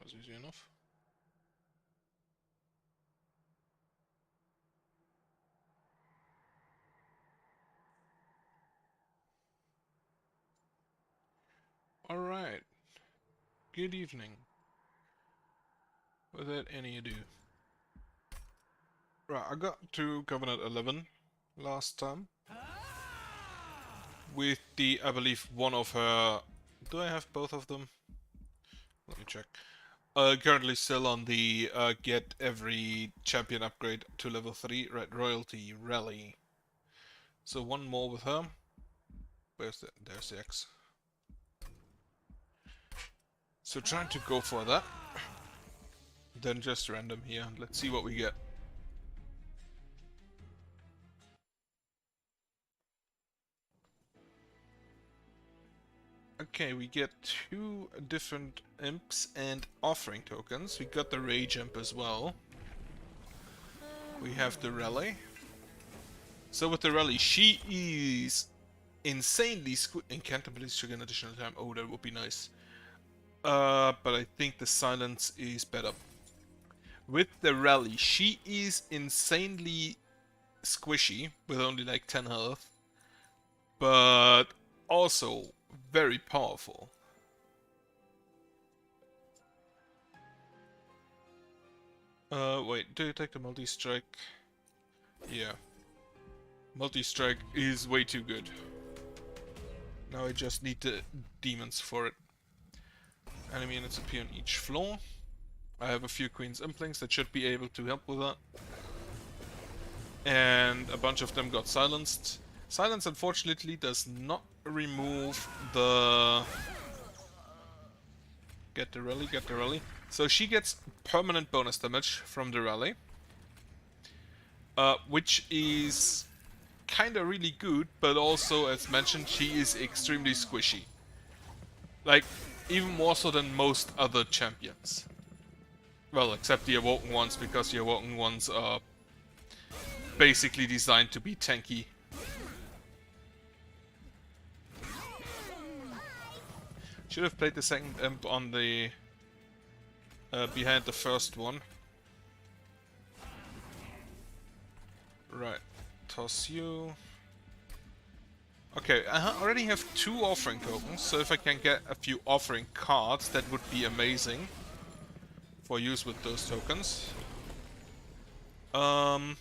was easy enough. Alright. Good evening. Without any ado. Right, I got to Covenant 11 last time. With the, I believe, one of her... Do I have both of them? Let me check. Currently still on the get every champion upgrade to level 3 Red Royalty Rally. So one more with her. There's the X. So trying to go for that. Then just random here. Let's see what we get. Okay, we get 2 different imps and offering tokens. We got the rage imp as well. We have the rally. So with the rally, she is insanely incantabilities trigger an additional time. Oh, that would be nice. But I think the silence is better. With the rally, she is insanely squishy with only like 10 health, but also very powerful. Wait, do you take the multi-strike? Yeah. Multi-strike is way too good. Now I just need the demons for it. Enemy units appear on each floor. I have a few Queen's Implings that should be able to help with that. And a bunch of them got silenced. Silence unfortunately does not remove the... Get the rally, get the rally. So she gets permanent bonus damage from the rally. Which is kinda really good, but also, as mentioned, she is extremely squishy. Like, even more so than most other champions. Well, except the Awoken ones, because the Awoken ones are basically designed to be tanky. Should have played the second imp on the... behind the first one. Right, toss you. Okay, I already have 2 offering tokens, so if I can get a few offering cards, that would be amazing for use with those tokens. Fire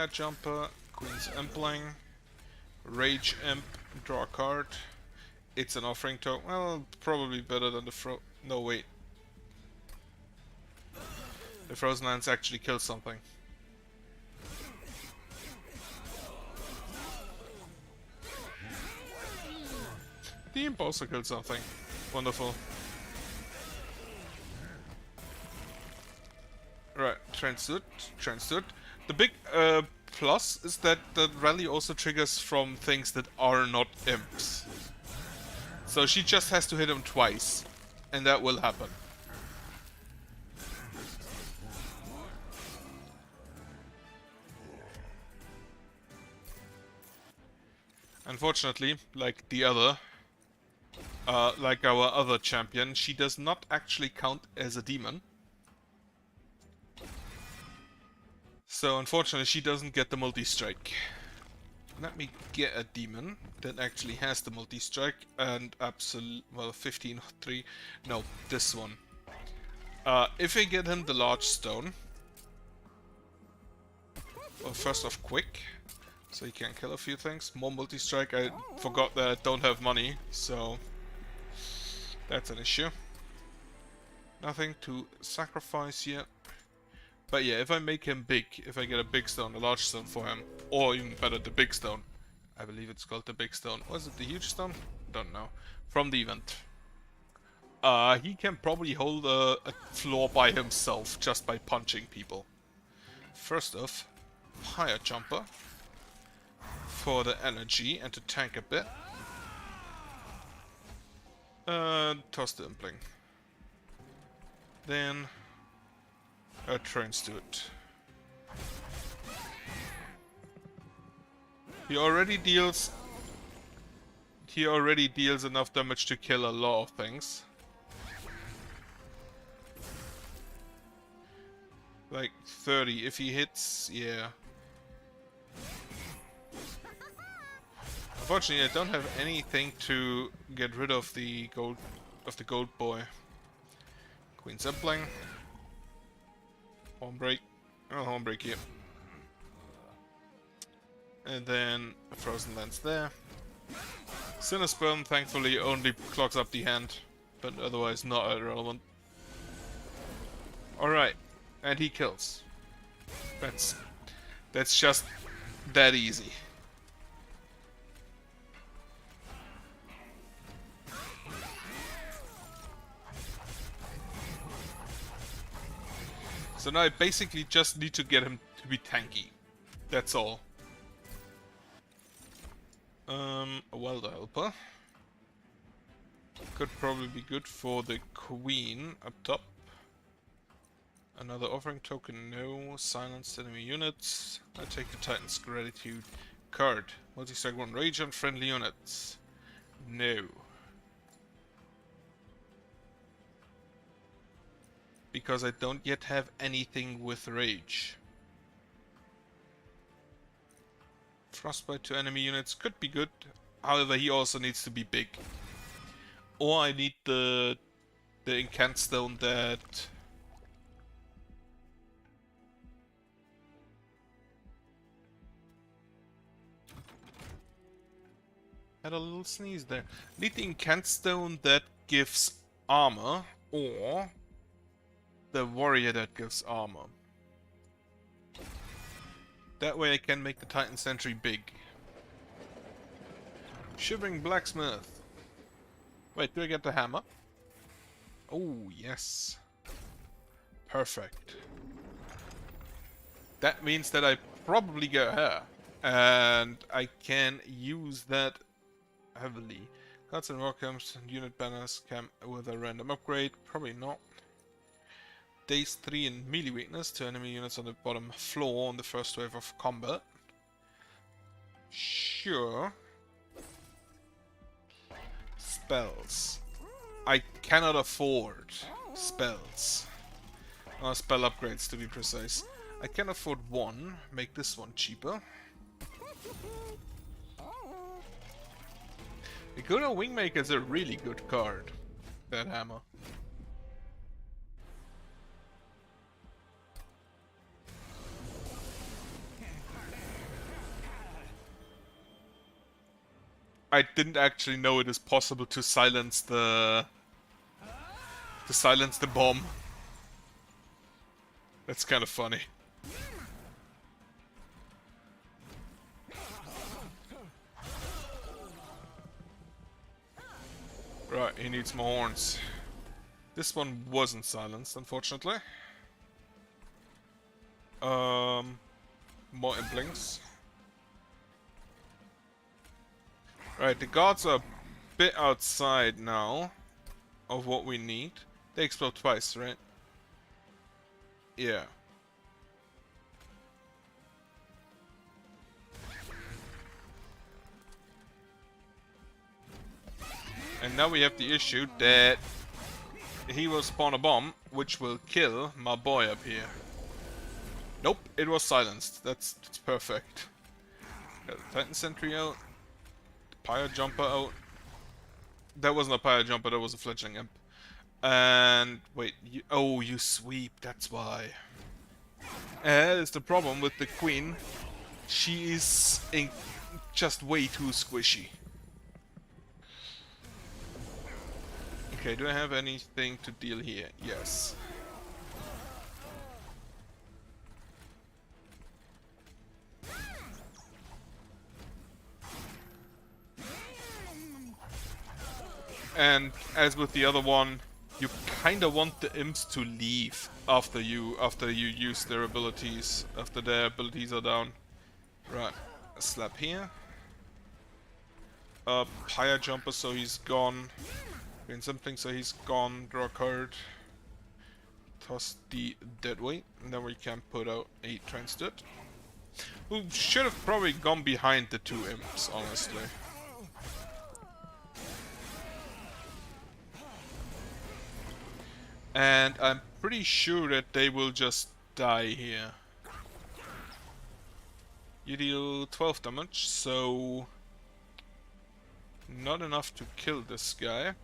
Jumper, Queen's Impling, Rage Imp, draw a card. It's an offering token. Well, probably better than the No, wait. The Frozen Lands actually kills something. The Imp also killed something. Wonderful. Right, Transdued. The big plus is that the rally also triggers from things that are not imps. So she just has to hit him twice, and that will happen. Unfortunately, like our other champion, she does not actually count as a demon. So unfortunately, she doesn't get the multi-strike. Let me get a demon that actually has the multi-strike and well, 15-3. No, this one. If I get him the large stone, well, first off, quick, so he can kill a few things. More multi-strike. I forgot that I don't have money, so that's an issue. Nothing to sacrifice yet. But yeah, if I make him big, if I get a big stone, a large stone for him, or even better, the big stone. I believe it's called the big stone. Was it the huge stone? Don't know. From the event. He can probably hold a floor by himself just by punching people. First off, Fire Jumper for the energy and to tank a bit. Toss the Impling. Then a Transdued. He already deals he already deals enough damage to kill a lot of things. Like 30 if he hits, yeah. Unfortunately, I don't have anything to get rid of the gold boy. Queen Zipling. Horn break. Oh, horn break here. And then a Frozen Lance there. Sinnesperm thankfully only clogs up the hand, but otherwise not irrelevant. Alright, and he kills. That's just that easy. So now I basically just need to get him to be tanky. That's all. A Welder Helper. Could probably be good for the Queen up top. Another offering token, no. Silenced enemy units. I take the Titan's Gratitude card. Multi-strike 1 rage on friendly units. No. Because I don't yet have anything with rage. Frostbite to enemy units could be good. However, he also needs to be big. Or I need the incant stone that had a little sneeze there. Need the incant stone that gives armor, or the warrior that gives armor. That way I can make the Titan Sentry big. Shivering Blacksmith. Wait, do I get the hammer? Oh, yes. Perfect. That means that I probably get her. And I can use that heavily. Cards and welcomes and unit banners come with a random upgrade. Probably not. Days 3 and melee weakness to enemy units on the bottom floor on the first wave of combat. Sure. Spells. I cannot afford spells. Spell upgrades to be precise. I can afford one. Make this one cheaper. The Iguana Wingmaker is a really good card. That hammer. I didn't actually know it is possible to silence the bomb. That's kind of funny. Right, he needs more horns. This one wasn't silenced, unfortunately. More implings. Right, the guards are a bit outside now of what we need. They explode twice, right? Yeah. And now we have the issue that he will spawn a bomb, which will kill my boy up here. Nope, it was silenced. That's perfect. Got the Titan Sentry out. Pyre Jumper out. That wasn't a Pyre Jumper, that was a Fledgling Imp. And wait, you sweep, that's why. That is the problem with the Queen. She is just way too squishy. Okay, do I have anything to deal here? Yes. And as with the other one, you kinda want the imps to leave after you use their abilities, after their abilities are down. Right, a slap here. Pyre Jumper, so he's gone. Gain something, so he's gone. Draw a card. Toss the dead weight, and then we can put out a Transduit. Who should have probably gone behind the two imps, honestly. And I'm pretty sure that they will just die here. You deal 12 damage, so not enough to kill this guy.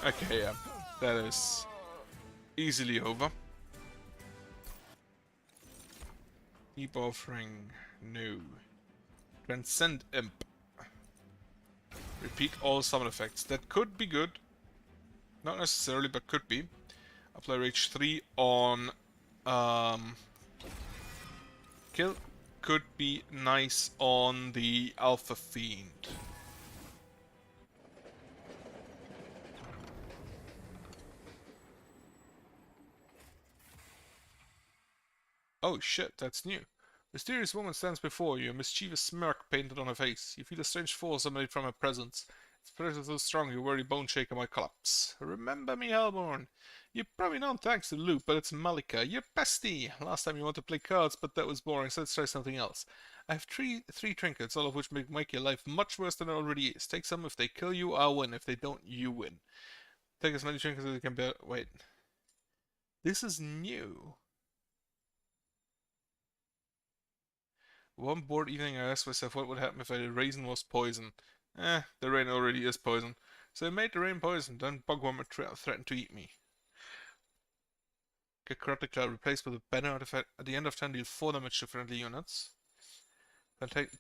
Okay, yeah, that is easily over. Keep offering, no. Transcend Imp. Repeat all summon effects. That could be good. Not necessarily, but could be. Apply Rage 3 on kill. Could be nice on the Alpha Fiend. Oh shit, that's new. Mysterious woman stands before you, a mischievous smirk painted on her face. You feel a strange force emanate from her presence. Its presence so strong your very bone shaker might collapse. Remember me, Hellborn? You're probably known thanks to Luke, but it's Malika, your bestie. Last time you wanted to play cards, but that was boring, so let's try something else. I have three trinkets, all of which make your life much worse than it already is. Take some. If they kill you, I'll win. If they don't, you win. Take as many trinkets as you can bear. Wait. This is new. One bored evening I asked myself what would happen if the raisin was poison. The rain already is poison. So I made the rain poison, then Bugworm threatened to eat me. Get Karate Cloud replaced with a banner artifact. At the end of turn, deal 4 damage to friendly units.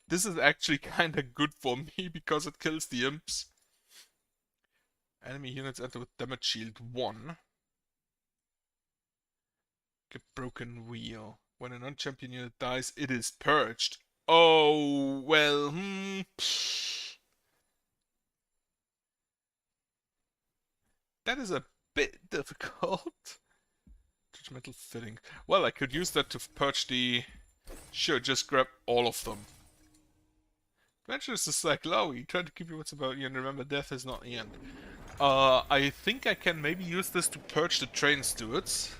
This is actually kinda good for me because it kills the imps. Enemy units enter with damage shield 1. Get Broken Wheel. When an unchampion unit dies, it is purged. Oh, well, That is a bit difficult. Judgmental Fitting. Well, I could use that to purge the... Sure, just grab all of them. Adventurous is like Lowy. Try to keep your wits about you and remember death is not the end. I think I can maybe use this to purge the train stewards.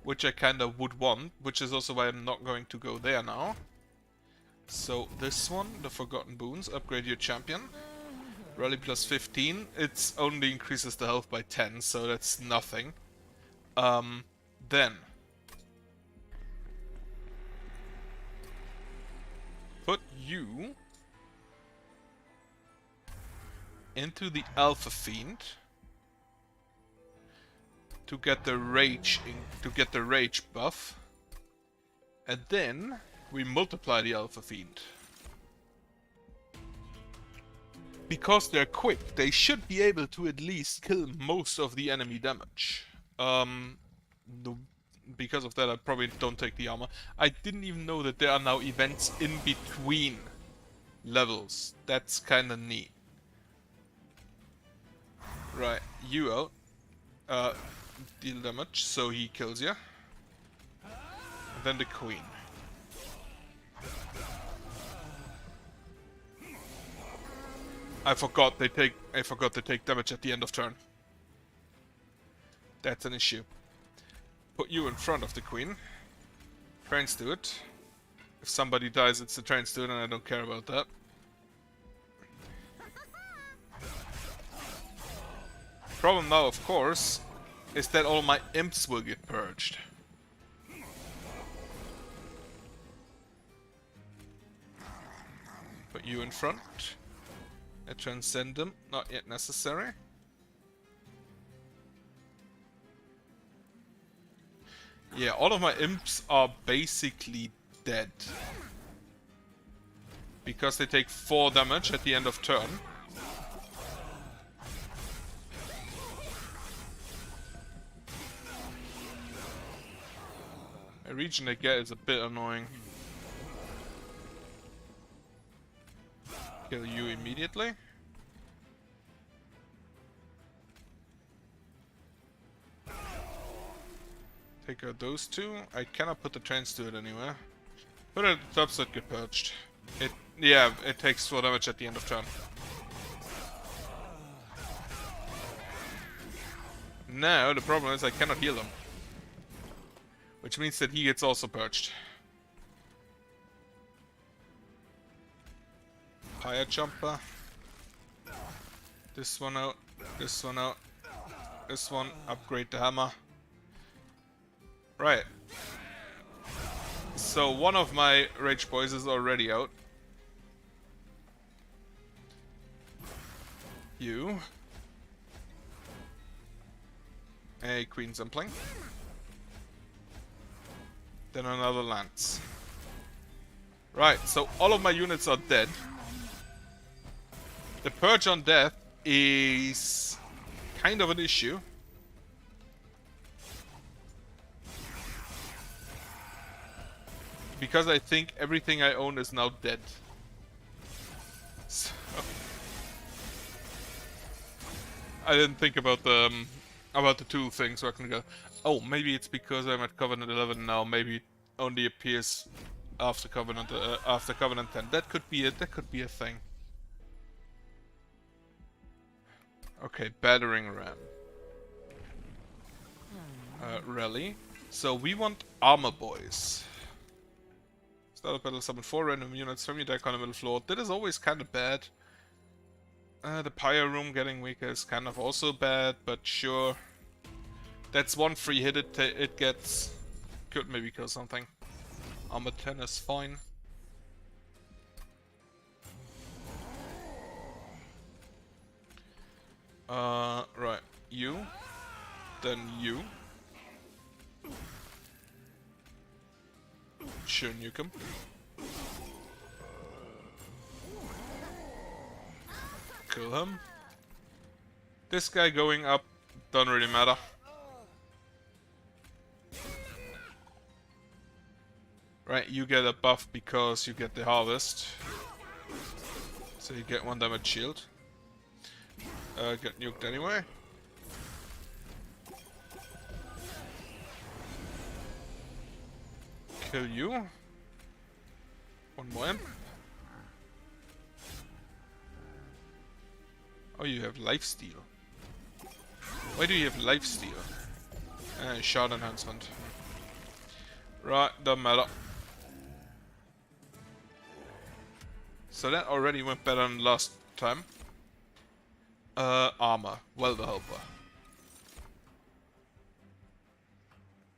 Which I kinda would want, which is also why I'm not going to go there now. So this one, the Forgotten Boons, upgrade your champion. Rally plus 15, it only increases the health by 10, so that's nothing. Then put you into the Alpha Fiend. To get the rage buff, and then we multiply the Alpha Fiend. Because they're quick, they should be able to at least kill most of the enemy damage. Because of that, I probably don't take the armor. I didn't even know that there are now events in between levels. That's kinda neat. Right, you out. Deal damage, so he kills you. And then the queen. I forgot they take damage at the end of turn. That's an issue. Put you in front of the queen. Train steward. If somebody dies, it's the train steward, and I don't care about that. Problem now, of course, is that all my imps will get purged. Put you in front. I transcend them, not yet necessary. Yeah, all of my imps are basically dead. Because they take 4 damage at the end of turn. A region they get is a bit annoying. Kill you immediately. Take out those two. I cannot put the trains to it anywhere. Put it at the top so it get purged. It takes 4 damage at the end of turn. Now the problem is I cannot heal him. Which means that he gets also purged. Pyre Jumper. This one out. This one out. This one. Upgrade the hammer. Right. So one of my Rage Boys is already out. You. A Queen Zimpling. Then another Lance. Right, so all of my units are dead. The Purge on death is kind of an issue. Because I think everything I own is now dead. So I didn't think about the two things so I can go. Oh, maybe it's because I'm at Covenant 11 now. Maybe it only appears after Covenant 10. That could be it. That could be a thing. Okay, battering ram. Rally. So we want armor boys. Start a battle, summon 4 random units from your deck on the middle floor. That is always kind of bad. The Pyre Room getting weaker is kind of also bad, but sure. That's one free hit it gets. Could maybe kill something. Armor 10 is fine. Right. You. Then you. Sure, nuke him. Kill him. This guy going up doesn't really matter. Right, you get a buff because you get the harvest. So you get 1 damage shield. Get nuked anyway. Kill you. 1 more imp. Oh, you have lifesteal. Why do you have lifesteal? Shard enhancement. Right, doesn't matter. So that already went better than last time. Armor. Welder Helper.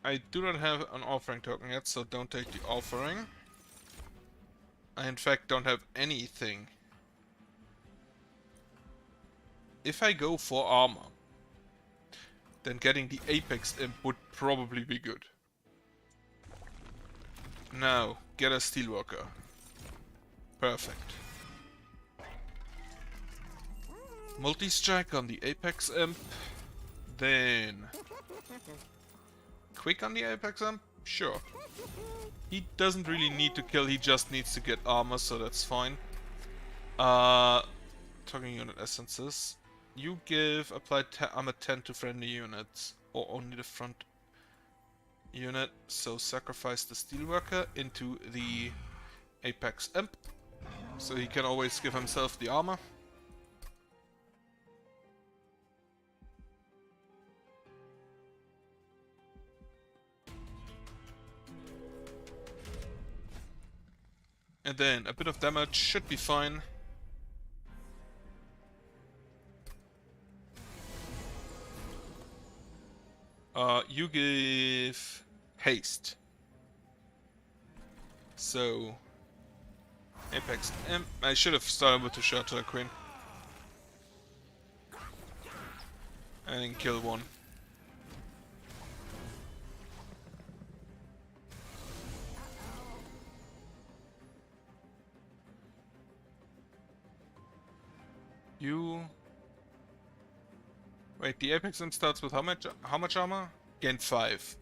I do not have an offering token yet, so don't take the offering. I in fact don't have anything. If I go for armor, then getting the Apex Imp would probably be good. Now, get a Steelworker. Perfect. Multi-strike on the Apex Imp. Then quick on the Apex Imp? Sure. He doesn't really need to kill, he just needs to get armor, so that's fine. Talking unit essences. You give applied armor 10 to friendly units, or only the front unit. So sacrifice the Steelworker into the Apex Imp, so he can always give himself the armor. And then a bit of damage should be fine. You give haste. So Apex Imp. I should have started with the shot to the Queen. And then kill 1. You... Wait, the Apex Imp starts with how much armor? Gain 5.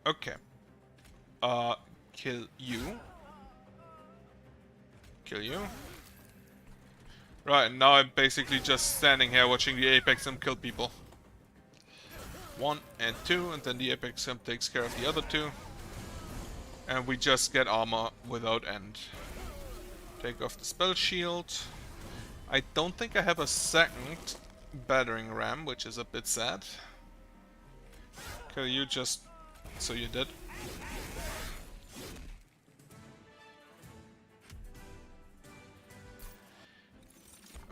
Okay. Kill you. Kill you. Right, now I'm basically just standing here watching the Apex Imp kill people. 1 and 2, and then the Apex Imp takes care of the other 2. And we just get armor without end. Take off the spell shield. I don't think I have a second battering ram, which is a bit sad. Kill you just so you did.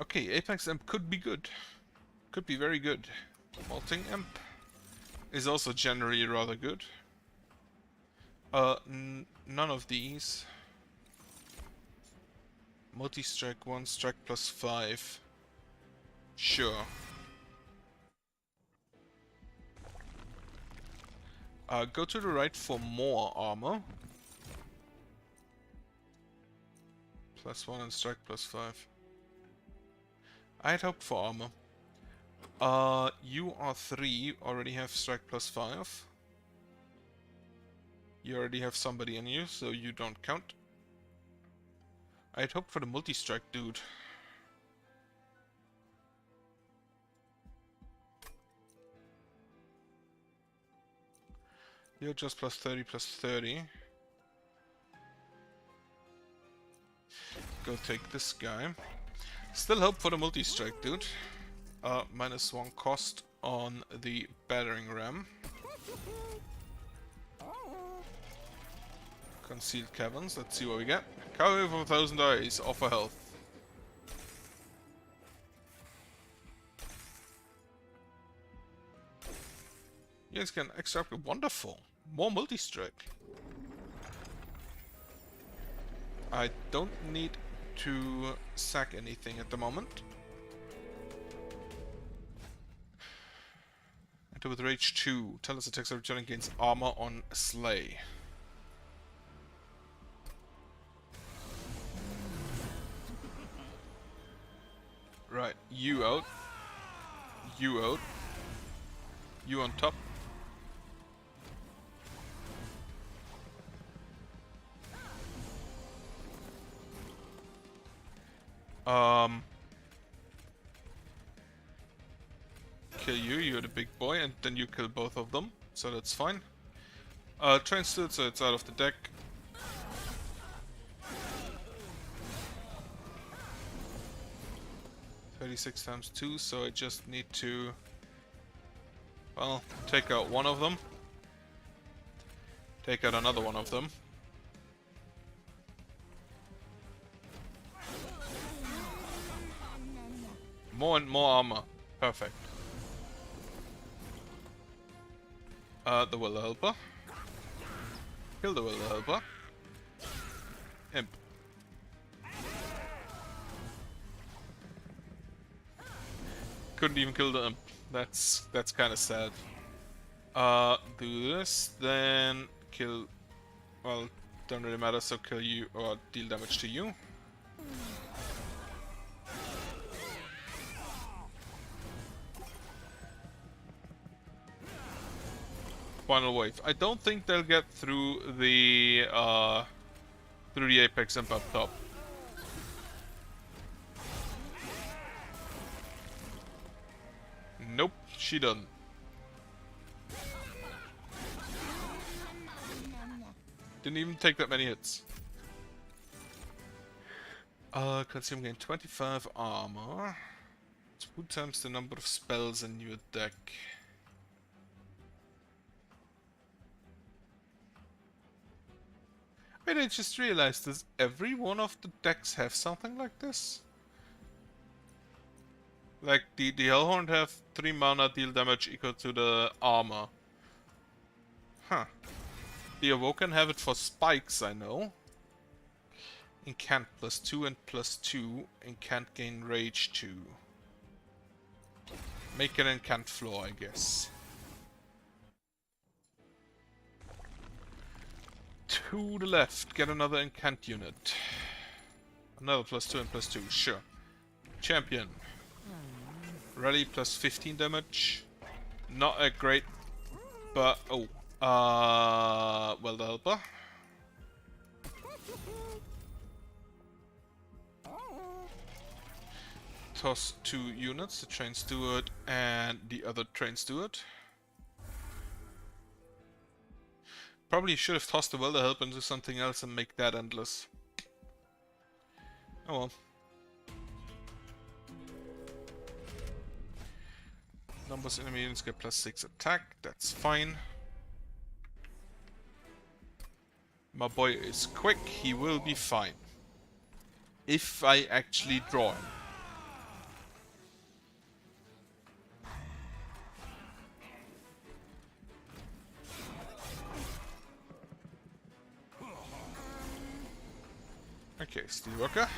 Okay, Apex Imp could be good. Could be very good. Molting Imp is also generally rather good. None of these. Multi-strike 1, strike plus 5. Sure. Go to the right for more armor. Plus 1 and strike plus 5. I had hoped for armor. You are 3, already have strike plus 5. You already have somebody in you, so you don't count. I had hoped for the multi-strike dude. You're just plus 30 plus 30. Go take this guy. Still hope for the multi-strike dude. -1 cost on the battering ram. Concealed caverns, let's see what we get. Cowboy of 1,000 eyes, offer health. You guys can extract wonderful. More multi-strike. I don't need to sack anything at the moment. Enter with Rage 2. Tell us attacks are returning gains armor on Slay. Right, you out. You out. You on top. Kill you, you're the big boy, and then you kill both of them, so that's fine. Train stood, so it's out of the deck. $36 times 2, so I just need to, well, take out one of them. Take out another one of them. More and more armor. Perfect. The Will Helper. Kill the Will Helper. Imp. Couldn't even kill the Imp. That's kind of sad. Do this, then kill. Well, don't really matter. So kill you or deal damage to you. Final wave. I don't think they'll get through the Apex Imp up top. Nope, she doesn't. Didn't even take that many hits. Consume gain 25 armor. 2 times the number of spells in your deck. Wait, I just realized, does every one of the decks have something like this? Like, the Hellhorn have 3 mana, deal damage equal to the armor. Huh. The Awoken have it for spikes, I know. Incant +2 and +2. Incant gain rage 2. Make an incant floor, I guess. To the left, get another incant unit. Another +2 and +2, sure. Champion. Rally +15 damage. Not a great, but oh. Well, the Helper. Toss 2 units, the Train Steward and the other Train Steward. Probably should have tossed the Welder Help into something else and make that endless. Oh well. Numbers enemy units get +6 attack, that's fine. My boy is quick, he will be fine. If I actually draw him. Okay, Steelworker.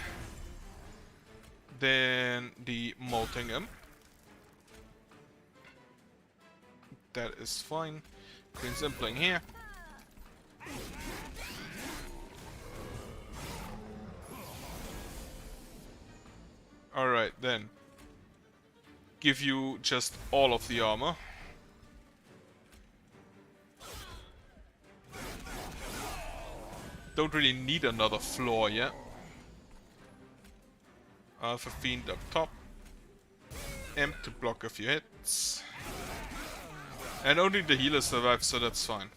Then the Molting Imp. That is fine. Queen's Impling here. Alright, then. Give you just all of the armor. Don't really need another floor yet. Alpha Fiend up top. Imp to block a few hits. And only the healer survives, so that's fine.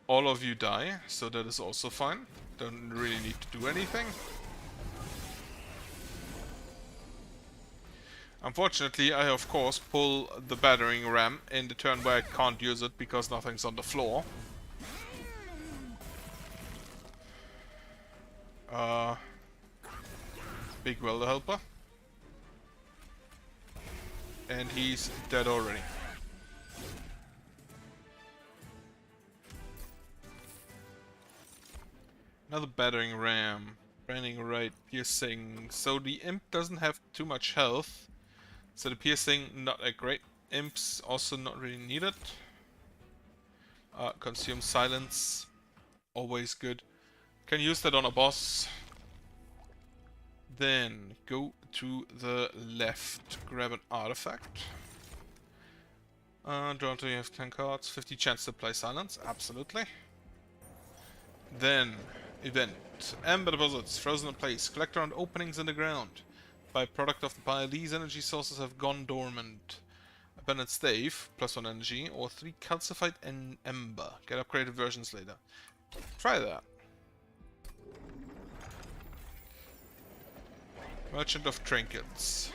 All of you die, so that is also fine. Don't really need to do anything. Unfortunately, I of course pull the battering ram in the turn where I can't use it because nothing's on the floor. Big Welder Helper. And he's dead already. Another battering ram. Branding right, piercing. So the imp doesn't have too much health. So the piercing not that great. Imps also not really needed. Consume silence. Always good. Can use that on a boss. Then go to the left. Grab an artifact. Draw until you have 10 cards. 50 chance to play silence. Absolutely. Then event. Ember deposits. Frozen in place. Collect around openings in the ground. By product of the pile, these energy sources have gone dormant. Abandoned stave, +1 energy, or 3 calcified ember. Get upgraded versions later. Try that. Merchant of Trinkets.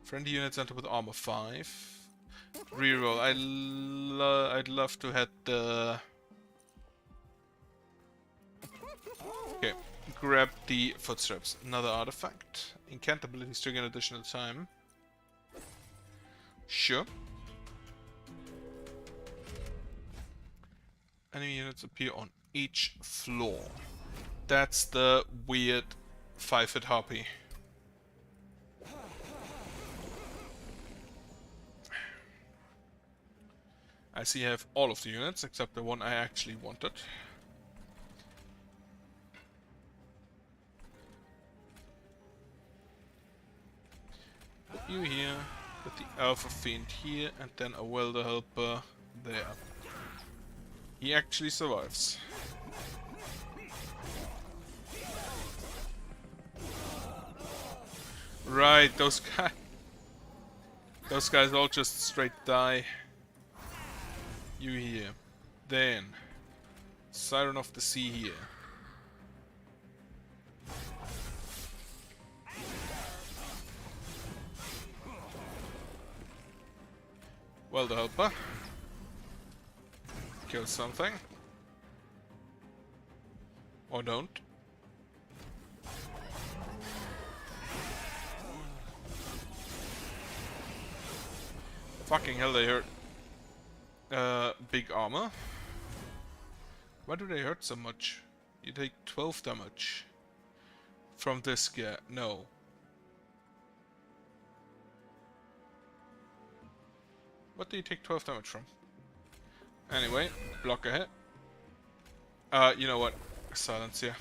Friendly units enter with armor 5. Reroll. I'd love to have the... Okay. Grab the footstraps. Another artifact. Incant abilities trigger an additional time. Sure. Enemy units appear on each floor. That's the weird 5-hit harpy. I see I have all of the units except the one I actually wanted. Put you here, put the Alpha Fiend here, and then a Welder Helper there. He actually survives. Right, those guys all just straight die. You here. Then Siren of the Sea here. Welder Helper. Kill something. Or don't. Fucking hell, they hurt. Big armor. Why do they hurt so much? You take 12 damage. From this guy. No. What do you take 12 damage from? Anyway, block a hit. You know what? Silence here.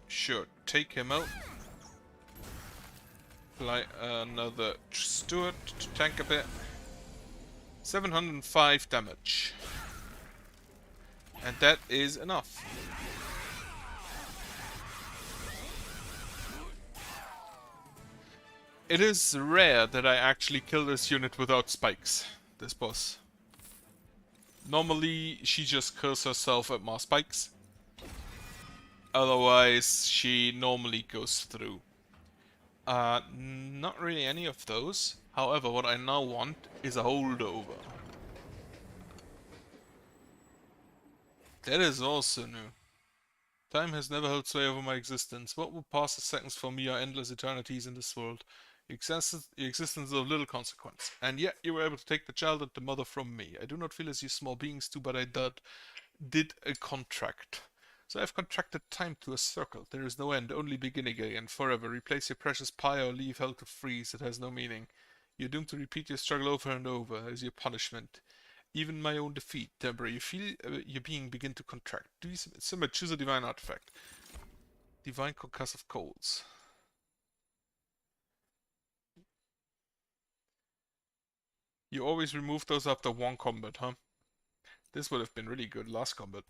Sure. Take him out. Apply another Steward to tank a bit. 705 damage. And that is enough. It is rare that I actually kill this unit without spikes, this boss. Normally, she just kills herself at more spikes. Otherwise, she normally goes through. Not really any of those. However, what I now want is a holdover. That is also new. Time has never held sway over my existence. What would pass as seconds for me are endless eternities in this world. Your existence is of little consequence, and yet you were able to take the child and the mother from me. I do not feel as you small beings do, but I did a contract. So I have contracted time to a circle. There is no end, only beginning again, forever. Replace your precious pie or leave hell to freeze. It has no meaning. You're doomed to repeat your struggle over and over as your punishment. Even my own defeat, Deborah, you feel your being begin to contract. Do you submit? Choose a divine artifact. Divine concussive coals. You always remove those after one combat, huh? This would have been really good last combat.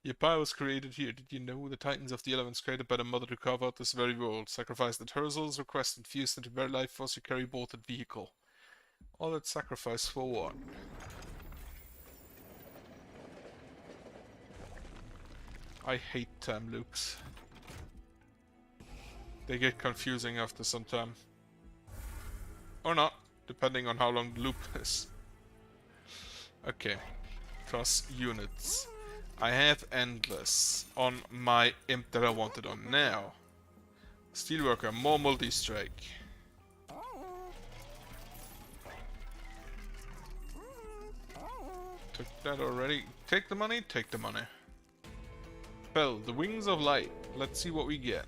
Your power was created here. Did you know the Titans of the Elements created by the Mother to carve out this very world? Sacrificed at Herzl's request and fused into very life force you carry both that vehicle. All that sacrifice for what? I hate time loops. They get confusing after some time. Or not, depending on how long the loop is. Okay. Plus units. I have Endless on my imp that I wanted on now. Steelworker, more multi-strike. Took that already. Take the money, take the money. Bell, the Wings of Light. Let's see what we get.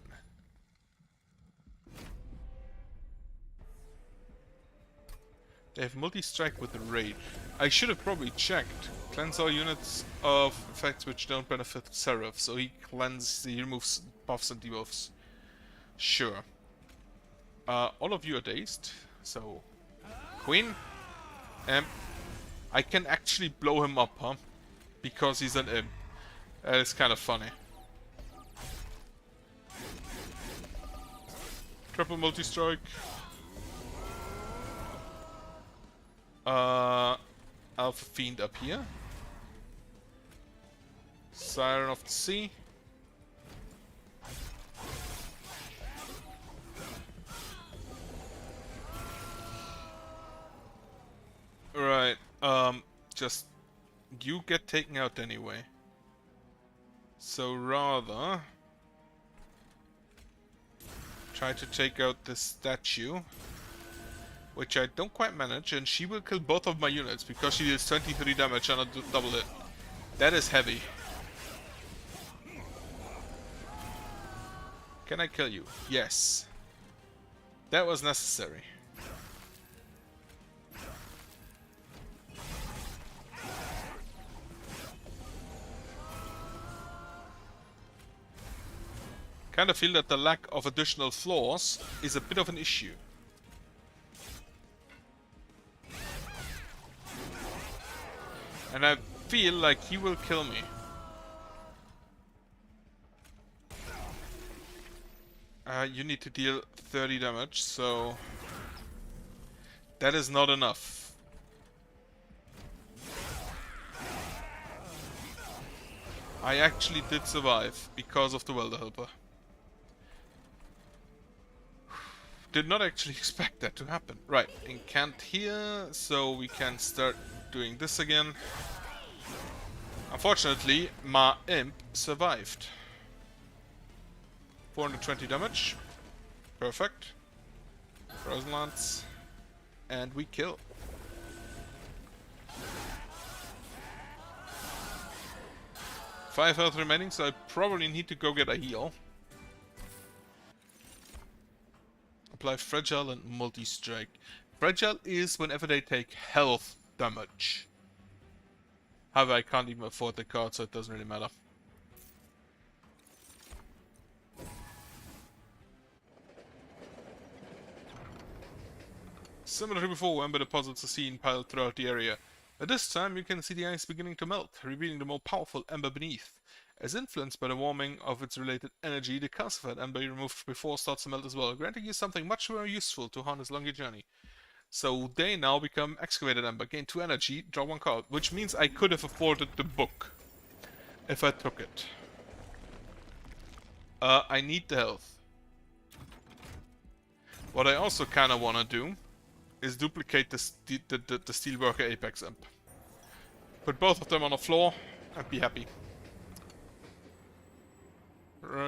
They have multi-strike with the raid. I should have probably checked. Cleanse all units of effects which don't benefit Seraph. So he removes buffs and debuffs. Sure. All of you are dazed. So, Queen. I can actually blow him up, huh? Because he's an imp. That is kind of funny. Triple multi-strike. Alpha Fiend up here. Siren of the Sea. Right, just you get taken out anyway. So rather try to take out this statue, which I don't quite manage, and she will kill both of my units because she deals 23 damage and I do double it. That is heavy. Can I kill you? Yes. That was necessary. Kind of feel that the lack of additional floors is a bit of an issue. And I feel like he will kill me. You need to deal 30 damage, so that is not enough. I actually did survive because of the Welder Helper. Did not actually expect that to happen. Right, incant here, so we can start doing this again. Unfortunately, my imp survived. 420 damage. Perfect. Frozen Lance. And we kill. Five health remaining, so I probably need to go get a heal. Apply Fragile and Multi-Strike. Fragile is whenever they take health damage. However, I can't even afford the card, so it doesn't really matter. Similar to before, Ember deposits are seen piled throughout the area. At this time, you can see the ice beginning to melt, revealing the more powerful Ember beneath. As influenced by the warming of its related energy, the calcified Ember you removed before starts to melt as well, granting you something much more useful to harness along your journey. So they now become Excavated Ember, gain 2 energy, draw 1 card, which means I could have afforded the book if I took it. I need the health. What I also kind of want to do is duplicate the Steelworker Apex Imp. Put both of them on the floor and be happy.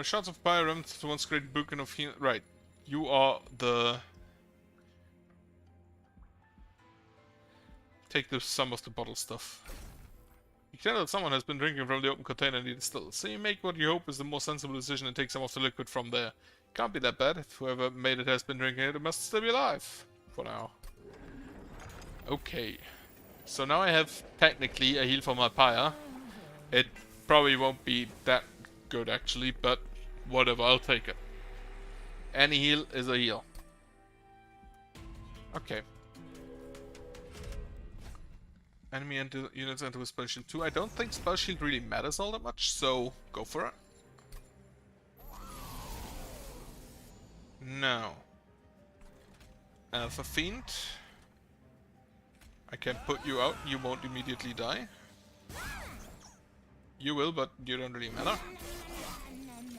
Shots of Pyram to once create beacon of heal. Right. You are the... Take some of the bottle stuff. You can tell that someone has been drinking from the open container and needs still. So you make what you hope is the more sensible decision and take some of the liquid from there. Can't be that bad. If whoever made it has been drinking it, it must still be alive. For now. Okay. So now I have technically a heal for my pyre. It probably won't be that good actually, but whatever, I'll take it. Any heal is a heal. Okay. Enemy units enter with Spell Shield 2. I don't think Spell Shield really matters all that much, so go for it. No. Alpha Fiend. I can put you out, you won't immediately die. You will, but you don't really matter.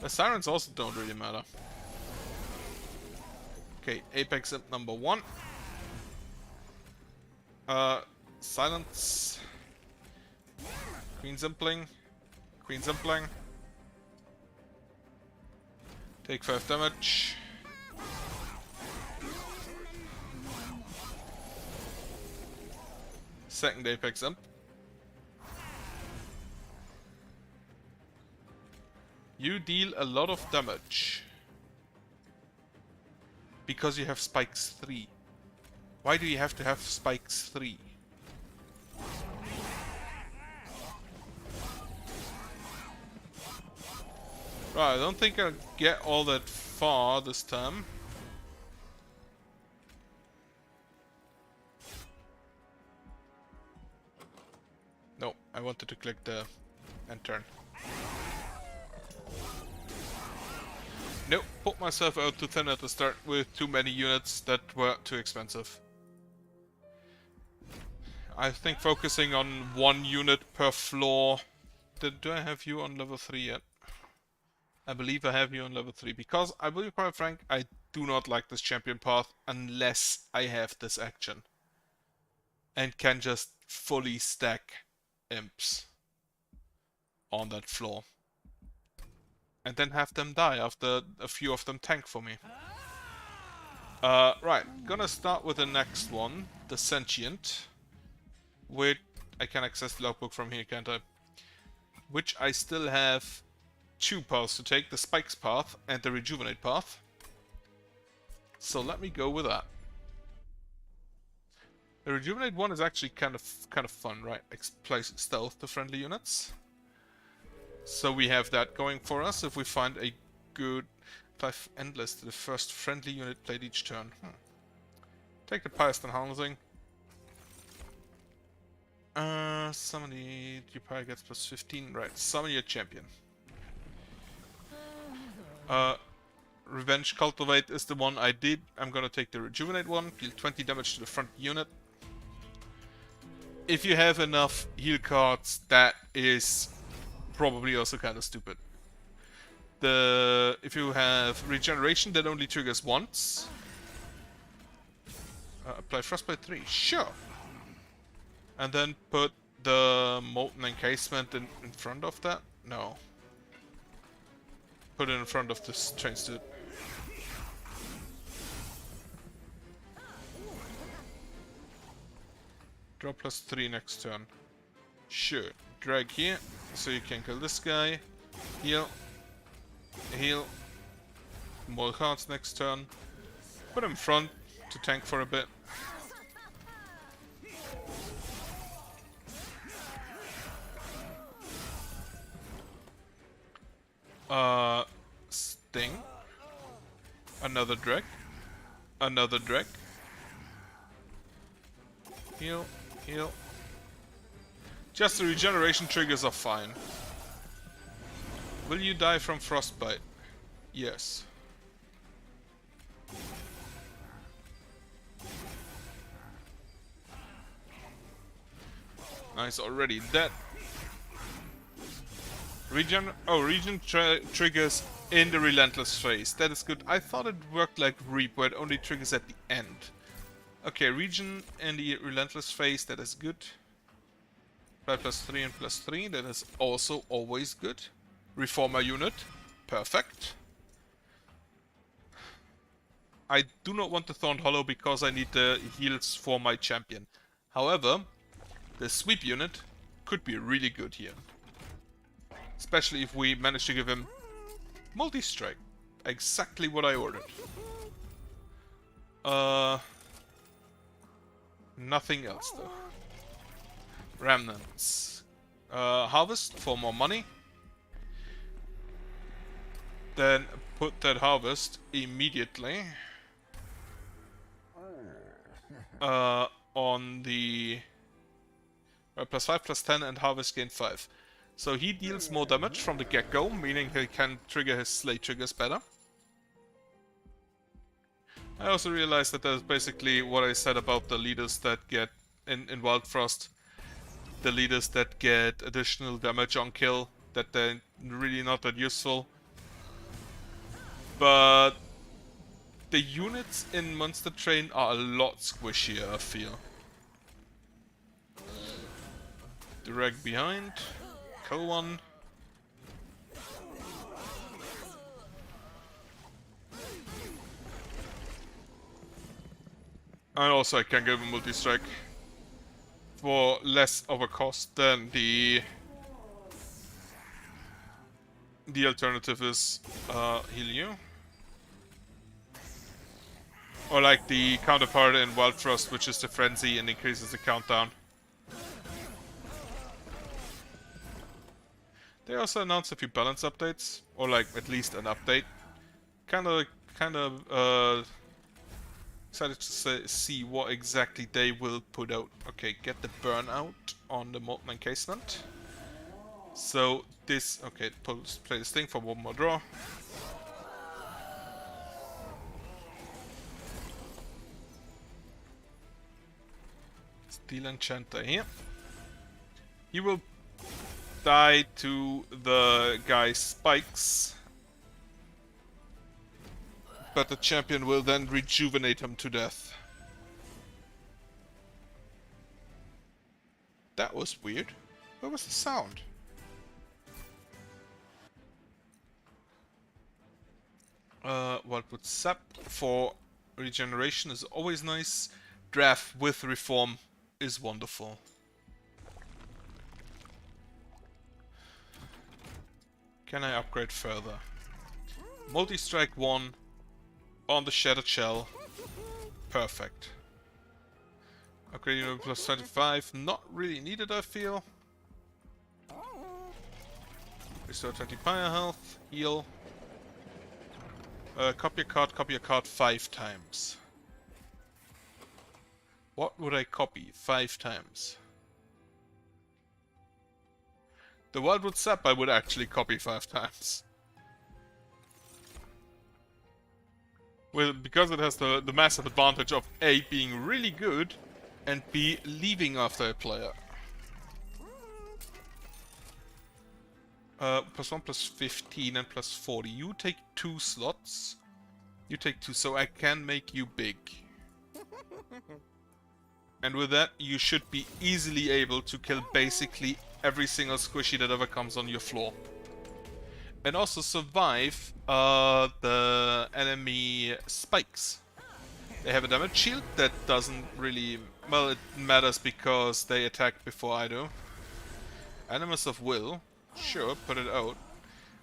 The Sirens also don't really matter. Okay, Apex Imp number 1. Silence. Queen Zimpling. Queen Zimpling. Take 5 damage. Second Apex Imp. You deal a lot of damage. Because you have spikes 3. Why do you have to have spikes 3? Right, I don't think I'll get all that far this time. No, I wanted to click the end turn. Nope, put myself out too thin at the start with too many units that were too expensive. I think focusing on 1 unit per floor... Do I have you on level 3 yet? I believe I have you on level 3, because I will be quite frank, I do not like this champion path unless I have this action. And can just fully stack imps on that floor. And then have them die after a few of them tank for me. Right, gonna start with the next one, the Sentient. Which I can access the logbook from here, can't I? Which I still have 2 paths to take, the Spikes path and the Rejuvenate path. So let me go with that. The Rejuvenate one is actually kind of fun, right? Applies stealth to friendly units. So we have that going for us if we find a good... Apply Endless to the first friendly unit played each turn. Take the Pyreston Harnessing. Summon the... Your Pyre gets plus 15. Right, summon your champion. Revenge Cultivate is the one I did. I'm gonna take the Rejuvenate one. Deal 20 damage to the front unit. If you have enough heal cards, that is probably also kind of stupid. If you have Regeneration, that only triggers once. Apply Frostbite 3, sure. And then put the Molten Encasement in front of that? No. Put it in front of this train suit. Draw plus 3 next turn. Sure. Drag here, so you can kill this guy. Heal. Heal. More cards next turn. Put him in front to tank for a bit. Sting. Another drag. Another drag. Heal. Heal. Just the regeneration triggers are fine. Will you die from Frostbite? Yes. Nice, already dead. Regen triggers in the Relentless phase. That is good. I thought it worked like Reap, where it only triggers at the end. Okay, Regen in the Relentless phase, that is good. Plus 3 and plus 3, that is also always good. Reformer unit, perfect. I do not want the Thorned Hollow because I need the heals for my champion. However, the sweep unit could be really good here. Especially if we manage to give him multi-strike. Exactly what I ordered. Nothing else though. Remnants. Harvest for more money. Then put that harvest immediately on the +5, +10 and harvest gain 5. So he deals more damage from the get-go, meaning he can trigger his slay triggers better. I also realized that that's basically what I said about the leaders that get in Wild Frost. The leaders that get additional damage on kill, that they're really not that useful. But the units in Monster Train are a lot squishier, I feel. Direct behind. Kill one. And also I can give a multi-strike for less of a cost than the alternative is heal you. Or like the counterpart in Wild Frost, which is the Frenzy and increases the countdown. They also announced a few balance updates, or like at least an update. Kind of excited to see what exactly they will put out. Okay, get the burnout on the molten encasement. So this, okay, play this thing for one more draw. Steel Enchanter here. He will die to the guy's spikes, but the champion will then rejuvenate him to death. That was weird. Where was the sound? Wildwood Sap for regeneration is always nice. Draft with reform is wonderful. Can I upgrade further? Multi-strike 1 on the Shattered Shell. Perfect. Upgrade unit +25. Not really needed, I feel. Restore 20 fire health. Heal. Copy a card 5 times. What would I copy 5 times? The Wildwood Sap I would actually copy 5 times. Well, because it has the massive advantage of A, being really good, and B, leaving after a player. +1, +15 and +40. You take 2 slots. You take 2, so I can make you big. And with that, you should be easily able to kill basically every single squishy that ever comes on your floor. And also survive the enemy spikes. They have a damage shield that doesn't really... well, it matters because they attack before I do. Animus of Will. Sure, put it out.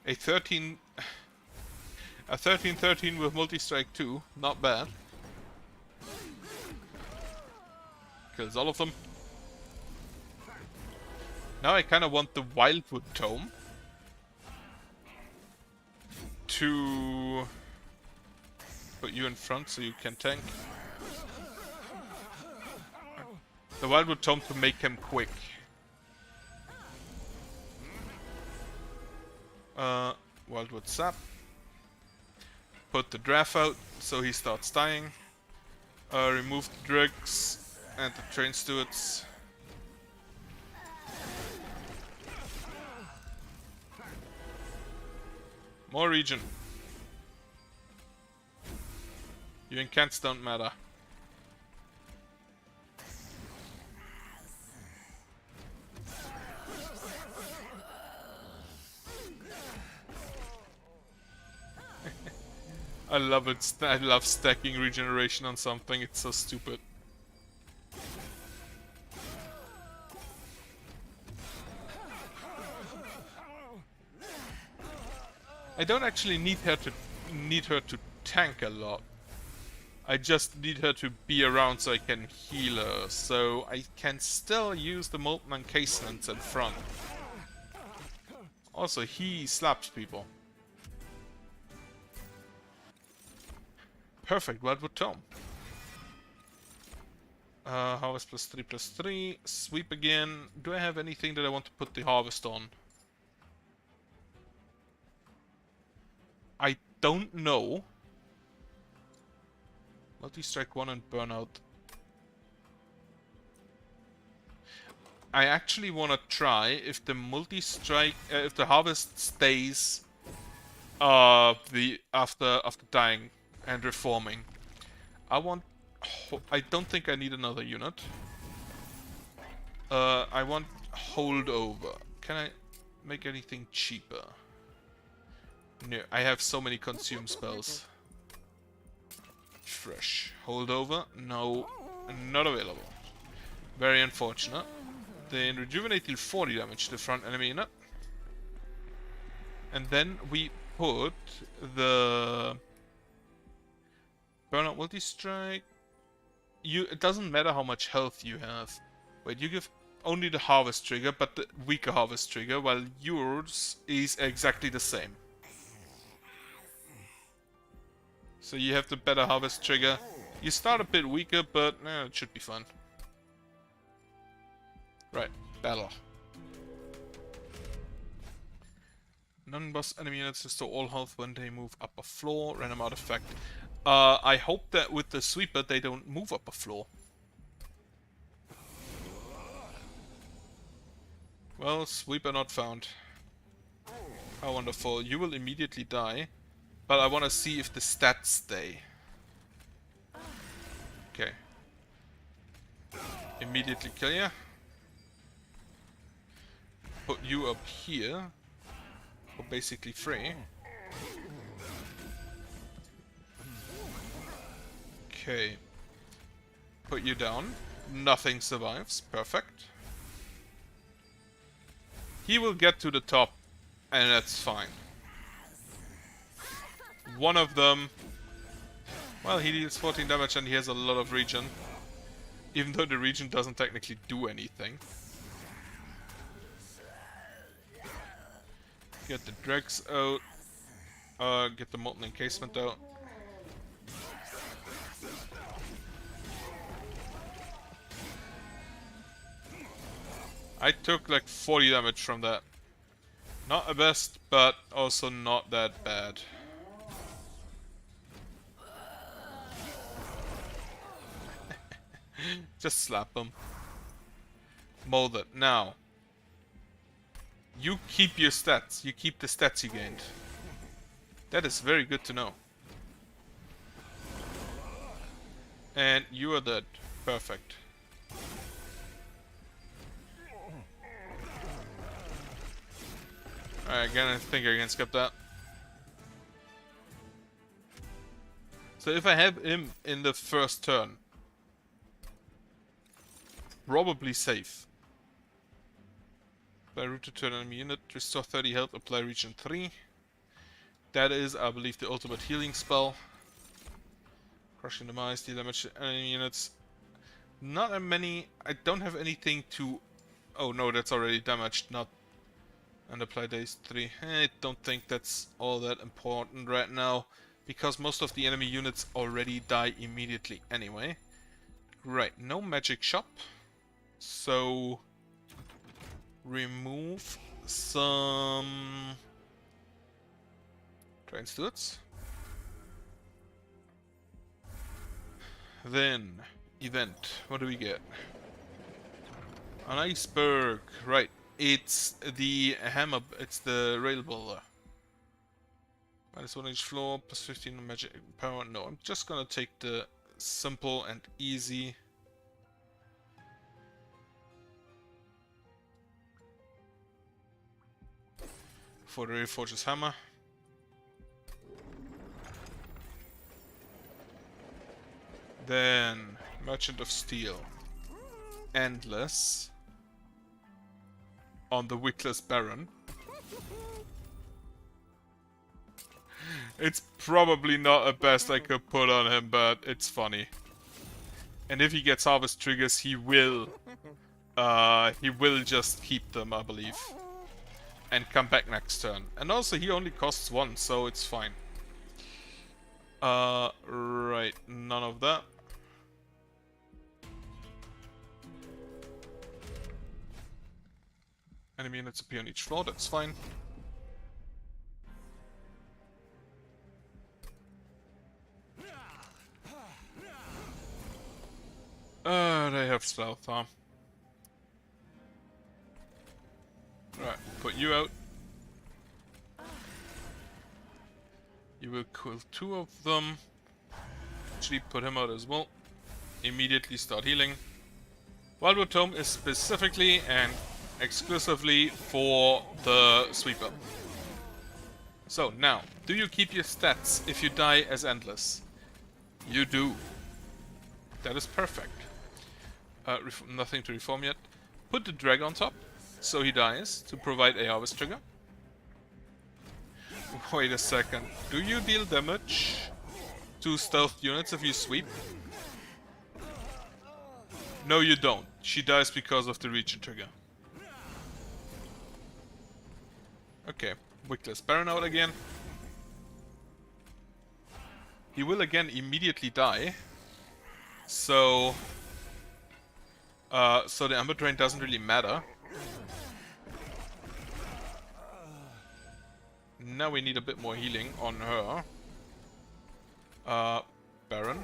A 13/13 with multi-strike 2. Not bad. Kills all of them. Now I kind of want the Wildwood Tome to put you in front so you can tank. The Wildwood Tome to make him quick. Wildwood Sap. Put the Draft out so he starts dying. Remove the Dregs and the Train Stewards. More region. Your incants don't matter. I love it. I love stacking regeneration on something. It's so stupid. I don't actually need her to tank a lot. I just need her to be around so I can heal her. So I can still use the molten encasements in front. Also, he slaps people. Perfect, Wildwood Tome. Harvest +3/+3. Sweep again. Do I have anything that I want to put the harvest on? I don't know. Multi-strike 1 and burnout. I actually want to try if the multi-strike, if the harvest stays after dying and reforming. I don't think I need another unit. I want holdover. Can I make anything cheaper? No, I have so many consume spells. Fresh. Holdover? No, not available. Very unfortunate. Then rejuvenate deal 40 damage to the front enemy unit. And then we put the burnout multi-strike. It doesn't matter how much health you have. Wait, you give only the harvest trigger, but the weaker harvest trigger, while yours is exactly the same. So you have the better harvest trigger. You start a bit weaker, but it should be fun. Right, battle. Non-boss enemy units restore all health when they move up a floor. Random artifact. I hope that with the sweeper they don't move up a floor. Well, sweeper not found. How wonderful. You will immediately die. But I want to see if the stats stay. Okay. Immediately kill ya. Put you up here. For basically free. Okay. Put you down. Nothing survives. Perfect. He will get to the top. And that's fine. One of them... Well, he deals 14 damage and he has a lot of regen. Even though the regen doesn't technically do anything. Get the dregs out. Get the molten encasement out. I took like 40 damage from that. Not the best, but also not that bad. Just slap him. Mold it. Now. You keep your stats. You keep the stats you gained. That is very good to know. And you are dead. Perfect. Alright, again, I think I can skip that. So if I have him in the first turn, probably safe. Apply root to turn enemy unit, restore 30 health, apply regen 3. That is, I believe, the ultimate healing spell. Crushing demise, deal damage to enemy units. Not that many. I don't have anything to... Oh no, that's already damaged, not... And apply daze 3. I don't think that's all that important right now, because most of the enemy units already die immediately anyway. Right, no magic shop. So... remove some... Train stewards. Then, event. What do we get? An iceberg. Right. It's the hammer. It's the rail builder. -1 each floor, +15 magic power. No, I'm just gonna take the simple and easy. For the Reforger's hammer. Then Merchant of Steel. Endless. On the Wickless Baron. It's probably not a best I could put on him, but it's funny. And if he gets harvest triggers, he will just keep them, I believe. And come back next turn. And also he only costs 1, so it's fine. Right, none of that. Enemy units appear on each floor, that's fine. They have stealth, huh? Right, put you out. You will kill 2 of them. Actually, put him out as well. Immediately start healing. Wildwood Tome is specifically and exclusively for the sweeper. So, now, do you keep your stats if you die as Endless? You do. That is perfect. Nothing to reform yet. Put the drag on top, so he dies, to provide a harvest trigger. Wait a second. Do you deal damage to stealth units if you sweep? No, you don't. She dies because of the region trigger. Okay, Wickless Baron out again. He will again immediately die. So the Ember Drain doesn't really matter. Now we need a bit more healing on her. Baron.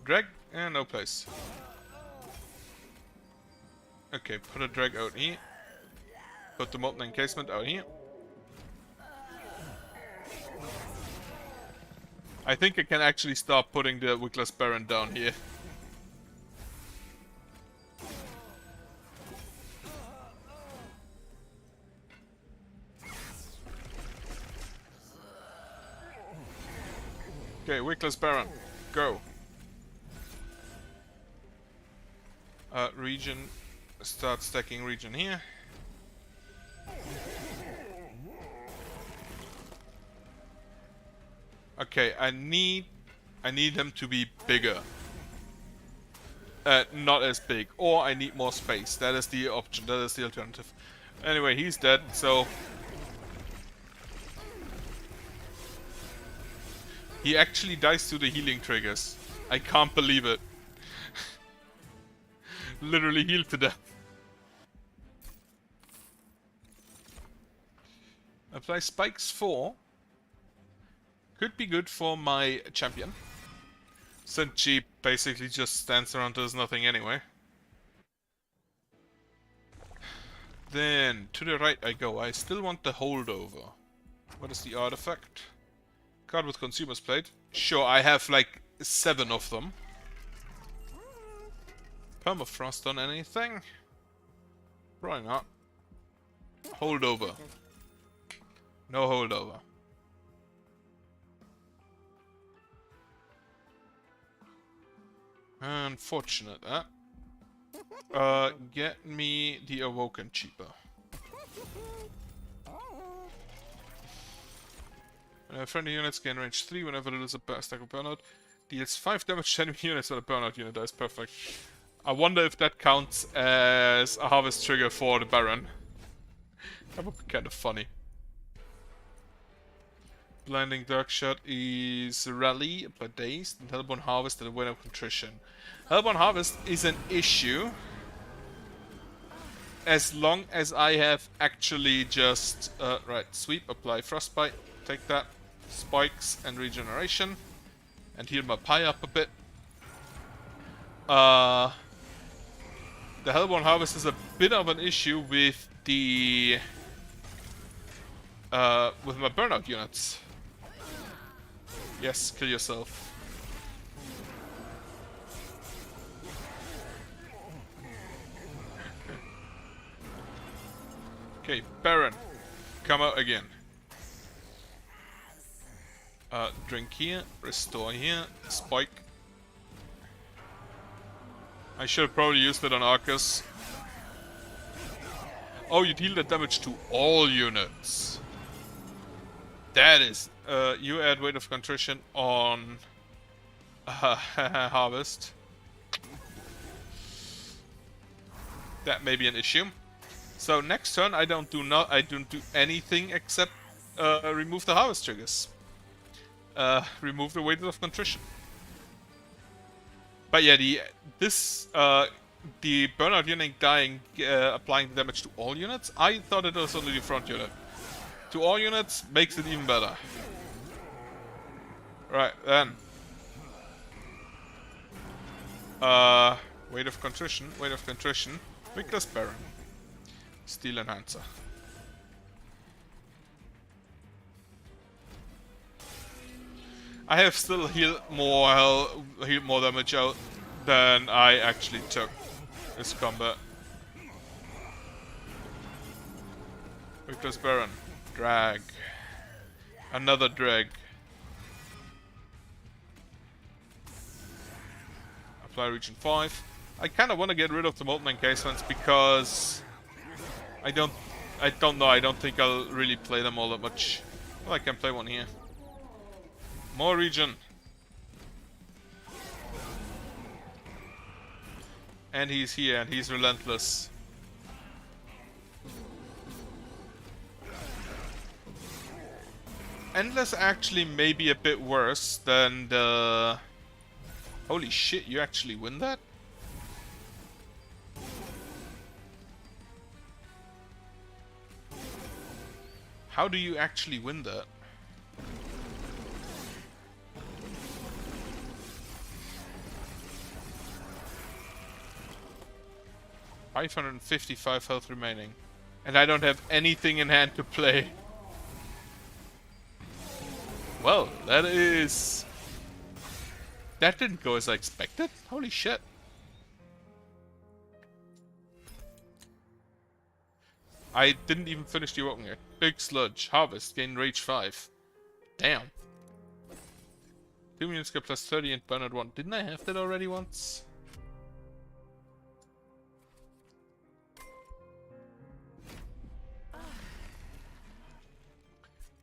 Drag? No place. Okay, put a drag out here. Put the Molten Encasement out here. I think I can actually start putting the Wickless Baron down here. Okay, Wickless Baron, go. Region, start stacking region here. Okay, I need them to be bigger. Not as big. Or I need more space. That is the option, that is the alternative. Anyway, he's dead, so... He actually dies to the healing triggers. I can't believe it. Literally healed to death. Apply spikes 4. Could be good for my champion. Since she basically just stands around, does nothing anyway. Then, to the right I go. I still want the holdover. What is the artifact? Card with Consumer's Plate. Sure, I have like 7 of them. Permafrost on anything? Probably not. Holdover. No holdover. Unfortunate that. Get me the Awoken cheaper. Friendly units gain range 3 whenever there is a stack of burnout. Deals 5 damage to enemy units when a burnout unit dies. Perfect. I wonder if that counts as a harvest trigger for the Baron. That would be kind of funny. Blinding Darkshot is Rally, apply Dazed, and Hellborn Harvest and a Wind of Contrition. Hellborn Harvest is an issue as long as I have actually just... right, sweep, apply Frostbite, take that, spikes and regeneration, and heal my pie up a bit. The Hellborn Harvest is a bit of an issue with the... with my burnout units. Yes, kill yourself. Okay, Baron, come out again. Drink here, restore here, spike, I should have probably used it on Arcus. Oh, you deal the damage to all units. That is... you add Weight of Contrition on... Harvest. That may be an issue. So next turn I don't do anything except remove the Harvest triggers. Remove the Weight of Contrition. But yeah, the Burnout unit dying, applying damage to all units. I thought it was only the front unit. To all units makes it even better. Right then. Weight of Contrition, Victor's Baron, Steel Enhancer. I have still healed more damage out than I actually took this combat. Victor's Baron, drag, another drag. Apply region 5. I kind of want to get rid of the Molten Encasements because I don't know. I don't think I'll really play them all that much. Well, I can play one here. More region. And he's here, and he's relentless. Endless actually may be a bit worse than the... Holy shit, you actually win that? How do you actually win that? $555 health remaining. And I don't have anything in hand to play. Well, that is... That didn't go as I expected. Holy shit. I didn't even finish the walking yet. Big Sludge. Harvest. Gain Rage 5. Damn. 2 units get plus 30 and Burnout 1. Didn't I have that already once?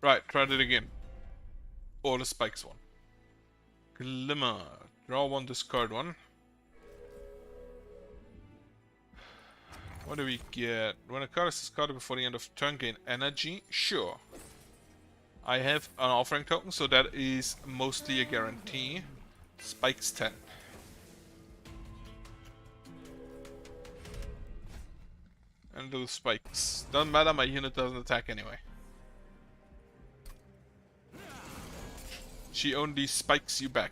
Right, try it again. Or the Spikes one. Glimmer. Draw 1, discard 1. What do we get? When a card is discarded before the end of turn, gain energy? Sure. I have an offering token, so that is mostly a guarantee. Spikes 10. And those spikes. Doesn't matter, my unit doesn't attack anyway. She only spikes you back.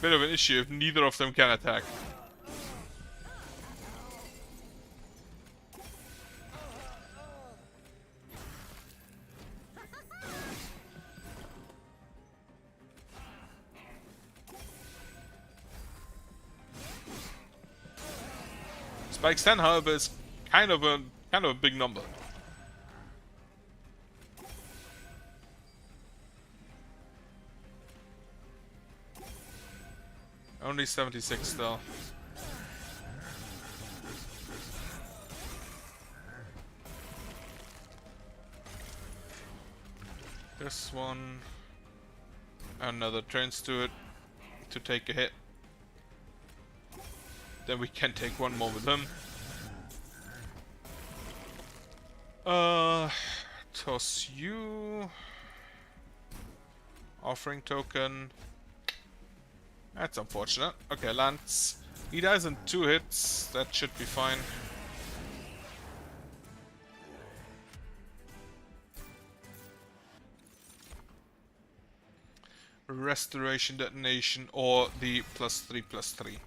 Bit of an issue if neither of them can attack. Spikes 10, however, is kind of a big number. Only 76 still. This one. Another turns to it to take a hit. Then we can take one more with him. Toss you. Offering token. That's unfortunate. Okay, Lance. He dies in 2 hits. That should be fine. Restoration Detonation or the +3/+3.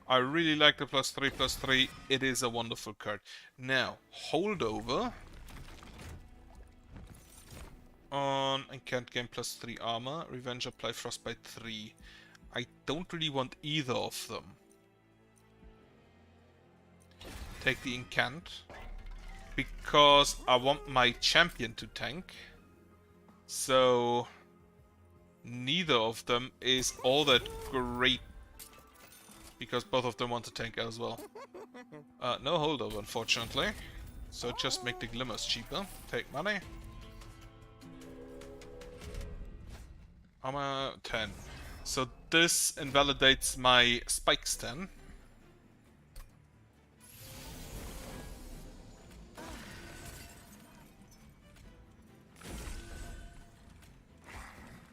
I really like the +3/+3. It is a wonderful card. Now, Holdover. On I can't gain +3 armor. Revenge apply Frostbite 3. I don't really want either of them. Take the incant. Because I want my champion to tank. So neither of them is all that great because both of them want to tank as well. No holdover, unfortunately. So just make the glimmers cheaper. Take money. Armor 10. So this invalidates my spikes 10.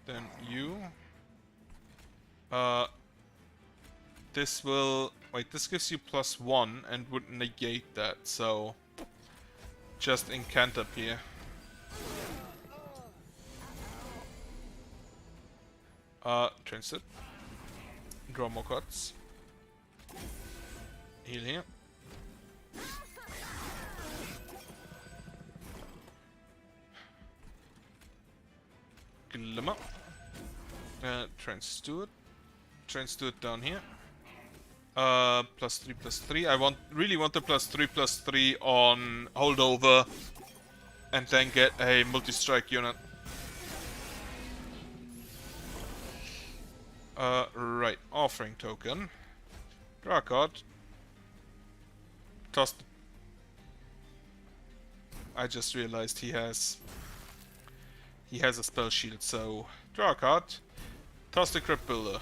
Then you. This will... Wait, this gives you +1 and would negate that, so... Just incant up here. Transit. Draw more cards. Heal here. Glimmer. Transsteward. Transsteward down here. +3/+3. I really want the +3/+3 on holdover, and then get a multi-strike unit. Right. Offering token. Draw a card. Toss. I just realized he has a spell shield, so draw a card. Toss the Crypt Builder.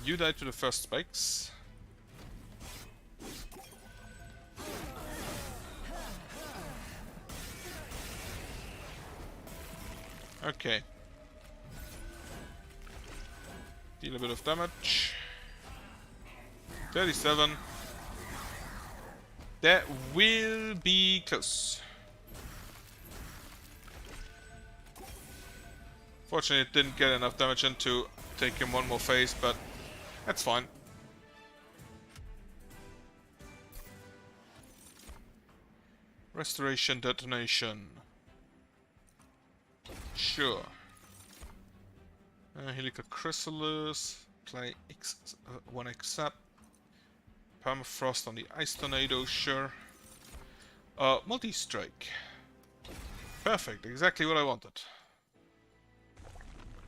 You die to the first spikes. Okay. Deal a bit of damage. 37. That will be close. Fortunately, it didn't get enough damage in to take him one more phase, but that's fine. Restoration detonation. Sure. Helica Chrysalis. Play one accept. Permafrost on the Ice Tornado, sure. Multi-strike. Perfect, exactly what I wanted.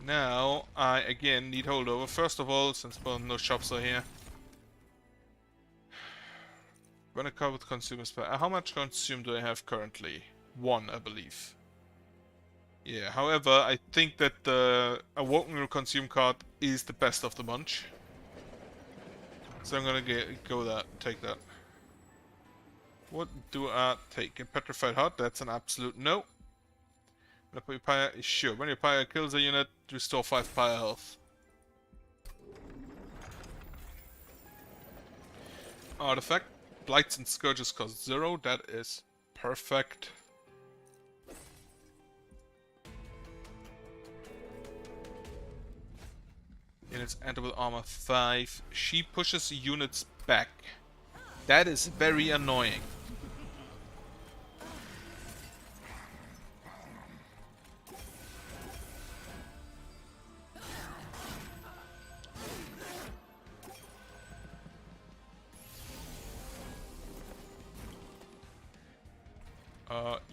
Now, I again need holdover. First of all, since no shops are here. When I cover with consumer spell. How much consume do I have currently? 1, I believe. Yeah, however, I think that the Awoken Consume card is the best of the bunch. So I'm gonna take that. What do I take? A Petrified Heart, that's an absolute no. Sure, when your pyre kills a unit, restore 5 pyre health. Artifact. Blights and Scourges cost 0, that is perfect. Units enter with armor 5. She pushes units back. That is very annoying.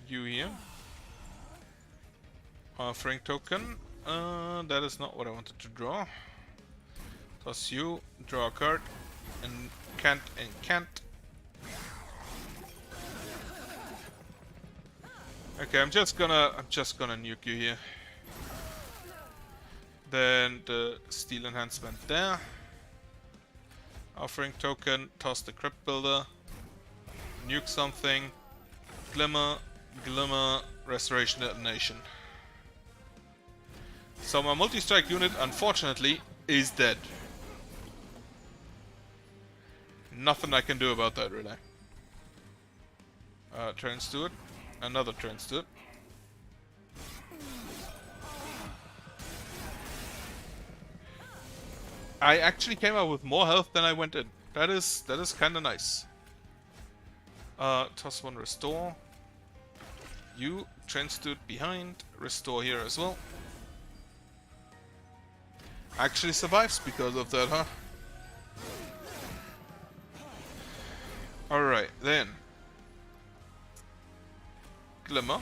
You here. Offering token. That is not what I wanted to draw. Toss you, draw a card, and can't. Okay, I'm just gonna nuke you here. Then the steel enhancement there. Offering token, toss the Crypt Builder, nuke something, glimmer, restoration detonation. So my multi-strike unit, unfortunately, is dead. Nothing I can do about that, really. Transsteward. Another Transsteward. I actually came out with more health than I went in. That is kind of nice. Toss one, restore. You Transsteward behind. Restore here as well. Actually survives because of that, huh? Alright, then. Glimmer.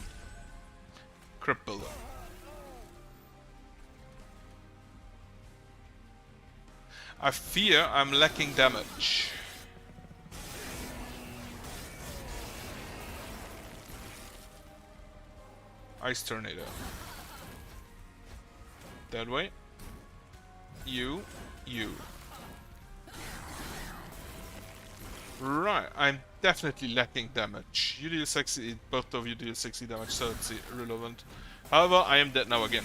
Crypt Builder. I fear I'm lacking damage. Ice Tornado. That way. You. Right, I'm definitely lacking damage. You deal 60, both of you deal 60 damage, so it's irrelevant. However, I am dead now again.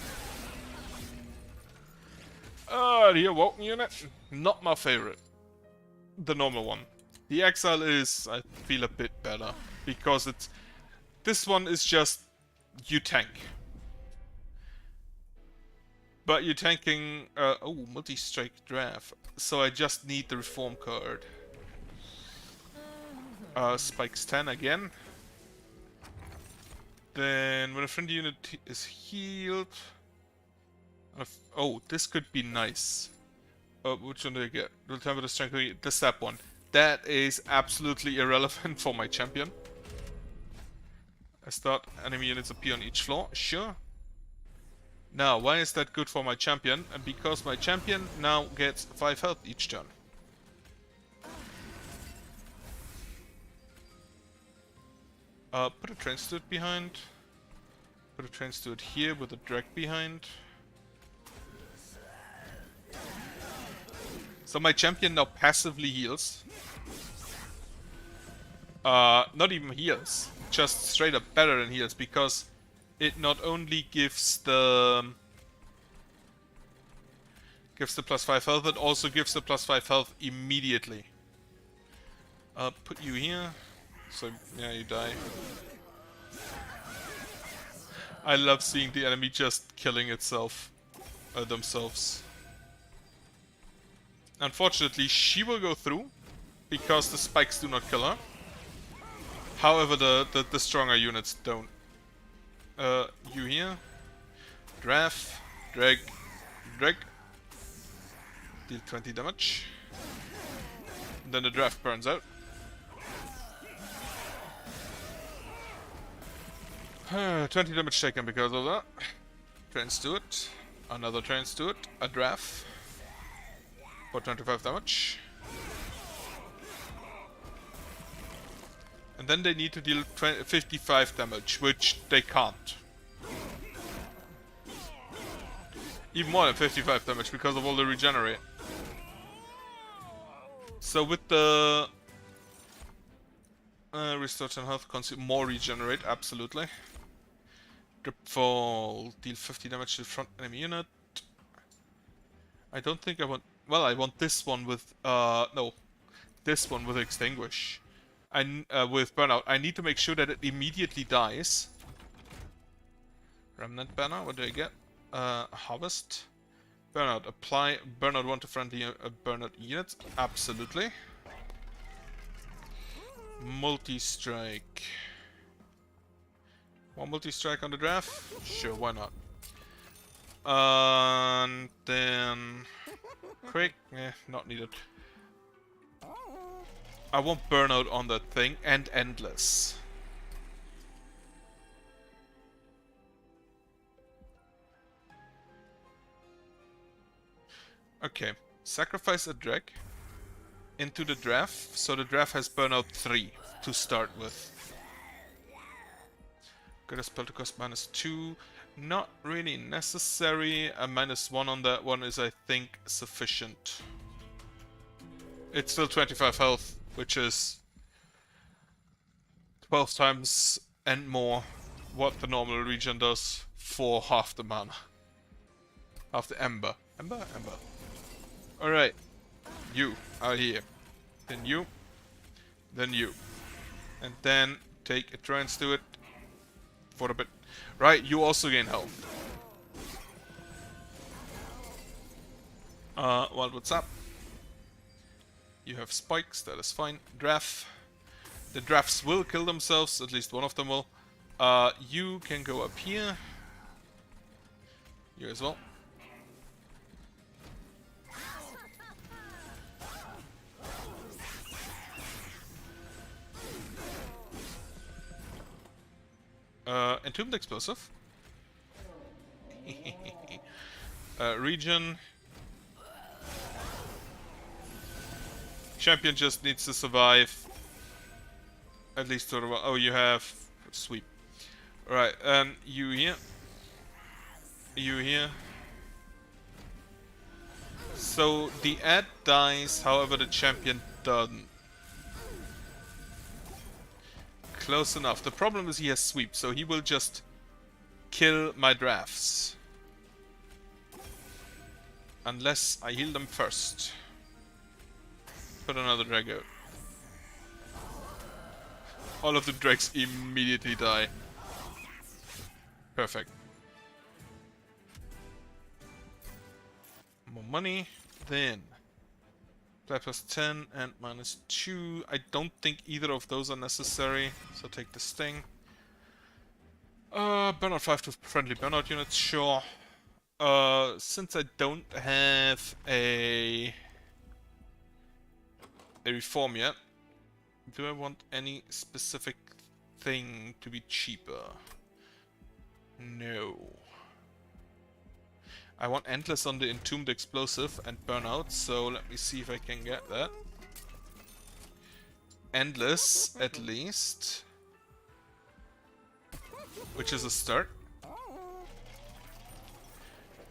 The Awoken unit, not my favorite. The normal one. The Exile is, I feel, a bit better. Because it's... This one is just... You tank. But you're tanking... oh, multi-strike draft. So I just need the Reform card. Spikes 10 again. Then when a friendly unit is healed... Oh, this could be nice. Which one do I get? Will temper the strength. The step one. That is absolutely irrelevant for my champion. I start enemy units appear on each floor. Sure. Now, why is that good for my champion? And because my champion now gets 5 health each turn. Put a train steward behind. Put a train steward here with a drag behind. So my champion now passively heals. Not even heals. Just straight up better than heals, because it not only gives the plus 5 health, it also gives the plus 5 health immediately. Put you here. So, yeah, you die. I love seeing the enemy just killing itself. Themselves. Unfortunately, she will go through, because the spikes do not kill her. However, the stronger units don't. You here. Draft. Drag. Deal 20 damage. And then the draft burns out. 20 damage taken because of that. Train steward. Another train steward. A draft. For 25 damage. And then they need to deal 55 damage, which they can't. Even more than 55 damage because of all the regenerate. So with the restore 10 health, consume more regenerate, absolutely. Drip fall, deal 50 damage to the front enemy unit. I don't think I want... Well, I want this one with... no. This one with extinguish. With burnout. I need to make sure that it immediately dies. Remnant banner, what do I get? Harvest. Burnout. Apply burnout 1 to friendly burnout units. Absolutely. Multi-strike. One multi-strike on the draft? Sure, why not? And then... Quick? Not needed. I want burnout on that thing, and endless. Okay, sacrifice a drag into the draft, so the draft has burnout 3 to start with. Got a spell to cost -2. Not really necessary. A -1 on that one is, I think, sufficient. It's still 25 health, which is 12 times and more what the normal regen does for half the mana. Half the ember. Ember? Alright. You are here. Then you. Then you. And then take a train steward for a bit. Right, you also gain health. Well, what's up? You have spikes, that is fine. Draft. The drafts will kill themselves, at least one of them will. You can go up here. You as well. Entombed Explosive. Region. Champion just needs to survive. At least sort of. Oh, you have sweep. Right, you here. You here. So the ad dies, however the champion doesn't. Close enough. The problem is he has sweep, so he will just kill my drafts. Unless I heal them first. Put another drag out. All of the dregs immediately die. Perfect. More money. Then. Play plus 10 and minus 2. I don't think either of those are necessary. So take the sting. Burnout 5 to friendly burnout units, sure. Since I don't have a reform yet, do I want any specific thing to be cheaper? No. I want Endless on the Entombed Explosive and Burnout, so let me see if I can get that. Endless, at least. Which is a start.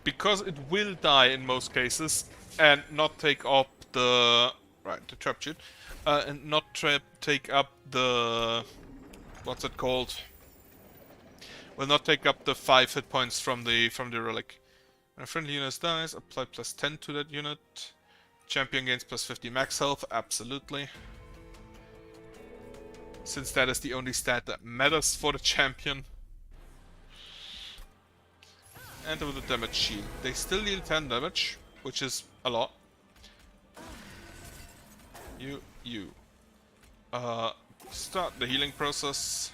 Because it will die in most cases, and not take up the... Right, the trap shoot. And not take up the... What's it called? Will not take up the 5 hit points from the relic. When a friendly unit dies, apply plus 10 to that unit. Champion gains plus 50 max health, absolutely. Since that is the only stat that matters for the champion. And with the damage shield. They still deal 10 damage, which is a lot. You. Start the healing process.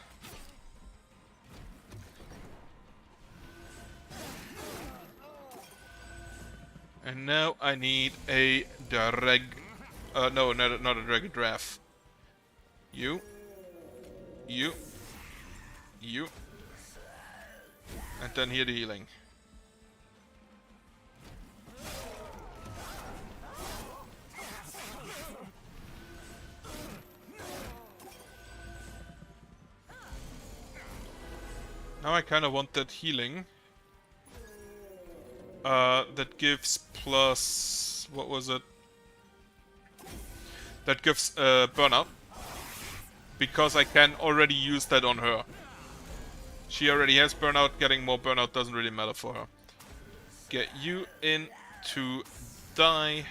And now I need a drag. No, not a drag, a draft. You. And then here the healing. Now I kind of want that healing. That gives plus... What was it? That gives burnout. Because I can already use that on her. She already has burnout. Getting more burnout doesn't really matter for her. Get you in to die.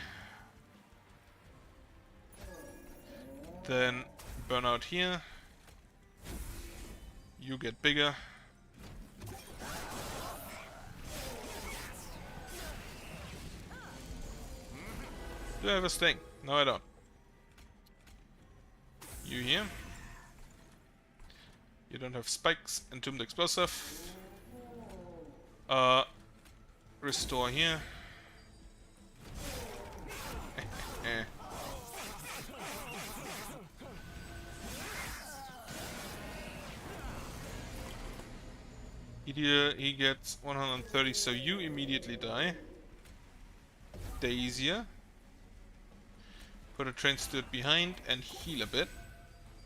Then burnout here. You get bigger. Do I have a sting? No, I don't. You here. You don't have spikes. Entombed Explosive. Restore here. He gets 130, so you immediately die. Daisier. Put a train stood behind and heal a bit.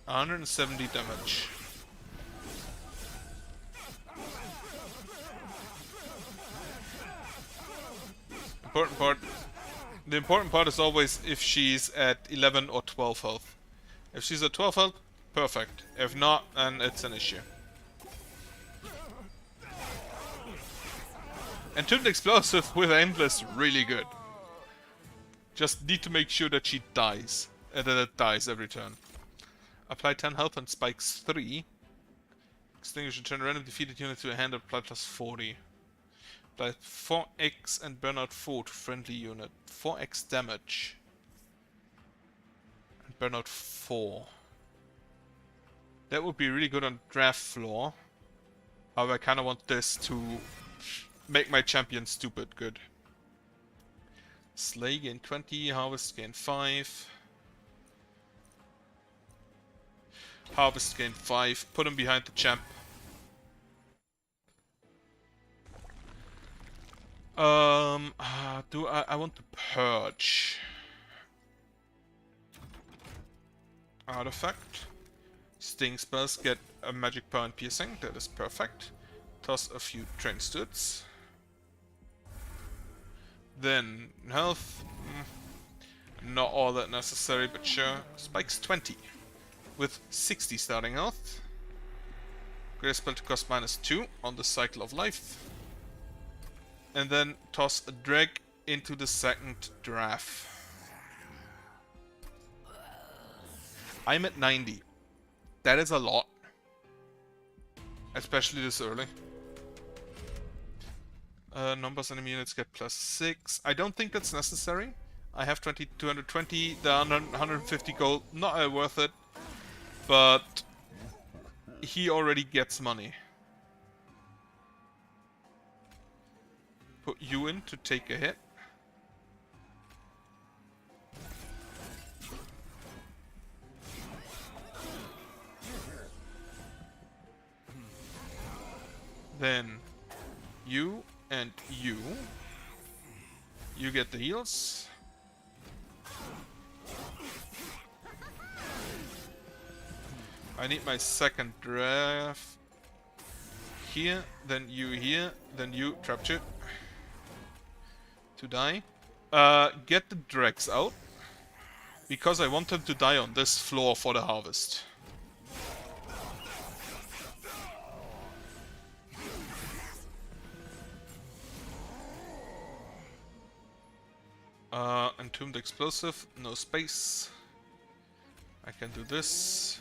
170 damage. Important part. The important part is always if she's at 11 or 12 health. If she's at 12 health, perfect. If not, then it's an issue. Entombed Explosive with Endless, really good. Just need to make sure that she dies. That it dies every turn. Apply 10 health and spikes 3. Extinguish and turn a random defeated unit to a hand and apply plus 40. Apply 4x and burnout 4 to friendly unit. 4x damage. And burnout 4. That would be really good on draft floor. However, I kinda want this to make my champion stupid good. Slay gain 20, Harvest gain 5. Harvest gain 5, put him behind the champ. Do I want to purge artifact. Sting spells get a magic power and piercing. That is perfect. Toss a few train studs. Then health. Not all that necessary, but sure. Spikes 20 with 60 starting health. Great spell to cost -2 on the Cycle of Life. And then toss a drag into the second draft. I'm at 90. That is a lot. Especially this early. Numbers enemy units get +6. I don't think that's necessary. I have 220, the 150 gold, not worth it. But he already gets money. Put you in to take a hit. Then you and you. You get the heals. I need my second draft here, then you here, then you Trapture to die. Get the dregs out, because I want them to die on this floor for the harvest. Entombed Explosive, no space. I can do this.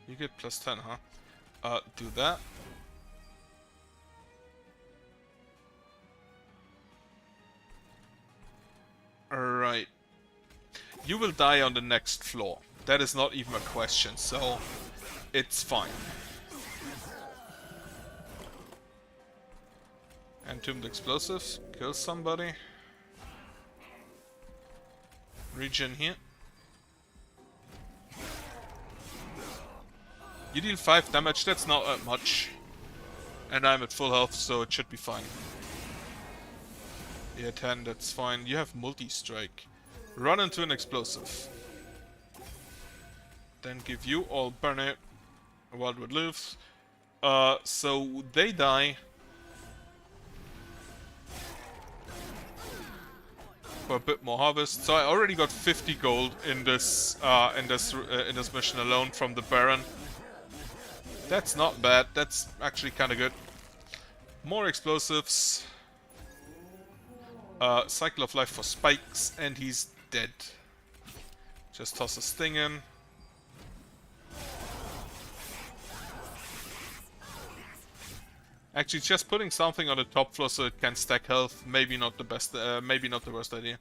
You get +10, huh? Do that. Alright. You will die on the next floor. That is not even a question, so it's fine. Entombed Explosives, kill somebody. Regen here. You deal 5 damage, that's not that much. And I'm at full health, so it should be fine. Yeah, 10, that's fine. You have multi-strike. Run into an explosive. Then give you all burn it. Wildwood lives. So they die. For a bit more harvest. So I already got 50 gold in this mission alone from the Baron. That's not bad. That's actually kind of good. More explosives. Cycle of Life for spikes, and he's dead. Just toss a sting in. Actually, just putting something on the top floor so it can stack health, maybe not the best, maybe not the worst idea.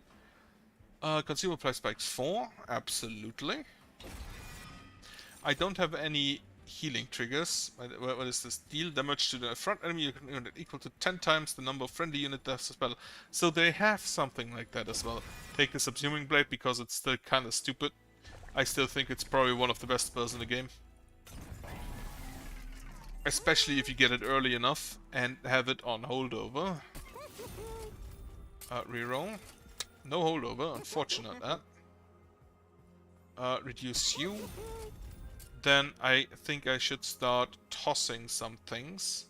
Consumer price spikes 4, absolutely. I don't have any healing triggers. What is this? Deal damage to the front enemy unit equal to 10 times the number of friendly unit deaths as well. So they have something like that as well. Take the Subsuming Blade because it's still kind of stupid. I still think it's probably one of the best spells in the game. Especially if you get it early enough and have it on holdover. Reroll. No holdover, unfortunate that. Reduce you. Then I think I should start tossing some things.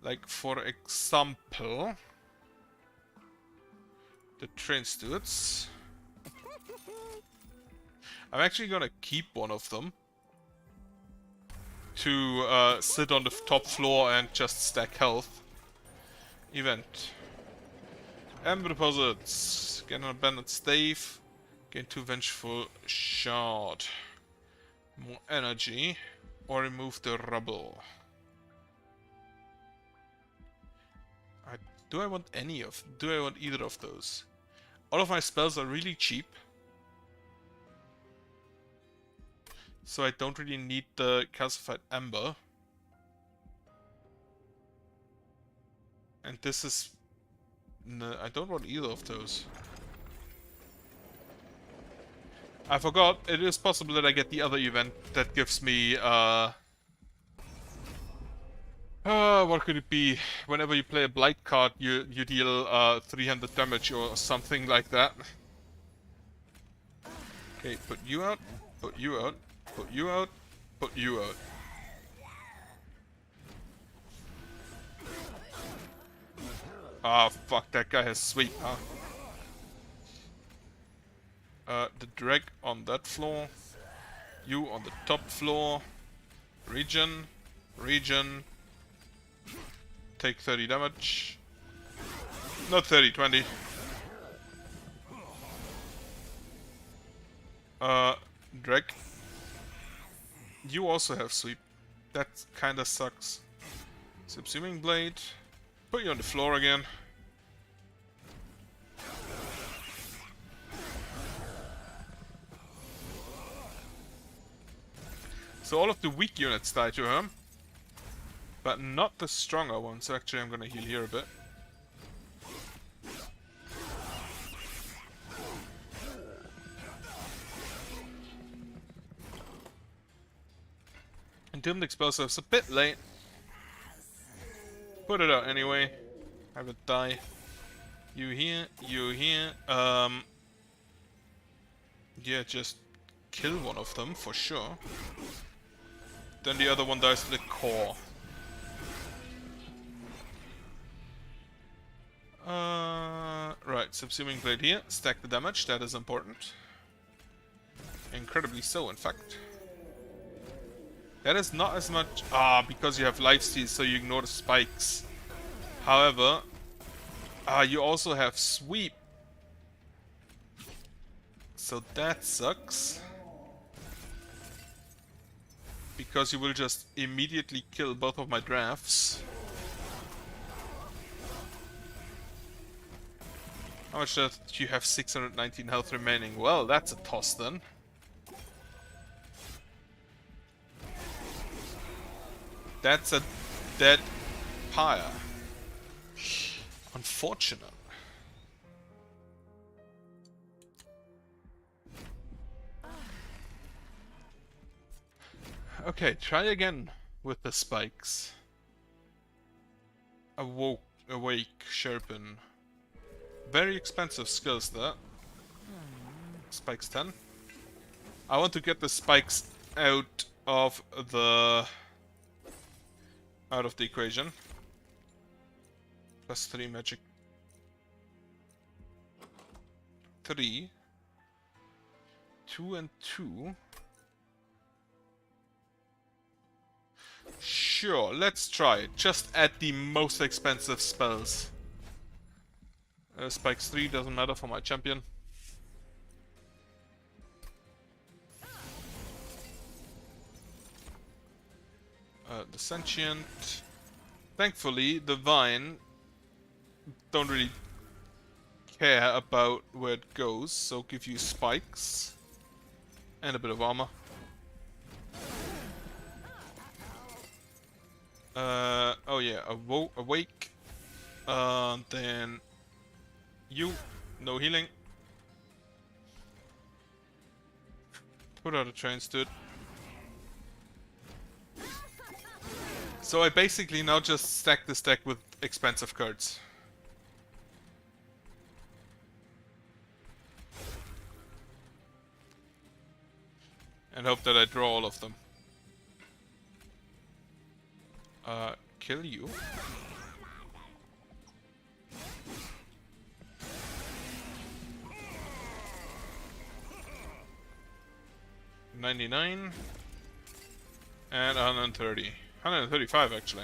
Like, for example, the train stewards. I'm actually gonna keep one of them to sit on the top floor and just stack health. Event. Amber deposits. Get an abandoned stave. Gain 2 vengeful shard. More energy. Or remove the rubble. Do I want either of those? All of my spells are really cheap. So I don't really need the calcified amber. And this is... No, I don't want either of those. I forgot, it is possible that I get the other event that gives me What could it be? Whenever you play a Blight card, you deal 300 damage or something like that. Okay, put you out, put you out, put you out, put you out. Ah, fuck, that guy has sweep, huh? The drag on that floor. You on the top floor. Regen. Regen. Take 30 damage. Not 30, 20. Drag. You also have sweep. That kinda sucks. Subsuming blade. Put you on the floor again. So all of the weak units die to him. But not the stronger ones. Actually, I'm gonna heal here a bit. Doomed explosives a bit late. Put it out anyway. Have it die. You here, you here. Yeah, just kill one of them for sure. Then the other one dies to the core. Right, subsuming blade here. Stack the damage, that is important. Incredibly so, in fact. That is not as much... because you have lifesteal, so you ignore the spikes. However, you also have sweep. So that sucks. Because you will just immediately kill both of my drafts. How much do you have? 619 health remaining. Well, that's a toss then. That's a dead pyre. Unfortunate. Okay, try again with the spikes. Awake, sharpen. Very expensive skills there. Spikes 10. I want to get the spikes out of the equation. Plus 3 magic. 3. 2 and 2. Sure, let's try it. Just add the most expensive spells. Spikes 3 doesn't matter for my champion. The Sentient. Thankfully, the Vine don't really care about where it goes, so give you spikes and a bit of armor. Oh yeah, awake. Then you, no healing. Put out a trains, dude. So I basically now just stack this deck with expensive cards. And hope that I draw all of them. Kill you. $99 and 130. 135 actually.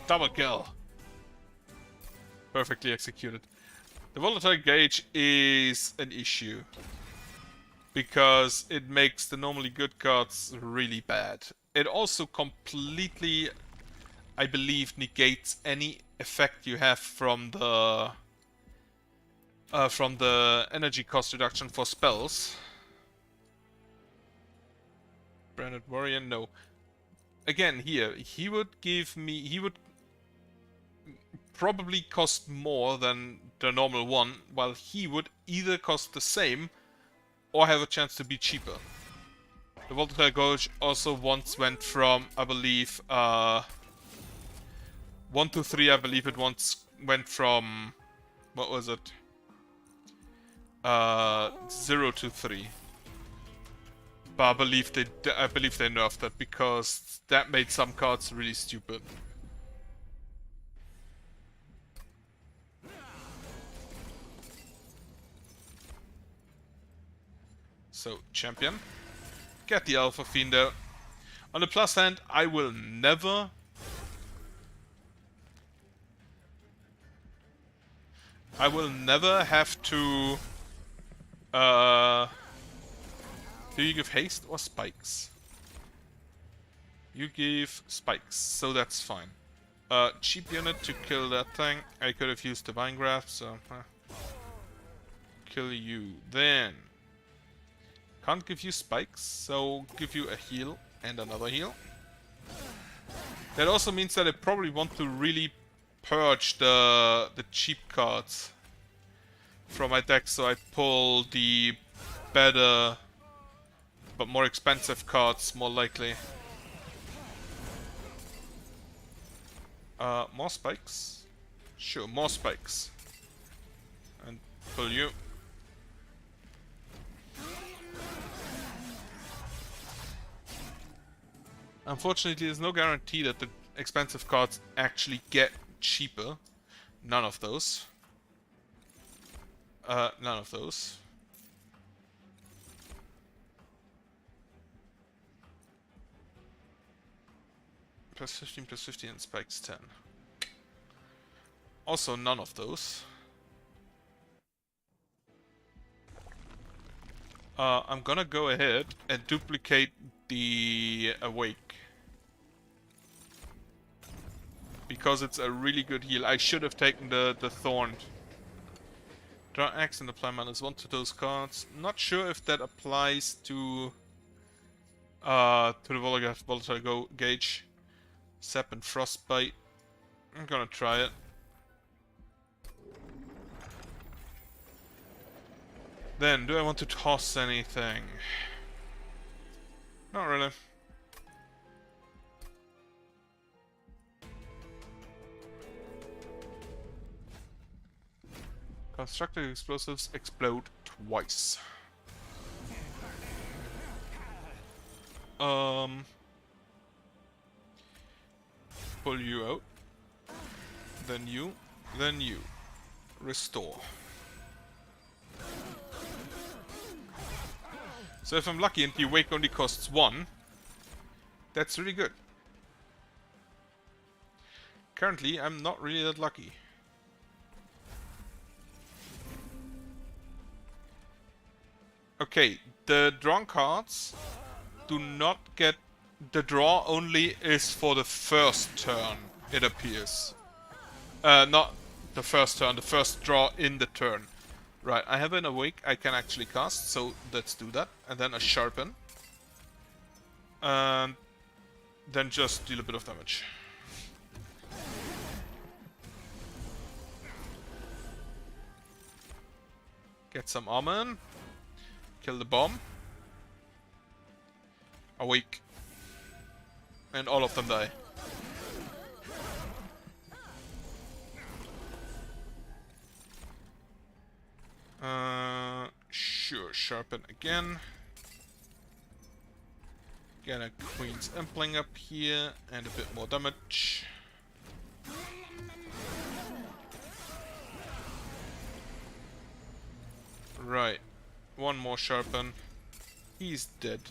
Double kill. Perfectly executed. The volatile gauge is an issue. Because it makes the normally good cards really bad. It also completely, I believe, negates any effect you have from the energy cost reduction for spells. Branded Warrior, no. Again, here, he would probably cost more than the normal one, while he would either cost the same or have a chance to be cheaper. The Volatile Gauge also once went from, I believe, 1 to 3, I believe it once went from, what was it? 0 to 3. But I believe they nerfed it because that made some cards really stupid. So, champion. Get the Alpha Fiend out. On the plus hand, I will never... have to... do you give haste or spikes? You give spikes, so that's fine. Cheap unit to kill that thing. I could have used Divine Grasp, so... kill you. Then... can't give you spikes, so give you a heal and another heal. That also means that I probably want to really purge the cheap cards from my deck, so I pull the better but more expensive cards more likely. More spikes? Sure, more spikes. And pull you. Unfortunately, there's no guarantee that the expensive cards actually get cheaper. None of those. None of those. Plus 15 and spikes 10. Also none of those. I'm gonna go ahead and duplicate the Awake. Because it's a really good heal. I should have taken the Thorn. Draw Axe and apply -1 to those cards. Not sure if that applies to the Volatile Gauge. Sap and Frostbite. I'm gonna try it. Then, do I want to toss anything? Not really. Constructed explosives explode twice. Pull you out. Then you. Then you. Restore. So if I'm lucky and the Awake only costs 1, that's really good. Currently, I'm not really that lucky. Okay, the drawn cards do not get... the draw only is for the first turn, it appears. Not the first turn, the first draw in the turn. Right, I have an Awake I can actually cast, so let's do that. And then a Sharpen. And then just deal a bit of damage. Get some armor in. Kill the bomb. Awake. And all of them die. Sure, Sharpen again. Get a Queen's Impling up here and a bit more damage. Right. One more Sharpen. He's dead.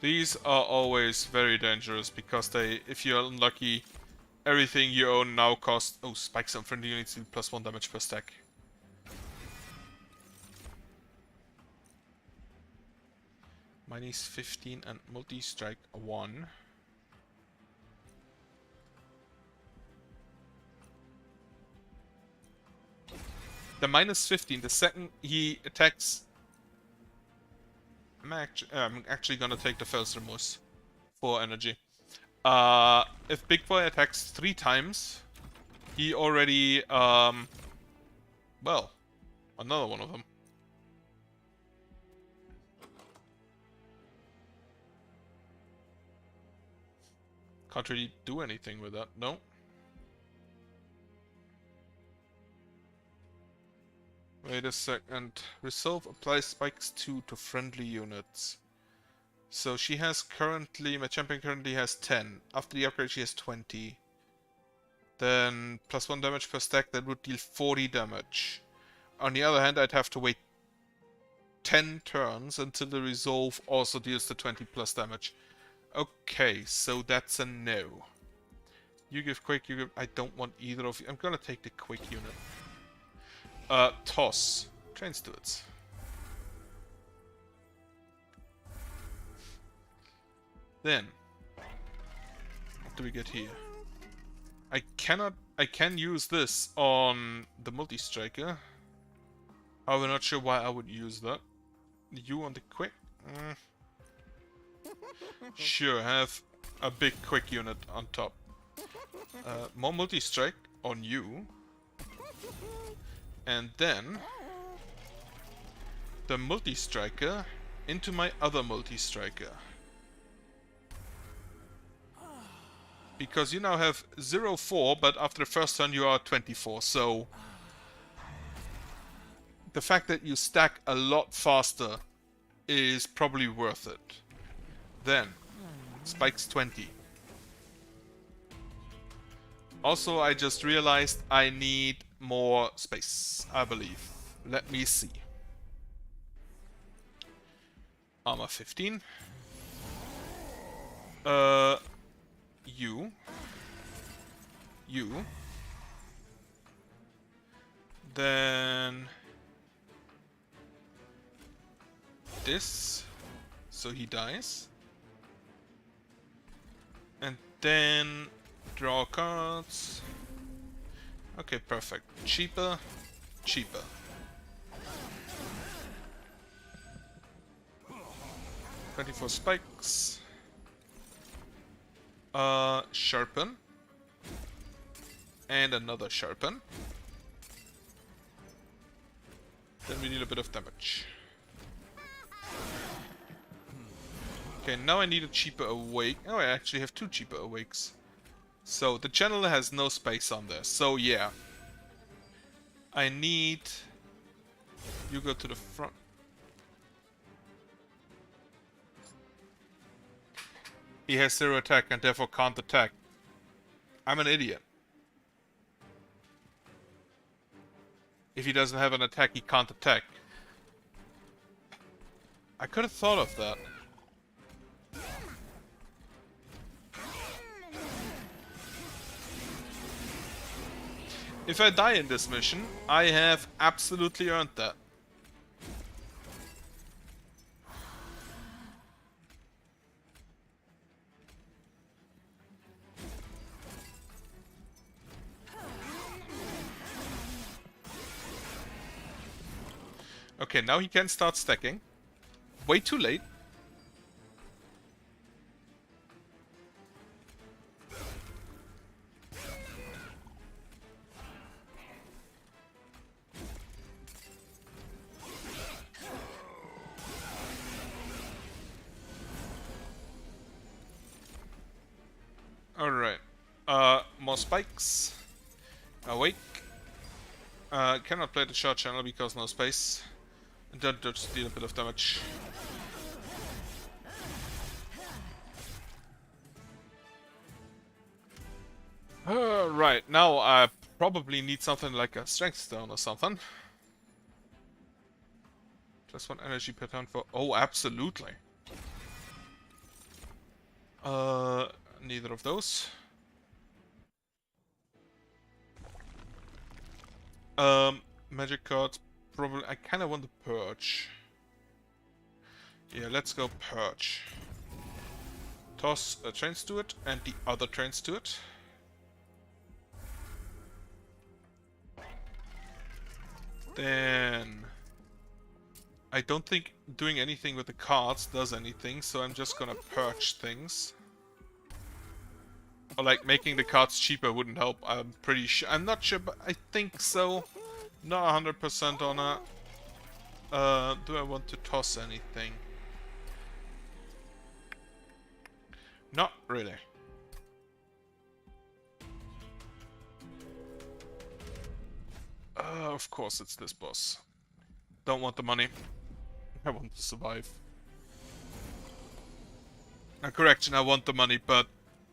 These are always very dangerous because they, if you're unlucky, everything you own now costs... oh, spikes on friendly units do +1 damage per stack. -15 and multi-strike 1. The -15, the second he attacks... I'm actually gonna take the Felsramos for energy. If Big Boy attacks 3 times, he already, well, another one of them. Can't really do anything with that, no. Wait a second. Resolve applies spikes 2 to friendly units. So she has currently, my champion currently has 10. After the upgrade she has 20. Then plus 1 damage per stack, that would deal 40 damage. On the other hand, I'd have to wait 10 turns until the resolve also deals the 20 plus damage. Okay, so that's a no. You give quick, you give... I don't want either of you. I'm gonna take the quick unit. Toss. Train stewards. Then, what do we get here? I can use this on the multi-striker. I'm not sure why I would use that. You on the quick? Sure, have a big quick unit on top. More multi-strike on you. And then the multi-striker into my other multi-striker. Because you now have 0-4, but after the first turn you are 24, so the fact that you stack a lot faster is probably worth it. Then, spikes 20. Also, I just realized I need more space, I believe. Let me see. Armor 15. You. Then this, so he dies. And then draw cards. Okay, perfect. Cheaper. 24 spikes. Sharpen. And another sharpen. Then we deal a bit of damage. Okay, now I need a cheaper awake. Oh, I actually have 2 cheaper awakes. So the channel has no space on there. So yeah. I need... You go to the front. He has 0 attack and therefore can't attack. I'm an idiot. If he doesn't have an attack, he can't attack. I could have thought of that. If I die in this mission, I have absolutely earned that. Okay, now he can start stacking. Way too late. Alright. More spikes. Awake. Cannot play the short channel because no space. And then just deal a bit of damage. Right, now I probably need something like a strength stone or something. Just 1 energy per turn for... Oh, absolutely. Neither of those. Magic cards. Probably, I kind of want the Purge. Yeah, let's go Purge. Toss a Train Steward and the other Train Steward. Then... I don't think doing anything with the cards does anything, so I'm just gonna Purge things. Or like, making the cards cheaper wouldn't help, I'm pretty sure. I'm not sure, but I think so. Not 100% on it. Do I want to toss anything? Not really. Of course it's this boss. Don't want the money. I want to survive. Correction, I want the money, but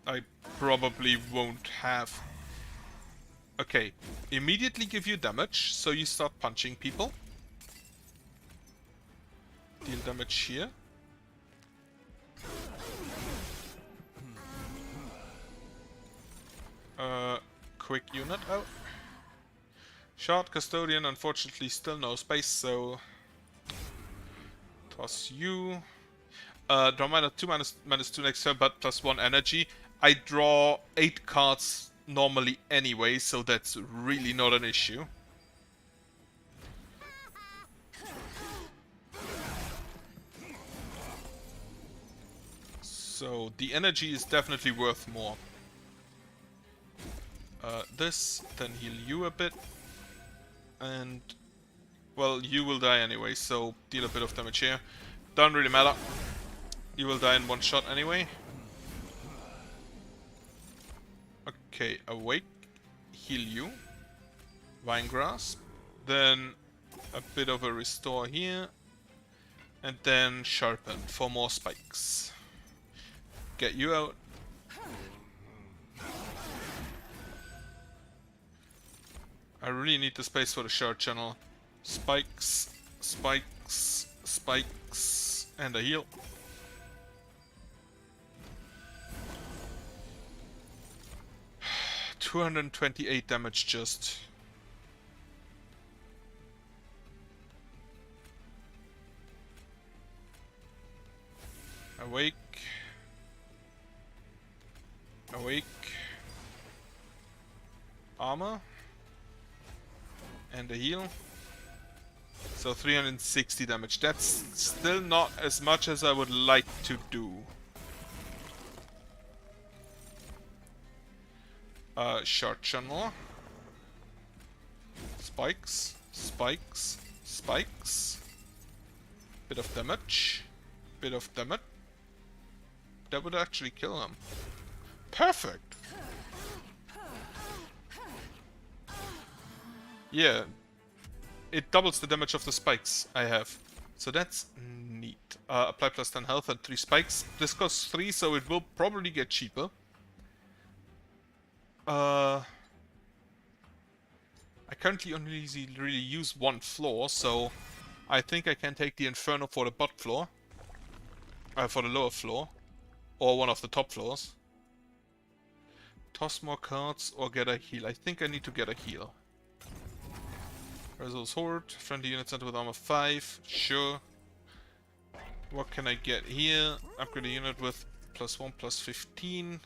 I probably won't have. Okay, immediately give you damage, so you start punching people. Deal damage here. Quick unit out. Shard Custodian, unfortunately still no space, so toss you. Draw mana 2 minus 2 next turn, but +1 energy. I draw 8 cards normally anyway, so that's really not an issue. So the energy is definitely worth more. This, then heal you a bit. And, well, you will die anyway, so deal a bit of damage here. Doesn't really matter. You will die in one shot anyway. Okay, awake. Heal you. Vine Grasp. Then a bit of a restore here. And then sharpen for more spikes. Get you out. I really need the space for the shard channel. Spikes, spikes, spikes, and a heal. $228 damage just. Awake. Awake. Armor. And a heal. So 360 damage. That's still not as much as I would like to do. Shard channel. Spikes. Spikes. Spikes. Bit of damage. Bit of damage. That would actually kill him. Perfect! Yeah. It doubles the damage of the spikes I have. So that's neat. Apply plus 10 health and 3 spikes. This costs 3, so it will probably get cheaper. I currently only really use one floor, so I think I can take the Inferno for the bot floor. For the lower floor. Or one of the top floors. Toss more cards or get a heal. I think I need to get a heal. Rezul's Horde. Friendly unit center with armor 5. Sure. What can I get here? Upgrade a unit with +1 +15.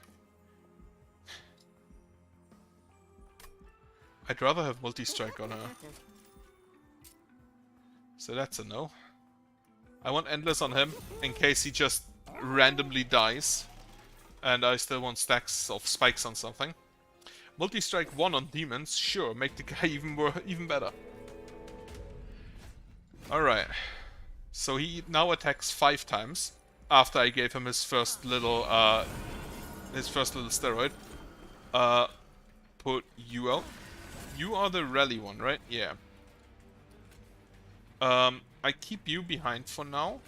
I'd rather have multi-strike on her. So that's a no. I want Endless on him, in case he just randomly dies. And I still want stacks of spikes on something. Multi-strike 1 on demons, sure, make the guy even better. Alright. So he now attacks 5 times, after I gave him his first little steroid. Put you out. You are the rally one, right? Yeah. I keep you behind for now.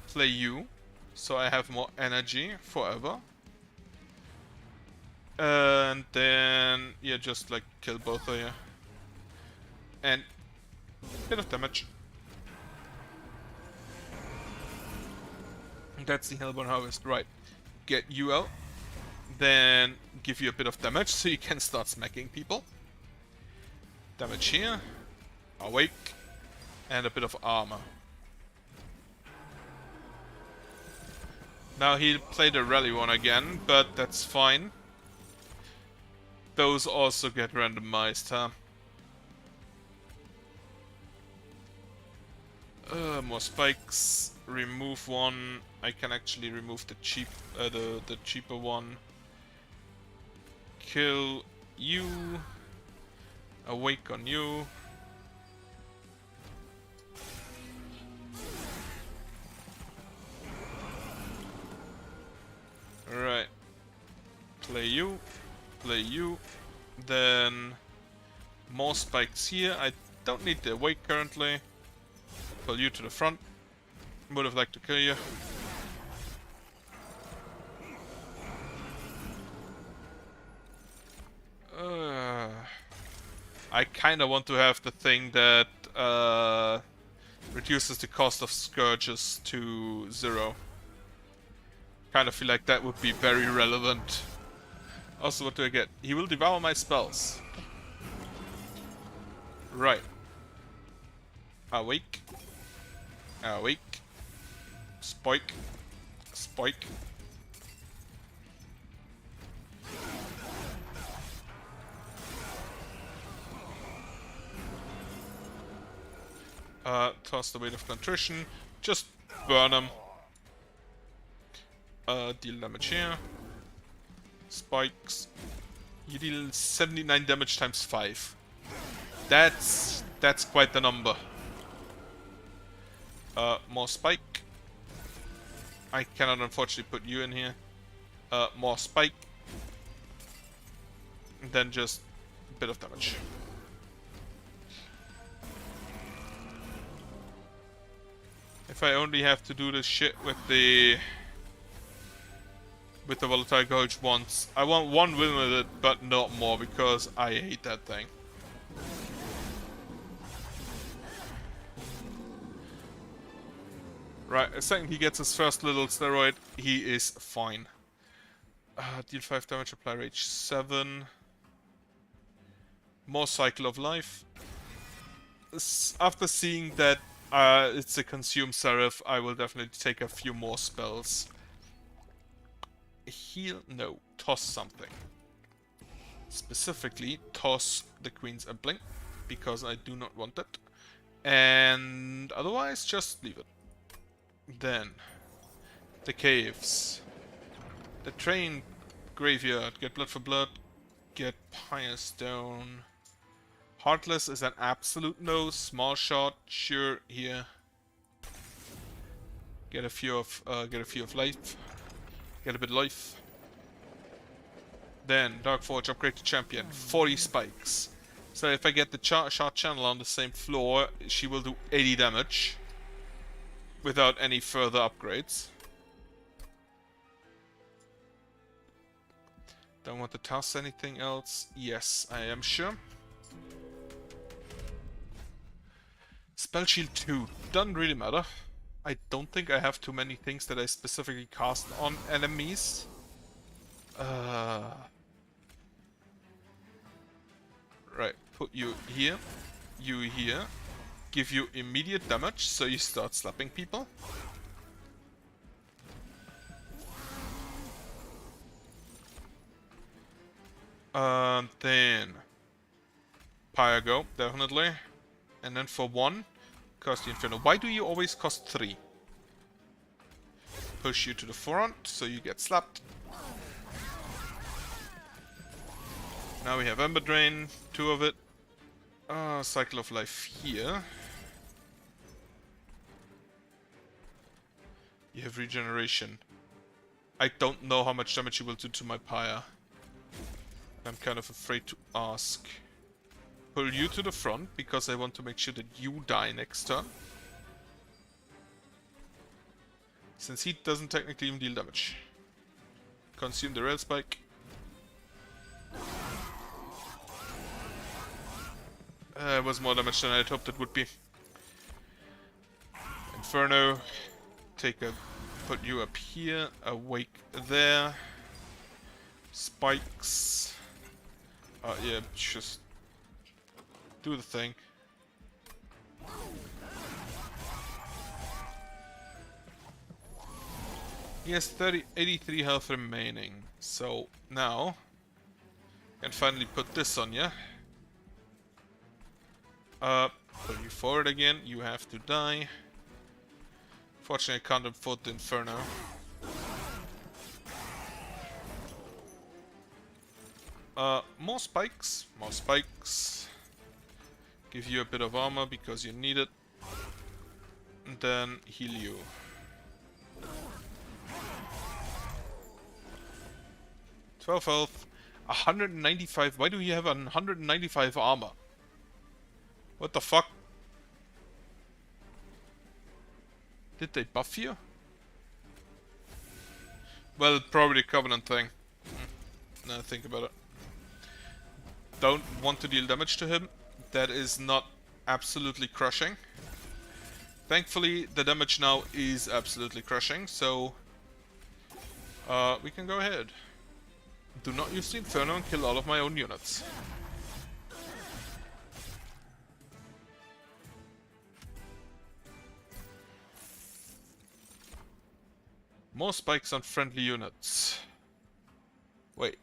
Play you, so I have more energy forever. And then, yeah, just like kill both of you. And bit of damage. That's the Hellborn Harvest, right. Get you out. Then give you a bit of damage so you can start smacking people. Damage here. Awake. And a bit of armor. Now he'll play the rally one again, but that's fine. Those also get randomized, huh? More spikes. Remove one. I can actually remove the the cheaper one. Kill you. Awake on you. Alright. Play you. Play you. Then More spikes here. I don't need the awake currently. Pull you to the front. Would have liked to kill you. I kinda want to have the thing that reduces the cost of scourges to 0. Kinda feel like that would be very relevant. Also, what do I get? He will devour my spells. Right. Awake. Awake. Spike. Spike. Toss the weight of contrition. Just burn him. Deal damage here. Spikes. You deal 79 damage times 5. That's quite the number. More spike. I cannot unfortunately put you in here. More spike. And then just a bit of damage. If I only have to do this shit with the volatile gouge once. I want one win with it, but not more, because I hate that thing. Right, a second he gets his first little steroid, he is fine. Deal 5 damage, apply rage 7. More cycle of life. After seeing that it's a consume seraph, I will definitely take a few more spells. Heal? No. Toss something. Specifically, toss the Queen's Empling, because I do not want it. And otherwise, just leave it. Then, the caves. The train graveyard. Get blood for blood. Get Pious Stone. Heartless is an absolute no. Small shot, sure. Here, get a few of life. Get a bit of life. Then Dark Forge, upgrade to champion. 40 spikes. So if I get the shot channel on the same floor, she will do 80 damage without any further upgrades. Don't want to toss anything else. Yes, I am sure. Spell Shield 2 doesn't really matter. I don't think I have too many things that I specifically cast on enemies. Right, put you here, you here. Give you immediate damage, so you start slapping people. Then Pyre go, definitely. And then for 1, cast the Inferno. Why do you always cost 3? Push you to the front, so you get slapped. Now we have Ember Drain, 2 of it. Cycle of Life here. You have Regeneration. I don't know how much damage you will do to my Pyre. I'm kind of afraid to ask. Pull you to the front, because I want to make sure that you die next turn. Since he doesn't technically even deal damage. Consume the Rail Spike. It was more damage than I had hoped it would be. Inferno. Put you up here. Awake there. Spikes. Yeah, just do the thing. He has 83 health remaining. So now I can finally put this on you. Pull you forward again. You have to die. Fortunately, I can't afford the Inferno. More spikes. More spikes. Give you a bit of armor because you need it. And then heal you. $12 health. 195. Why do you have 195 armor? What the fuck? Did they buff you? Well, probably Covenant thing. Now I think about it. Don't want to deal damage to him. That is not absolutely crushing. Thankfully, the damage now is absolutely crushing, so we can go ahead. Do not use the Inferno and kill all of my own units. More spikes on friendly units. Wait,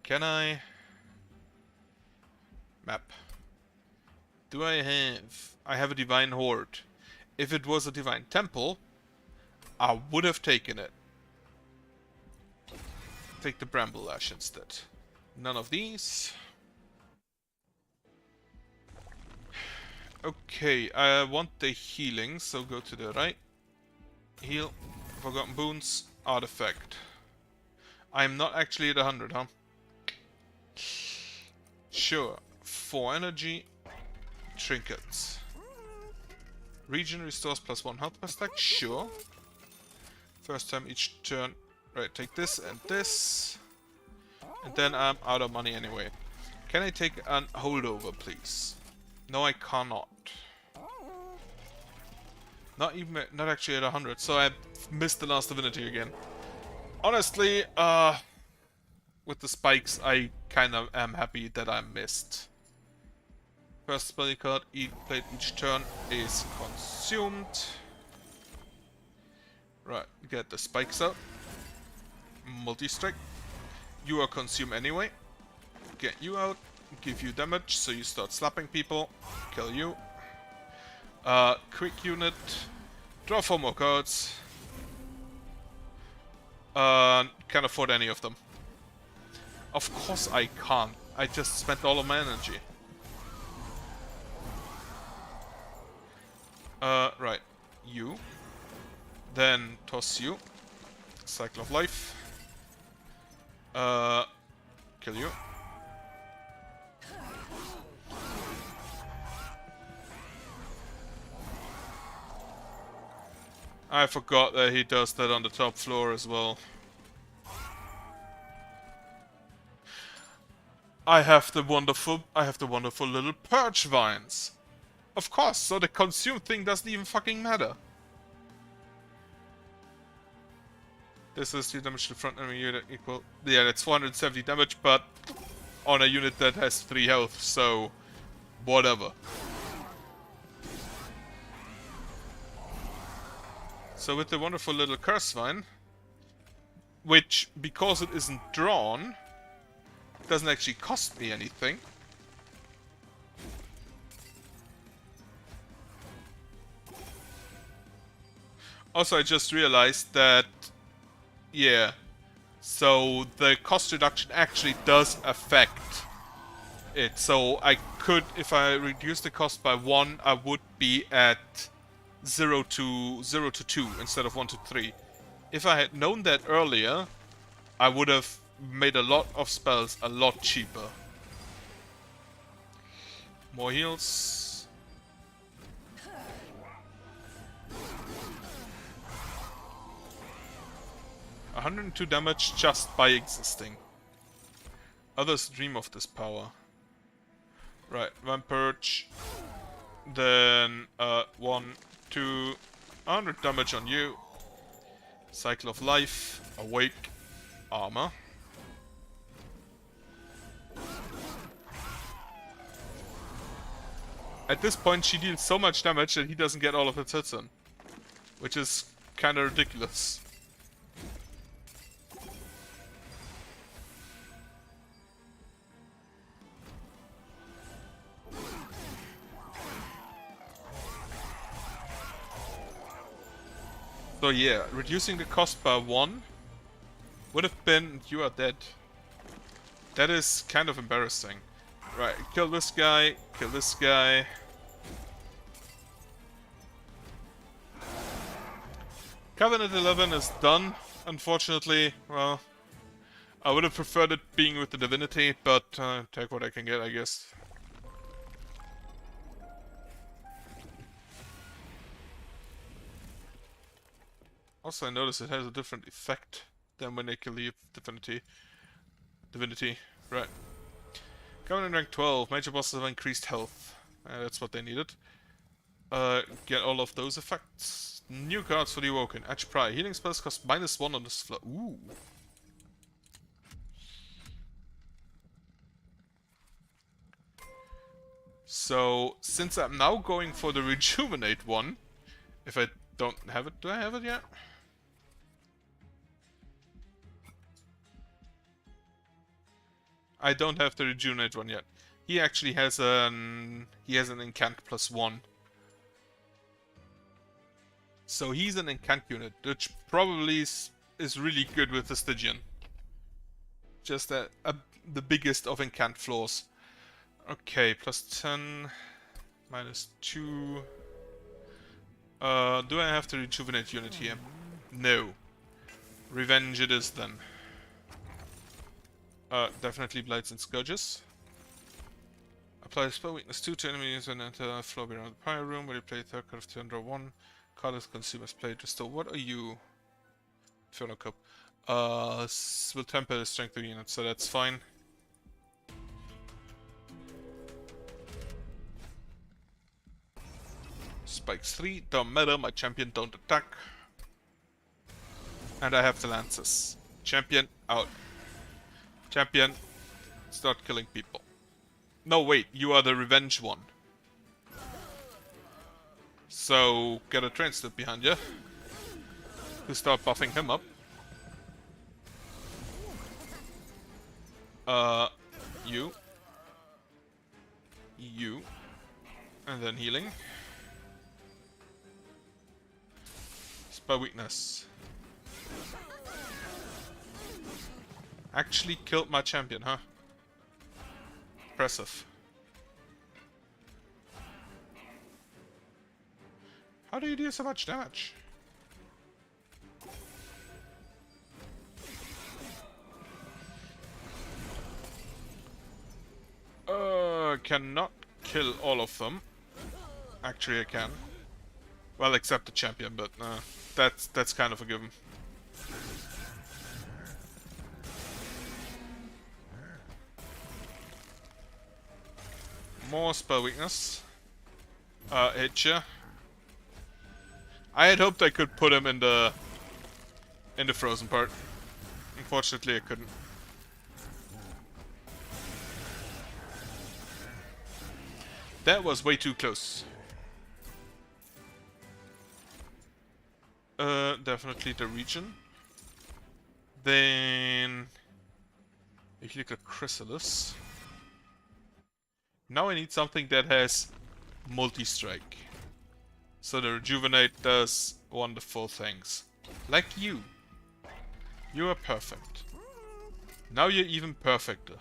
can I... Map. Do I have... I have a Divine Horde. If it was a Divine Temple, I would have taken it. Take the Bramble Lash instead. None of these. Okay, I want the healing, so go to the right. Heal. Forgotten Boons. Artifact. I am not actually at 100, huh? Sure. 4 energy. Trinkets. Region restores +1 health per stack. Sure. First time each turn. Right, take this and this. And then I'm out of money anyway. Can I take an holdover, please? No, I cannot. Not actually at 100, so I missed the last divinity again. Honestly, with the spikes, I kind of am happy that I missed. First spell card played each turn is consumed. Right, get the spikes out. Multi-strike. You are consumed anyway. Get you out. Give you damage, so you start slapping people. Kill you. Quick unit. Draw 4 more cards. Can't afford any of them. Of course I can't. I just spent all of my energy. Right. You. Then toss you. Cycle of Life. Kill you. I forgot that he does that on the top floor as well. I have the wonderful little Purge Vines. Of course, so the consume thing doesn't even fucking matter. This is the damage to the front enemy unit equal... Yeah, that's 470 damage, but on a unit that has 3 health, so... whatever. So with the wonderful little Curse Vine, which, because it isn't drawn, doesn't actually cost me anything. Also, I just realized that, yeah, so the cost reduction actually does affect it. So I could, if I reduce the cost by 1, I would be at 0 to 2 instead of 1 to 3. If I had known that earlier, I would have made a lot of spells a lot cheaper. More heals. 102 damage just by existing. Others dream of this power. Right, one purge. Then 1, 2, 100 damage on you. Cycle of Life, Awake, Armor. At this point she deals so much damage that he doesn't get all of its hits in. Which is kinda ridiculous. So yeah, reducing the cost by 1 would have been... You are dead. That is kind of embarrassing. Right, kill this guy, kill this guy. Covenant 11 is done, unfortunately. Well, I would have preferred it being with the Divinity, but take what I can get, I guess. Also, I notice it has a different effect than when they kill the divinity. Right. Coming in rank 12, major bosses have increased health. That's what they needed. Get all of those effects. New cards for the Awoken. Edge Pry. Healing spells cost -1 on this floor. Ooh. So, since I'm now going for the Rejuvenate one, if I don't have it, do I have it yet? I don't have the Rejuvenate one yet. He actually has an incant +1. So he's an incant unit, which probably is really good with the Stygian. Just the biggest of incant floors. Okay, +10, -2. Do I have the Rejuvenate unit here? No. Revenge it is then. Definitely Blights and Scourges. Apply spell weakness 2 to enemies and enter a floor beyond the Pyre Room, where you play 3rd card of turn, draw 1. Card is consumer's played. Restore. What are you? Inferno Cup. Will temper the strength of the unit, so that's fine. Spikes 3. Don't matter, my champion don't attack. And I have the Lances. Champion out. Champion, start killing people. No, wait, you are the revenge one. So, get a train slip behind you. To start buffing him up. You. You. And then healing. Spell weakness. Actually killed my champion, huh? Impressive. How do you do so much damage? Cannot kill all of them. Actually, I can. Well, except the champion, but that's kind of a given. More spell weakness. Hit ya. I had hoped I could put him in the frozen part. Unfortunately, I couldn't. That was way too close. Definitely the region. Then if you look at Chrysalis. Now I need something that has multi-strike. So the Rejuvenate does wonderful things. Like you. You are perfect. Now you're even perfecter.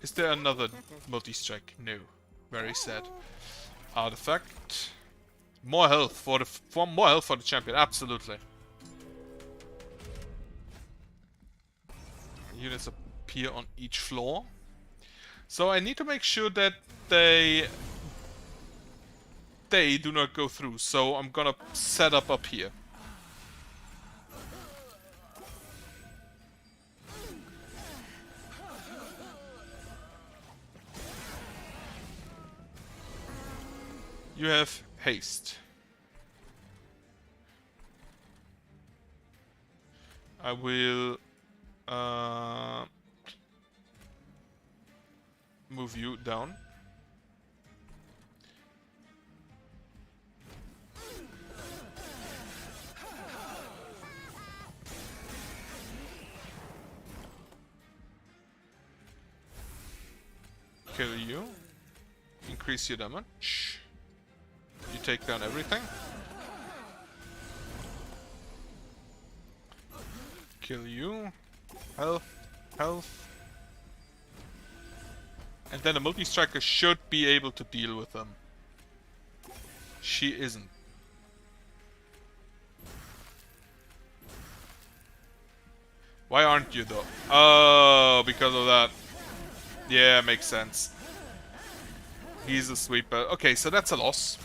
Is there another multi-strike? No. Very sad. Artifact. More health for the champion, absolutely. Units appear on each floor. So I need to make sure that they do not go through. So I'm gonna set up here. You have haste. I will move you down. Kill you. Increase your damage. You take down everything. Kill you. Health. Health. And then a multi-striker should be able to deal with them. She isn't. Why aren't you though? Oh, because of that. Yeah, makes sense. He's a sweeper. Okay, so that's a loss.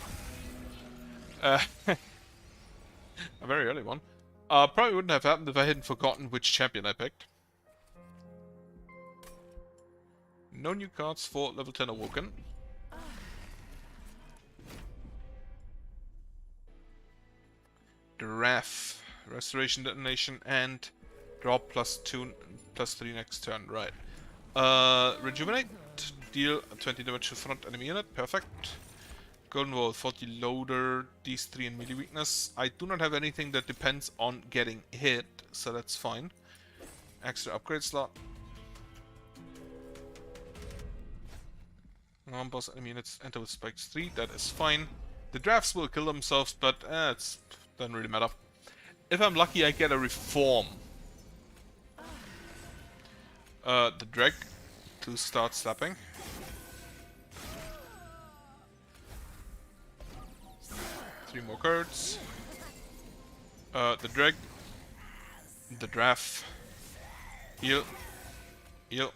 A very early one. Probably wouldn't have happened if I hadn't forgotten which champion I picked. No new cards for level 10 Awoken. Giraffe. Restoration Detonation and drop +2, +3 next turn. Right. Rejuvenate. Deal 20 damage to front enemy unit. Perfect. Golden Wall, 40 loader, these 3 in melee weakness. I do not have anything that depends on getting hit, so that's fine. Extra upgrade slot. Non-boss enemy units enter with spikes 3, that is fine. The drafts will kill themselves, but it doesn't really matter. If I'm lucky, I get a reform. The drag to start slapping. Three more cards. The drag. The draft. Heal. Heal.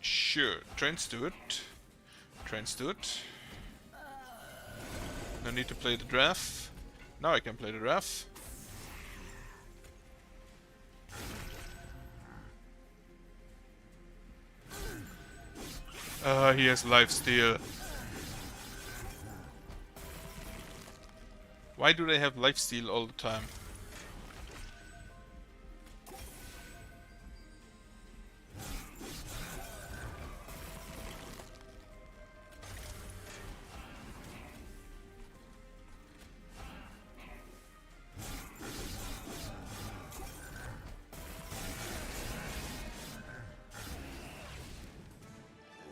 Sure. Trains do it. Trains do it. No need to play the draft. Now I can play the draft. He has lifesteal. Why do they have lifesteal all the time?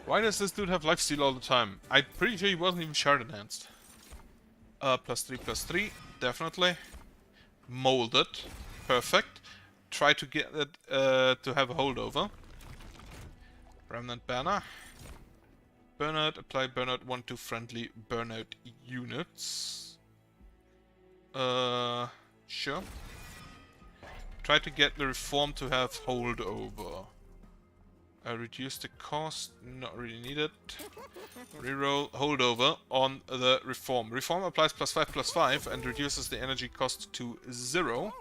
Why does this dude have lifesteal all the time? I'm pretty sure he wasn't even shard enhanced. +3/+3, definitely. Molded, perfect. Try to get it to have a holdover. Remnant banner. Burnout, apply burnout 1 to friendly burnout units. Sure. Try to get the reform to have holdover. Reduce the cost, not really needed. Reroll holdover on the reform. Reform applies +5/+5 and reduces the energy cost to 0.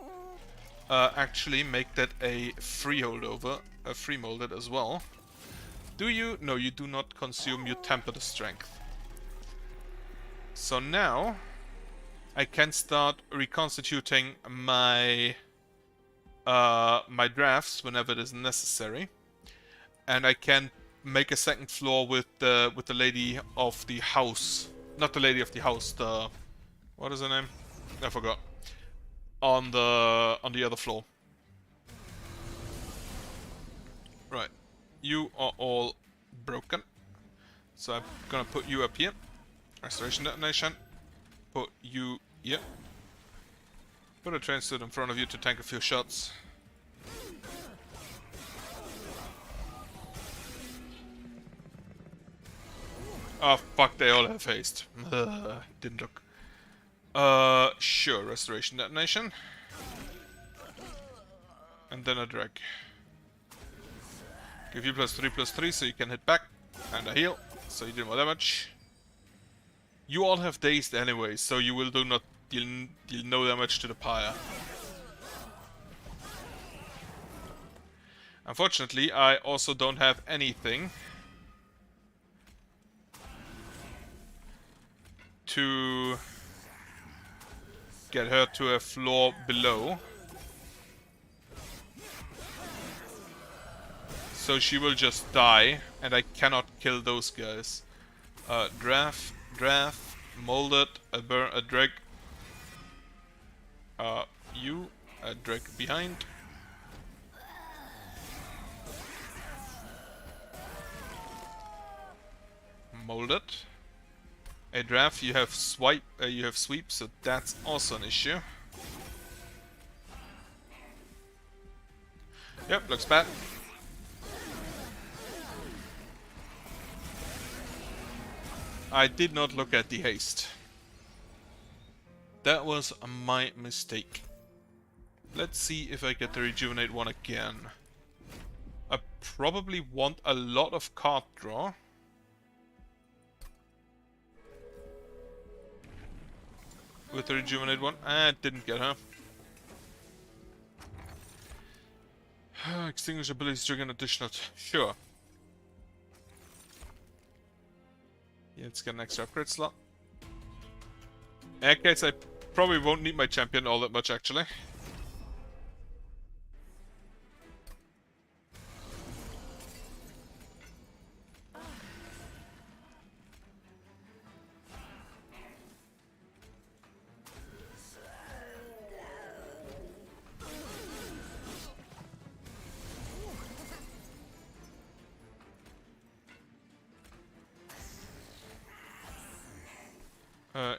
Actually make that a free holdover, a free molded as well. Do you? No, you do not consume, you temper the strength. So now I can start reconstituting my my drafts whenever it is necessary. And I can make a second floor with the lady of the house. Not the lady of the house, the... What is her name? I forgot. On the other floor. Right. You are all broken. So I'm gonna put you up here. Restoration Detonation. Put you here. Put a train suit in front of you to tank a few shots. Oh fuck, they all have haste. Didn't look. Sure, Restoration Detonation. And then a drag. Give you +3/+3 so you can hit back. And a heal, so you do more damage. You all have dazed anyway, so you will do not deal no damage to the pyre. Unfortunately, I also don't have anything to get her to a floor below. So she will just die, and I cannot kill those guys. Draft, molded, a drag. You, a drag behind. Molded. A draft, you have swipe, you have sweep, so that's also an issue. Yep, looks bad. I did not look at the haste. That was my mistake. Let's see if I get the rejuvenate one again. I probably want a lot of card draw. with the rejuvenate one. I didn't get her. Extinguish abilities trigger an additional. Sure. Yeah, let's get an extra upgrade slot. In that case, I probably won't need my champion all that much, actually.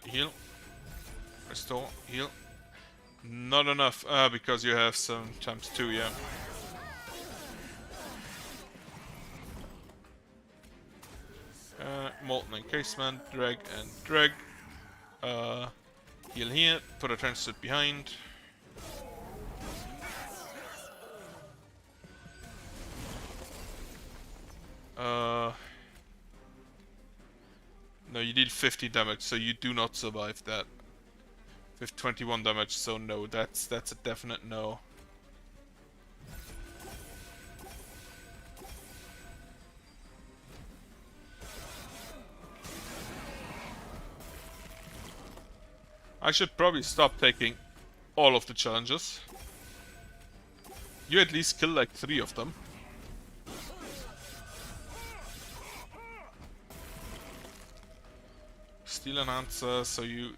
Heal. Restore. Heal. Not enough, because you have some times 2, yeah. Molten Encasement, drag and drag. Heal here, put a transit behind. No, you did 50 damage, so you do not survive that. With 21 damage, so no, that's a definite no. I should probably stop taking all of the challenges. You at least kill like 3 of them. Steel Enhancer, so you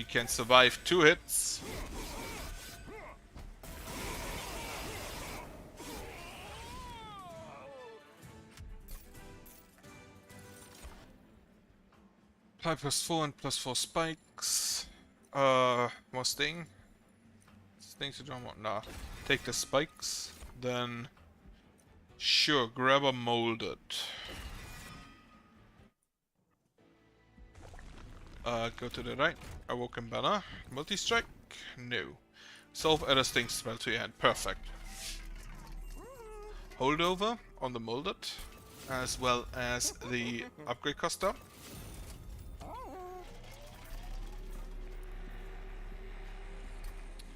can survive 2 hits. Apply +4 and +4 spikes. More sting. Sting to drum. Nah. Take the spikes. Then sure, grab a molded. Go to the right. Awoken Banner. Multi-strike? No. Solve other sting spell to your hand. Perfect. Holdover on the molded, as well as the upgrade coster.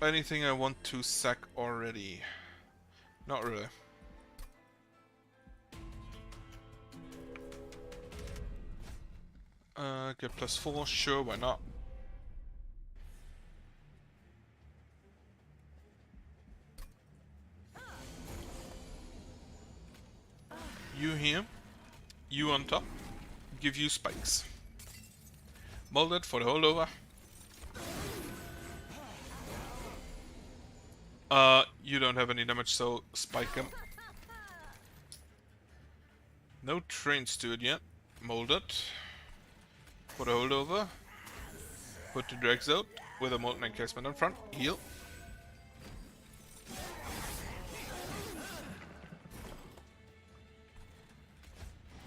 Anything I want to sack already? Not really. Get +4, sure, why not? You here, you on top, give you spikes. Molded for the holdover. You don't have any damage, so spike him. No trains to it yet. Molded. For the holdover. Put the dregs out with a molten encasement in front. Heal.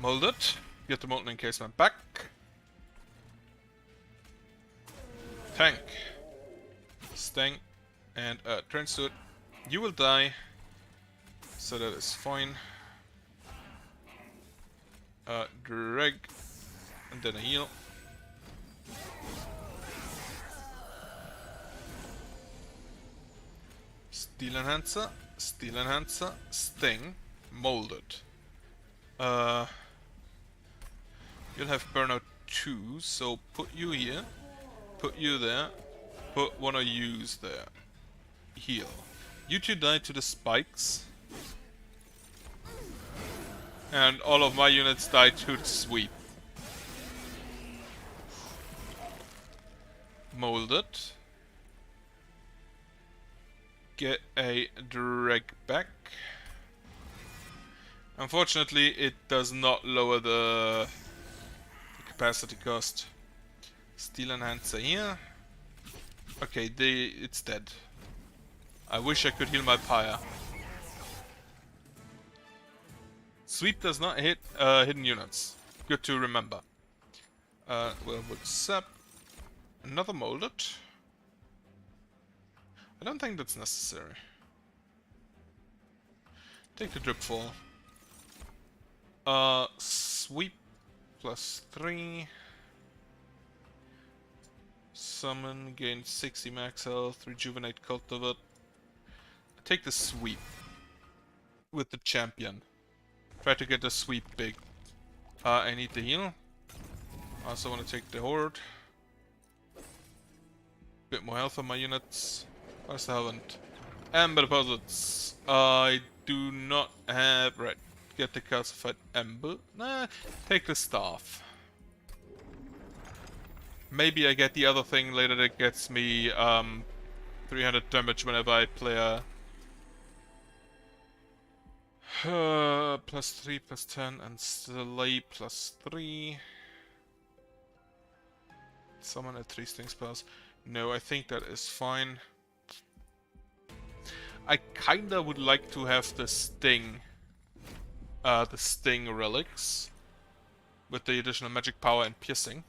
Molded. Get the molten encasement back. Tank. Sting. And turns to it. You will die. So that is fine. Drag. And then a heal. Steel Enhancer. Steel Enhancer. Sting. Molded. You'll have Burnout 2, so put you here. Put you there. Put one of yous there. Heal. You two die to the spikes. And all of my units die to the sweep. Molded. Get a drag back. Unfortunately, it does not lower the capacity cost. Steel Enhancer here. Okay, it's dead. I wish I could heal my pyre. Sweep does not hit hidden units. Good to remember. Well, with Sap, another molded. I don't think that's necessary. Take the drip fall. Sweep +3. summon, gain 60 max health, rejuvenate cultivate. Take the sweep with the champion. Try to get the sweep big. I need the heal. I also want to take the horde. Bit more health on my units. I still haven't. Ember deposits. I do not have. Right. Get the calcified ember. Nah. Take the staff. Maybe I get the other thing later that gets me 300 damage whenever I play a +3, +10, and Slay +3. Summon at 3 sting spells. No, I think that is fine. I kinda would like to have the sting relics with the additional magic power and piercing.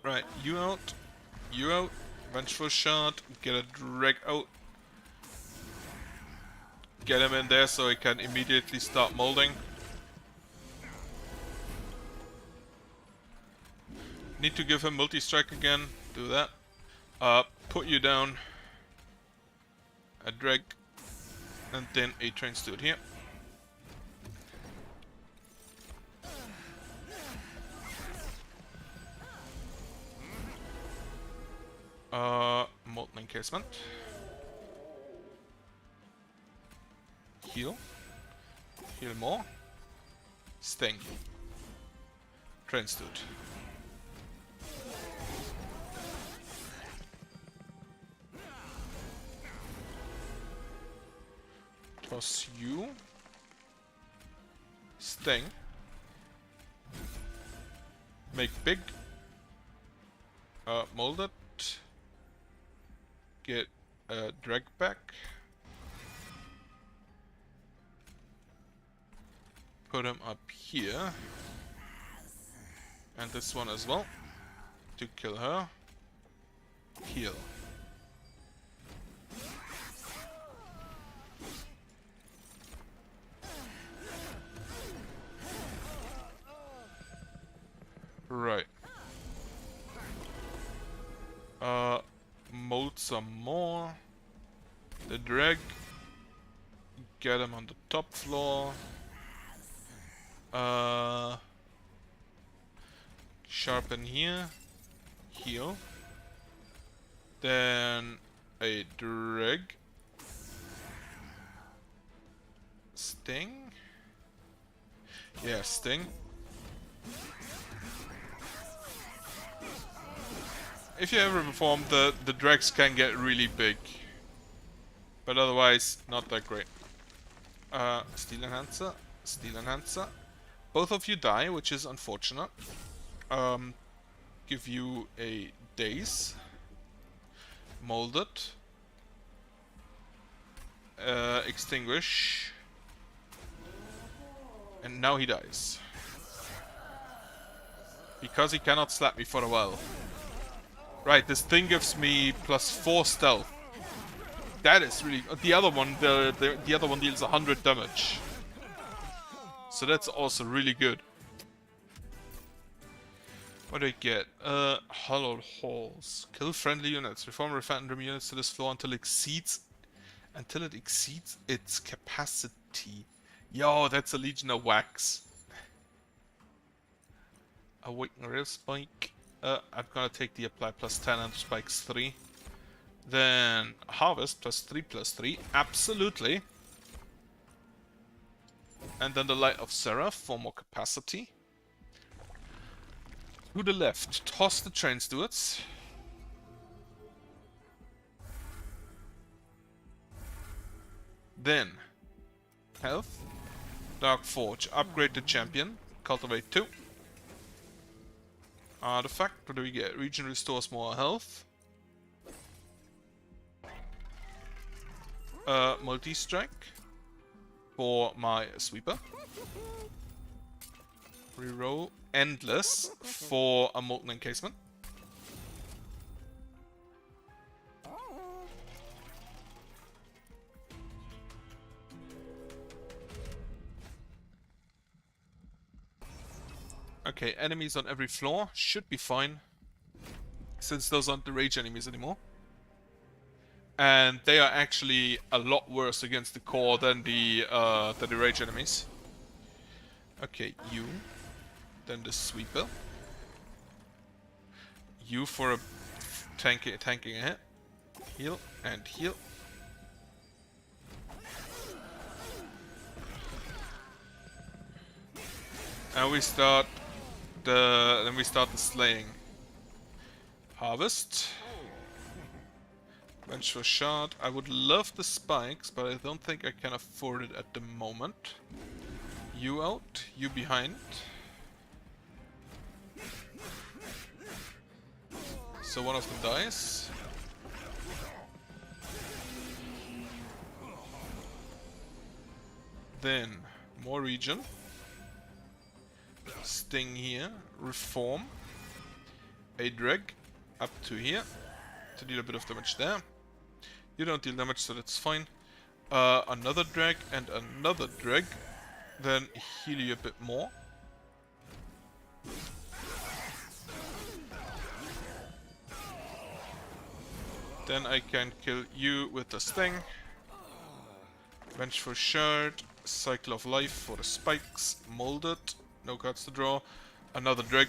Right, you out, vengeful shot, get a drag out. Get him in there so he can immediately start molding. Need to give him multi-strike again, do that. Put you down. A drag. And then a train steward here. Molten encasement. Heal. Heal more. Sting. Train steward. Toss you. Sting. Make big. Mold it. Get a drag back. Put him up here. And this one as well. To kill her. Heal. Right. Mold some more. The drag. Get him on the top floor. Sharpen here. Heal. Then a drag. Sting. Yeah, sting. If you ever perform, the drags can get really big. But otherwise, not that great. Steel Enhancer. Steel Enhancer. Both of you die, which is unfortunate. Give you a daze. Mold it. Extinguish. And now he dies. Because he cannot slap me for a while. Right, this thing gives me +4 stealth. That is really... The other one, the other one deals 100 damage. So that's also really good. What do I get? Hollowed Halls. Kill friendly units. Reform random units to this floor until it exceeds its capacity. Yo, that's a Legion of Wax. Awaken Rail Spike. I'm gonna take the apply +10 and spikes 3. Then harvest +3/+3. Absolutely. And then the Light of Seraph for more capacity. To the left, toss the train stewards. Then health. Dark Forge. Upgrade the champion. Cultivate 2. Artifact, what do we get? Region restores more health. Multi-strike for my sweeper. Reroll endless for a molten encasement. Okay, enemies on every floor should be fine, since those aren't the rage enemies anymore. And they are actually a lot worse against the core than the rage enemies. Okay, you. Then the sweeper. You for a tanking a hit. Heal and heal. And we start the slaying. Harvest. Vengeful shard. I would love the spikes, but I don't think I can afford it at the moment. You out, you behind. So one of them dies. Then more regen. Sting here. Reform. A drag up to here to deal a bit of damage there. You don't deal damage, so that's fine. Another drag and another drag. Then heal you a bit more. Then I can kill you with the sting. Vengeful shard. Cycle of life for the spikes. Molded. No cards to draw. Another drag.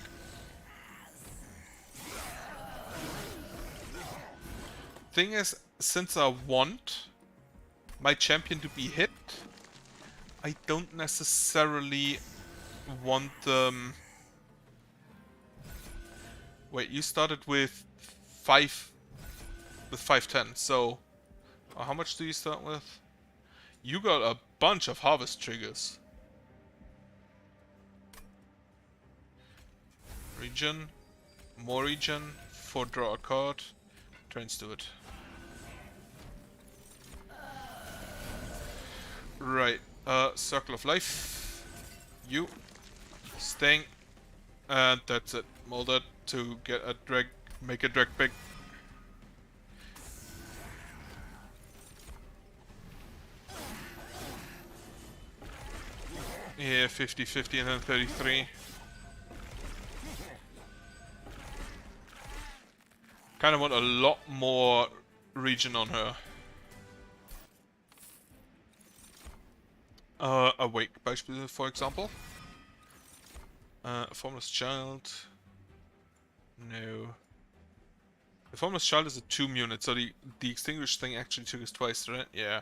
Thing is, since I want my champion to be hit, I don't necessarily want them... Wait, you started with 510, so... how much do you start with? You got a bunch of harvest triggers. Regen, more regen, for draw a card, trains to it. Right, Circle of Life, you, Sting, and that's it. Molded to get a drag, make a drag big. Yeah, 50-50 and then 33. Kind of want a lot more regen on her. Awake, for example. Formless Child. No. The Formless Child is a tomb unit, so the extinguished thing actually triggers twice, right? Yeah.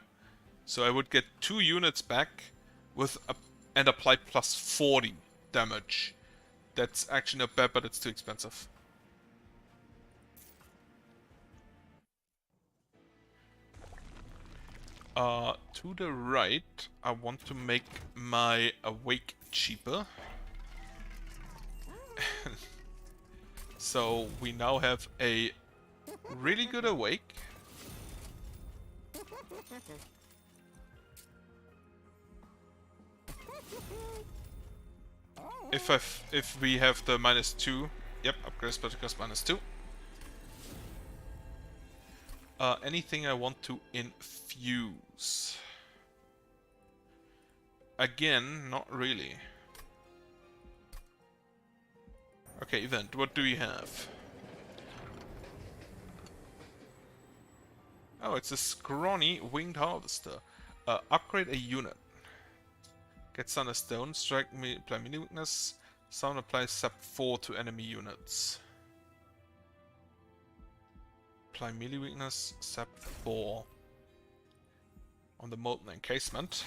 So I would get 2 units back with and apply plus 40 damage. That's actually not bad, but it's too expensive. To the right, I want to make my awake cheaper. So we now have a really good awake. If we have the -2, yep, upgrade spell cost -2. Anything I want to infuse? Again, not really. Okay, event, what do we have? Oh, it's a scrawny winged harvester. Upgrade a unit. Get Thunder Stone, strike me, apply melee weakness. Sound applies sub 4 to enemy units. Apply melee weakness, sub 4. On the molten encasement.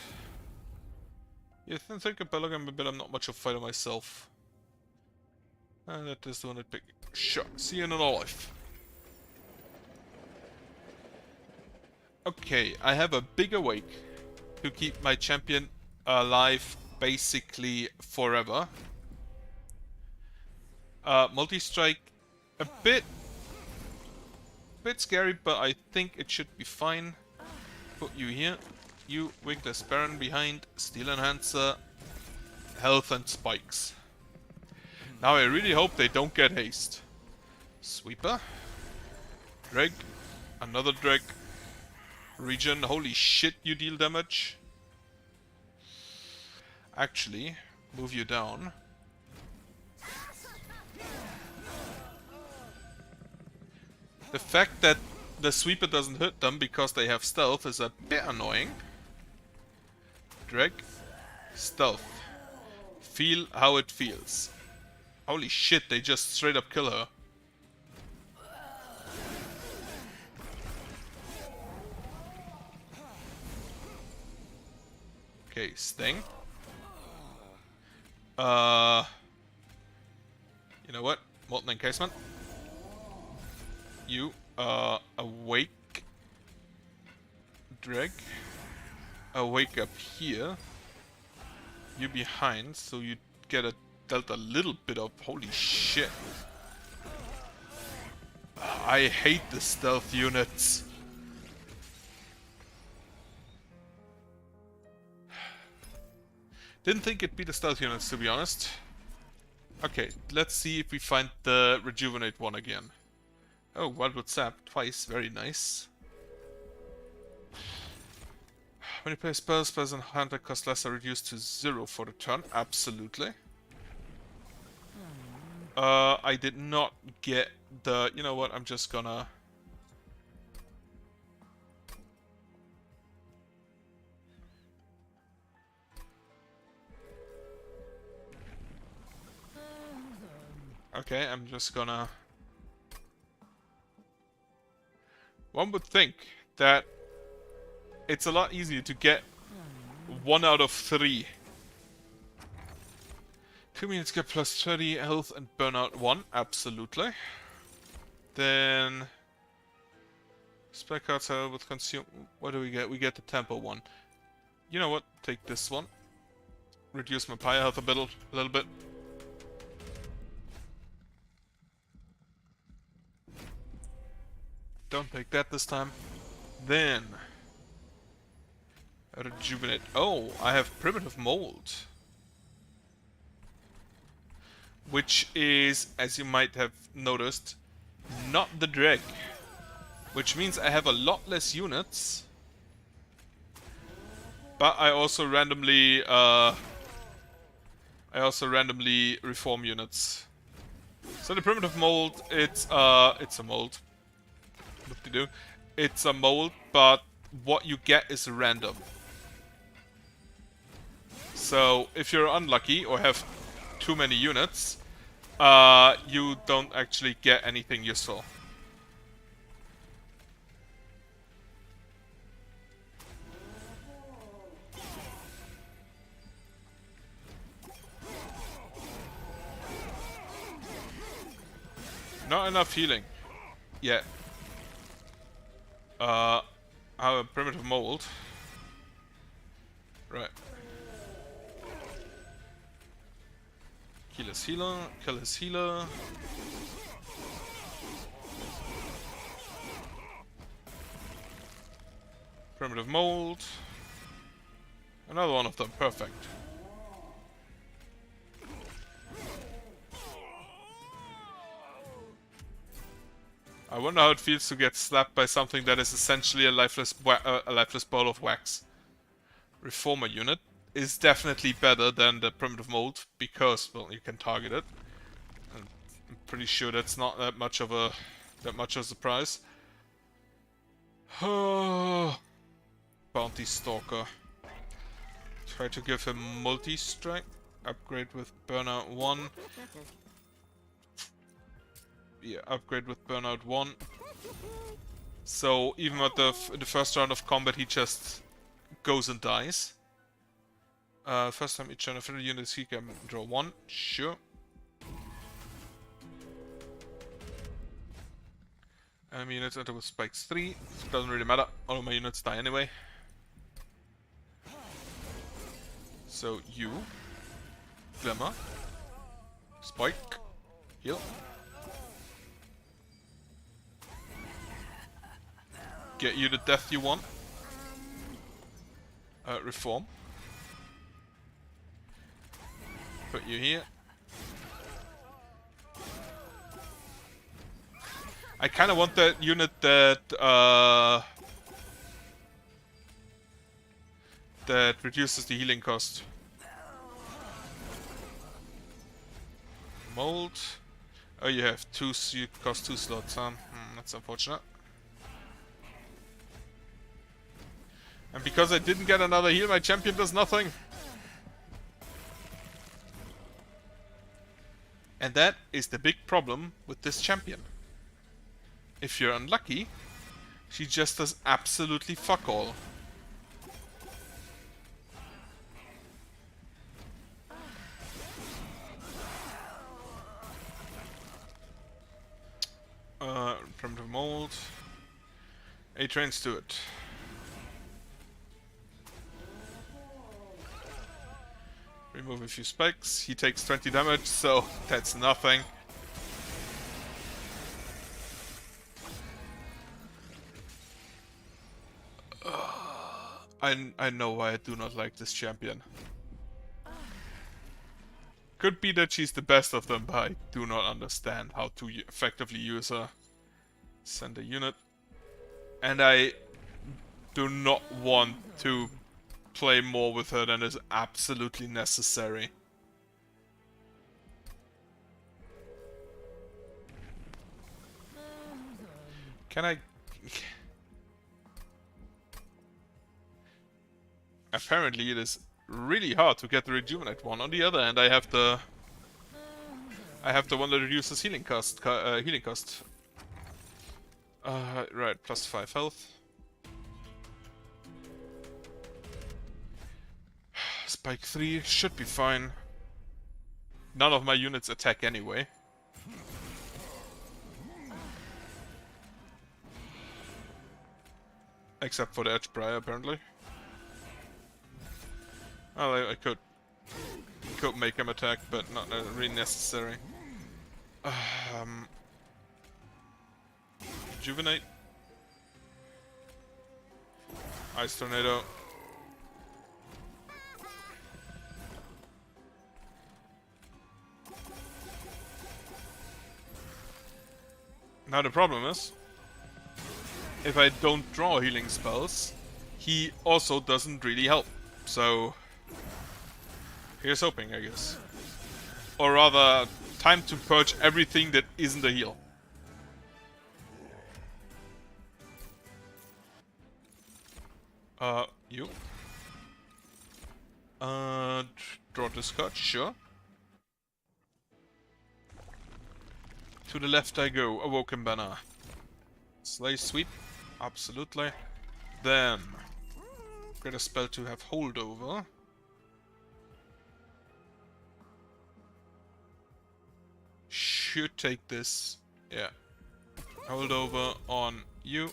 You think a Belgium, but I'm not much of a fighter myself. That is the one that pick. Sure, see you in another life. Okay, I have a big awake to keep my champion alive basically forever. Multi-strike, a bit scary, but I think it should be fine. Put you here. You, Weakness Baron behind, Steel Enhancer, Health and Spikes. Now I really hope they don't get haste. Sweeper. Drag. Another drag. Regen. Holy shit, you deal damage. Actually, move you down. The fact that the sweeper doesn't hit them because they have stealth is a bit annoying. Drag. Stealth. Feel how it feels. Holy shit, they just straight up kill her. Okay, Sting. You know what? Molten Encasement. You, Awake. Drag. Awake up here. You behind, so you get dealt a little bit of... Holy shit. I hate the stealth units. Didn't think it'd be the stealth units, to be honest. Okay, let's see if we find the Rejuvenate one again. Oh, Wildwood Sap, twice, very nice. When you play spells and hunter cost less are reduced to 0 for the turn. Absolutely. I did not get the... You know what, I'm just gonna... Okay, I'm just gonna... One would think that it's a lot easier to get 1 out of 3. 2 minutes get plus 30 health and burnout 1, absolutely. Then... Spell cards with consume... What do we get? We get the tempo one. You know what? Take this one. Reduce my pyre health a little bit. Don't take that this time. Then... Rejuvenate. Oh, I have Primitive Mold. Which is, as you might have noticed, not the Dreg. Which means I have a lot less units. But I also randomly reform units. So the Primitive Mold, it's a mold. What to do? It's a mold, but what you get is random. So if you're unlucky or have too many units, you don't actually get anything useful. Not enough healing yet. I have a Primitive Mold. Right. Kill his healer, kill his healer. Primitive Mold. Another one of them, perfect. I wonder how it feels to get slapped by something that is essentially a lifeless ball of wax. Reformer unit is definitely better than the Primitive Mold because, well, you can target it. And I'm pretty sure that's not that much of a surprise. Bounty Stalker. Try to give him multi-strike. Upgrade with Burnout 1. Yeah, upgrade with Burnout 1. So even at the first round of combat, he just goes and dies. First time each turn of every unit he can draw 1. Sure. Units enter with spikes 3. Doesn't really matter. All of my units die anyway. So you, Glimmer, Spike, heal. Get you the death you want. Reform. Put you here. I kind of want that unit that that reduces the healing cost. Mold. Oh, you have two, so you cost 2 slots, huh? That's unfortunate. And because I didn't get another heal, my champion does nothing. And that is the big problem with this champion. If you're unlucky, she just does absolutely fuck all. Primitive mold. A-Trains to it. Remove a few spikes. He takes 20 damage, so that's nothing. I know why I do not like this champion. Could be that she's the best of them, but I do not understand how to effectively use her. Send a unit. And I do not want to play more with her than is absolutely necessary. Can I... Apparently it is really hard to get the rejuvenate one. On the other hand, I have the one that reduces healing cost. Right, plus 5 health. Spike 3 should be fine. None of my units attack anyway. Except for the Edgebriar, apparently. Well, I could make him attack, but not really necessary. Rejuvenate. Ice Tornado. Now the problem is, if I don't draw healing spells, he also doesn't really help. So, here's hoping, I guess. Or rather, time to purge everything that isn't a heal. You. Draw this card, sure. To the left I go, Awoken Banner. Slay Sweep, absolutely. Then, get a spell to have Holdover. Should take this, yeah. Holdover on you.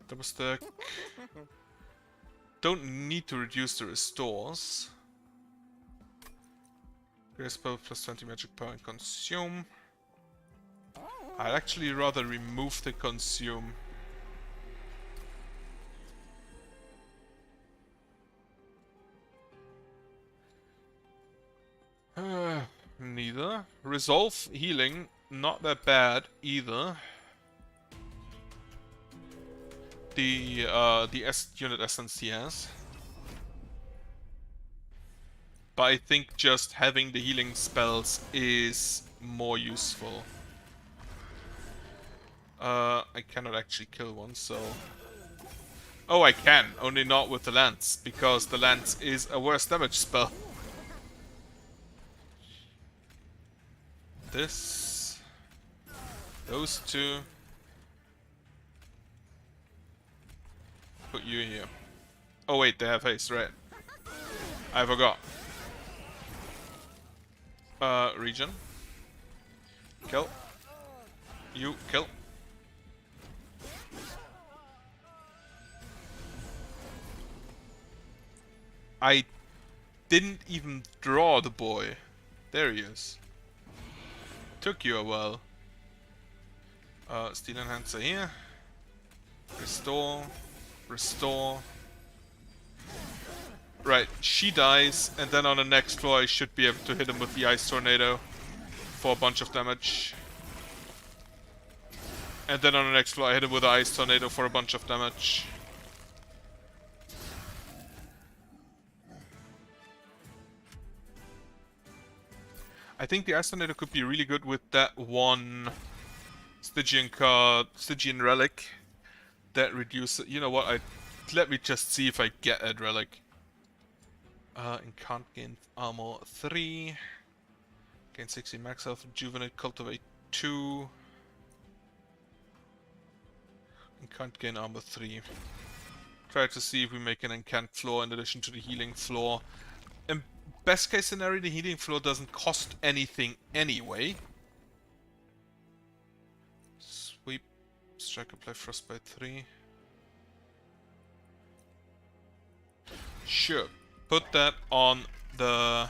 Double stack. Don't need to reduce the restores. Great spell plus 20 magic power and consume. I'd actually rather remove the consume. Neither. Resolve healing, not that bad either. The unit essence he has. But I think just having the healing spells is more useful. I cannot actually kill one, so... Oh, I can, only not with the Lance, because the Lance is a worse damage spell. This... Those two... Put you here. Oh wait, they have haste, right? I forgot. Regen. Kill. You, kill. I didn't even draw the boy. There he is. Took you a while. Steel Enhancer here. Restore. Restore. Right, she dies, and then on the next floor I should be able to hit him with the Ice Tornado for a bunch of damage. And then on the next floor I hit him with the Ice Tornado for a bunch of damage. I think the Ice Tornado could be really good with that one Stygian card, Stygian relic that reduces. You know what? Let me just see if I get that relic. And can't gain armor 3. Gain 60 max health, rejuvenate, cultivate 2. And can't gain armor 3. Try to see if we make an incant floor in addition to the healing floor. In best case scenario, the healing floor doesn't cost anything anyway. Sweep, strike, apply frostbite 3. Sure, put that on the...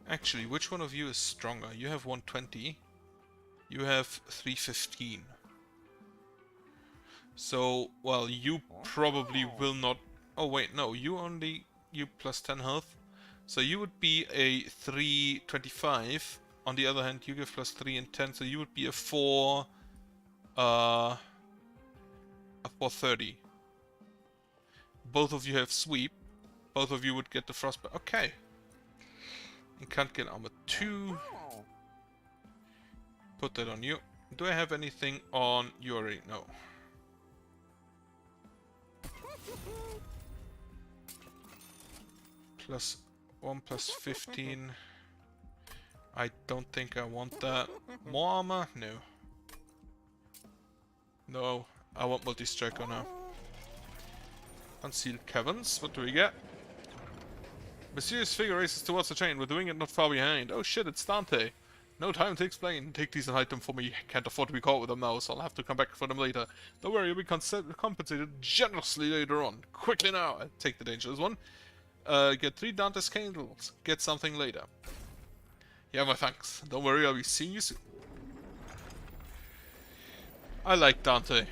Actually, which one of you is stronger? You have 120. You have 315. So, well, you probably will not... Oh wait, no, you plus 10 health. So you would be a 325. On the other hand, you give plus 3 and 10, so you would be a 430. Both of you have sweep. Both of you would get the frostbite. Okay. You can't get armor 2. Put that on you. Do I have anything on you already? No. Plus 1 plus 15. I don't think I want that. More armor? No. No, I want multi-striker now. Unsealed caverns, what do we get? Mysterious figure races towards the train with the wing not far behind. Oh shit, it's Dante. No time to explain. Take these and hide them for me. Can't afford to be caught with them now, so I'll have to come back for them later. Don't worry, you'll be compensated generously later on. Quickly now! I'll take the dangerous one. Get 3 Dante's candles. Get something later. Yeah, my thanks. Don't worry, I'll be seeing you soon. I like Dante.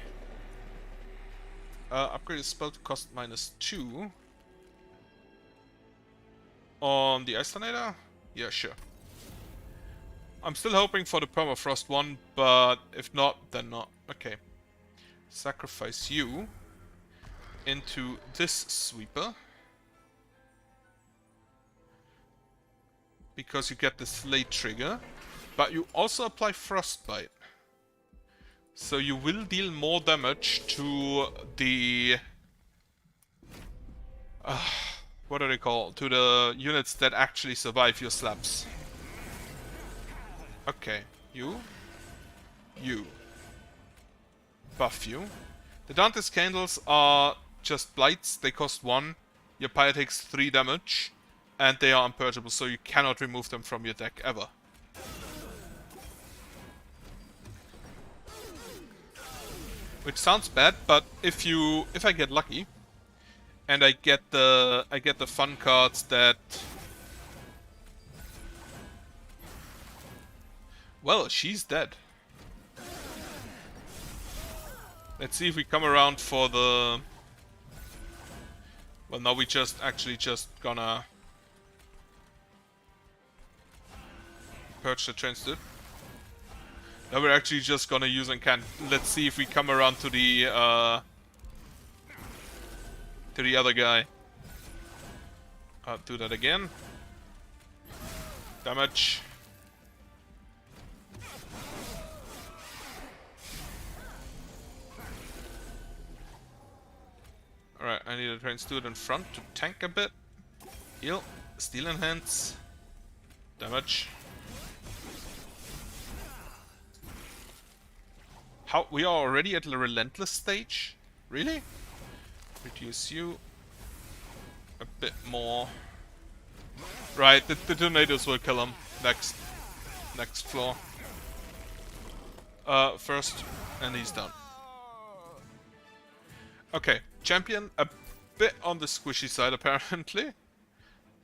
Upgrade his spell to cost -2. On the Ice Tornado? Yeah, sure. I'm still hoping for the Permafrost one, but if not, then not. Okay. Sacrifice you into this sweeper. Because you get this late trigger. But you also apply Frostbite. So you will deal more damage to the... what do they call? To the units that actually survive your slaps. Okay, you. Buff you. The Dante's candles are just blights, they cost 1. Your pyre takes 3 damage. And they are unpurgeable, so you cannot remove them from your deck ever. Which sounds bad, but if I get lucky, and I get the fun cards that... Well, she's dead. Let's see if we come around for the... Well, now we just gonna... Purge the Transit. Now we're actually just gonna use Incant. Let's see if we come around to the other guy. Do that again. Damage. Alright, I need a Train Steward in front to tank a bit. Heal. Steel Enhance. Damage. How? We are already at the Relentless stage? Really? Reduce you a bit more. Right, the tornadoes will kill him next floor. First, and he's done. Okay, champion a bit on the squishy side apparently.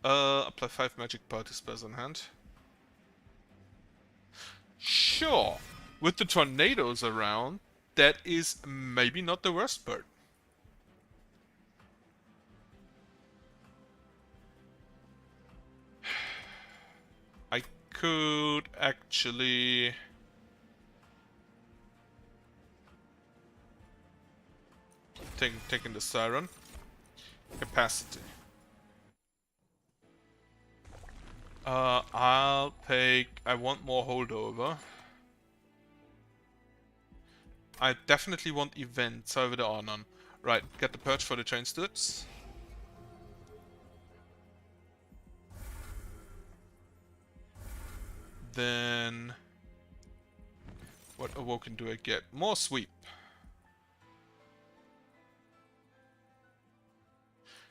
Apply 5 magic party spells in hand. Sure. With the tornadoes around, that is maybe not the worst part. I could actually... taking the Siren. Capacity. I'll take... I want more holdover. I definitely want events, however there are none. Right, get the perch for the train studs. Then... what awoken do I get? More sweep.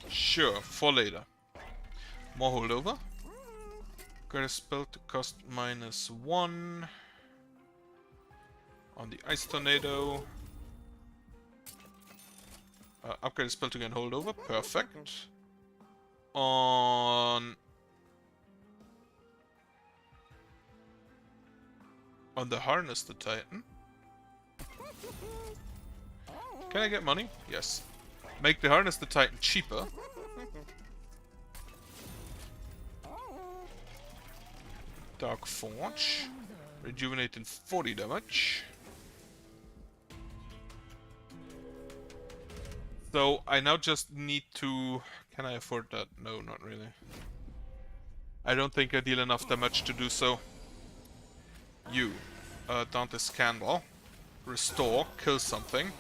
Sure, for later. More holdover. Got a spell to cost -1 on the ice tornado. Upgrade a spell to gain holdover. Perfect. On the harness the Titan. Can I get money? Yes. Make the harness the Titan cheaper. Dark Forge. Rejuvenate in 40 damage. So I now just need to... Can I afford that? No, not really. I don't think I deal enough damage to do so. You. Dante's Candle. Restore. Kill something.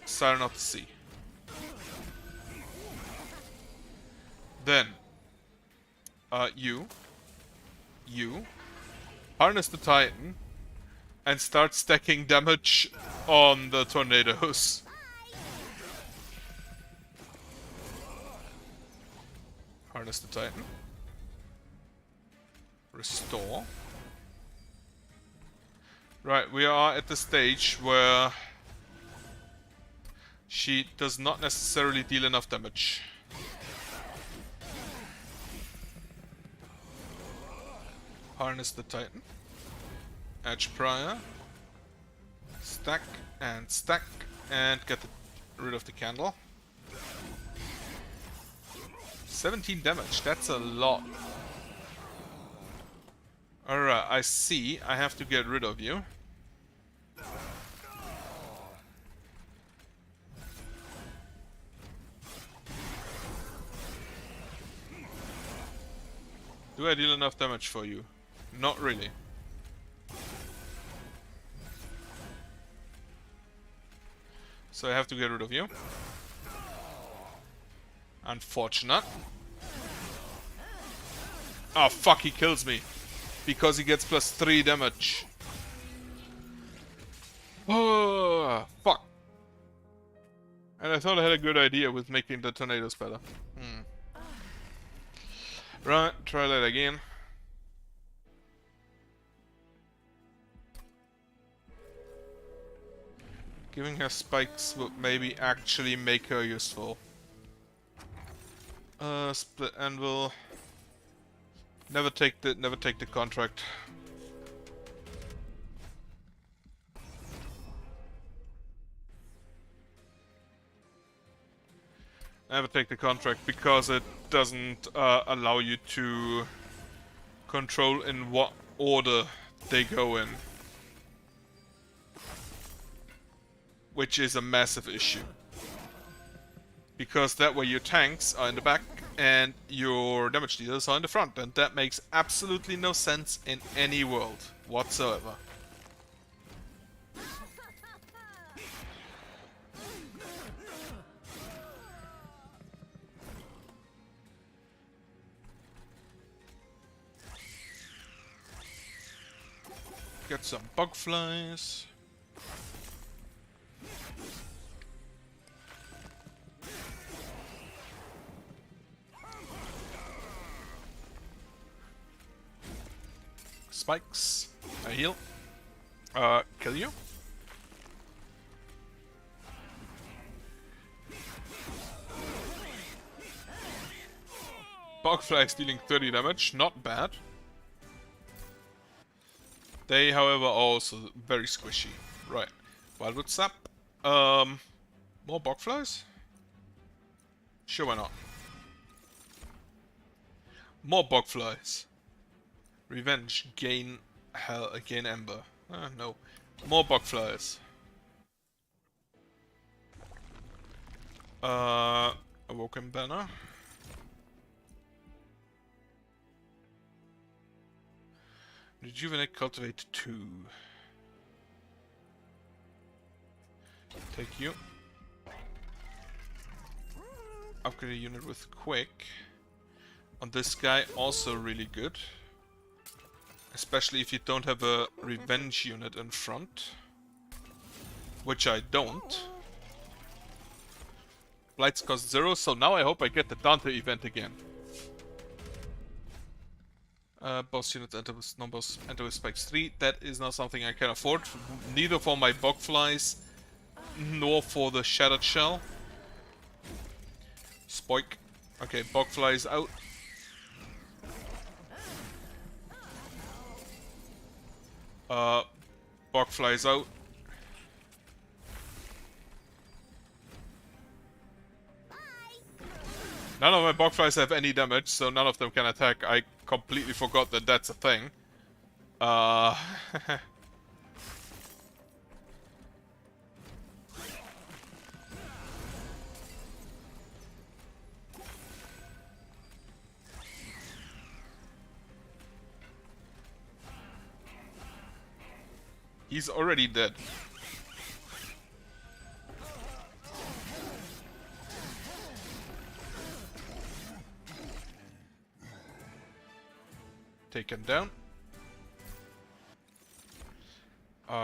Siren of the Sea. Then. You. Harness the Titan. And start stacking damage on the tornadoes. Harness the Titan. Restore. Right, we are at the stage where she does not necessarily deal enough damage. Harness the Titan. Edge Prior. Stack and get rid of the candle. 17 damage, that's a lot. Alright, I see. I have to get rid of you. Do I deal enough damage for you? Not really. So I have to get rid of you. Unfortunate. Oh fuck, he kills me. Because he gets +3 damage. Oh, fuck. And I thought I had a good idea with making the tornadoes better. Right, try that again. Giving her spikes would maybe actually make her useful. Split anvil. Never take the contract. Never take the contract because it doesn't allow you to control in what order they go in. Which is a massive issue. Because that way your tanks are in the back and your damage dealers are in the front, and that makes absolutely no sense in any world whatsoever. Get some bug flies. Spikes. I heal. Kill you. Bugfly is dealing 30 damage, not bad. They, however, are also very squishy. Right. Wildwood Sap. More Bugflies? Sure, why not? More Bugflies. Revenge. Gain hell. Gain Ember. No. More Bugflies. Awoken Banner. Rejuvenate, cultivate 2. Take you. Upgrade a unit with quick. On this guy, also really good. Especially if you don't have a revenge unit in front. Which I don't. Blights cost 0, so now I hope I get the Dante event again. Boss units enter with non-boss enter with spikes 3. That is not something I can afford. Neither for my Bogflies, nor for the Shattered Shell. Spoik. Okay, Bogflies out. Bogflies out. None of my Bogflies have any damage, so none of them can attack. I completely forgot that that's a thing. He's already dead. Taken down.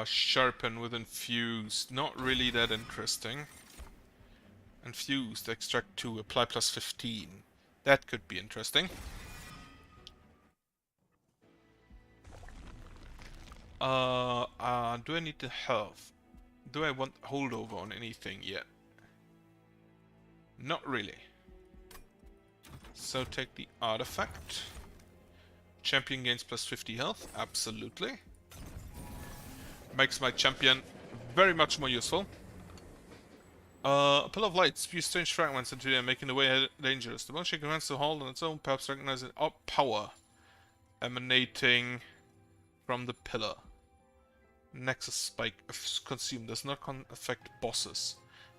Sharpen with Infused. Not really that interesting. Infused, extract 2, apply plus 15. That could be interesting. Do I need the health? Do I want holdover on anything yet? Not really. So take the artifact. Champion gains plus 50 health, absolutely. Makes my champion very much more useful. A Pillar of Light spews strange fragments into the air, making the way dangerous. The motion commands to hold on its own, perhaps recognizing power emanating from the pillar. Nexus Spike, if consumed, does not affect bosses.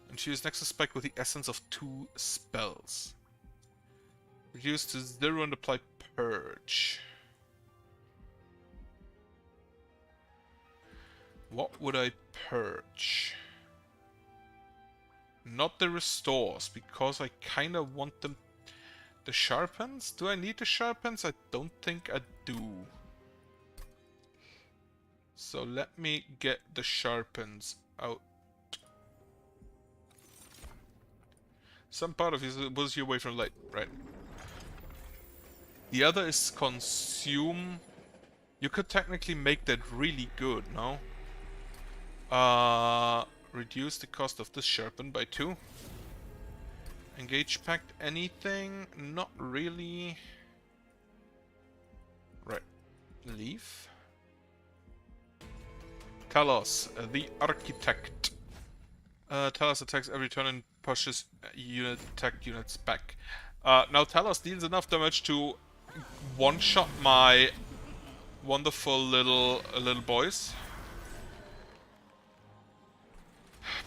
Infuse Nexus Spike with the essence of 2 spells. Reduce to 0 and apply Purge. What would I purge? Not the restores, because I kind of want them... The sharpens? Do I need the sharpens? I don't think I do. So let me get the sharpens out. Some part of it was you away from light, right? The other is consume. You could technically make that really good, no? Reduce the cost of this sharpen by 2. Engage pact anything? Not really. Right. Leave. Talos, the Architect. Talos attacks every turn and pushes attacked units back. Now Talos deals enough damage to one-shot my wonderful little boys.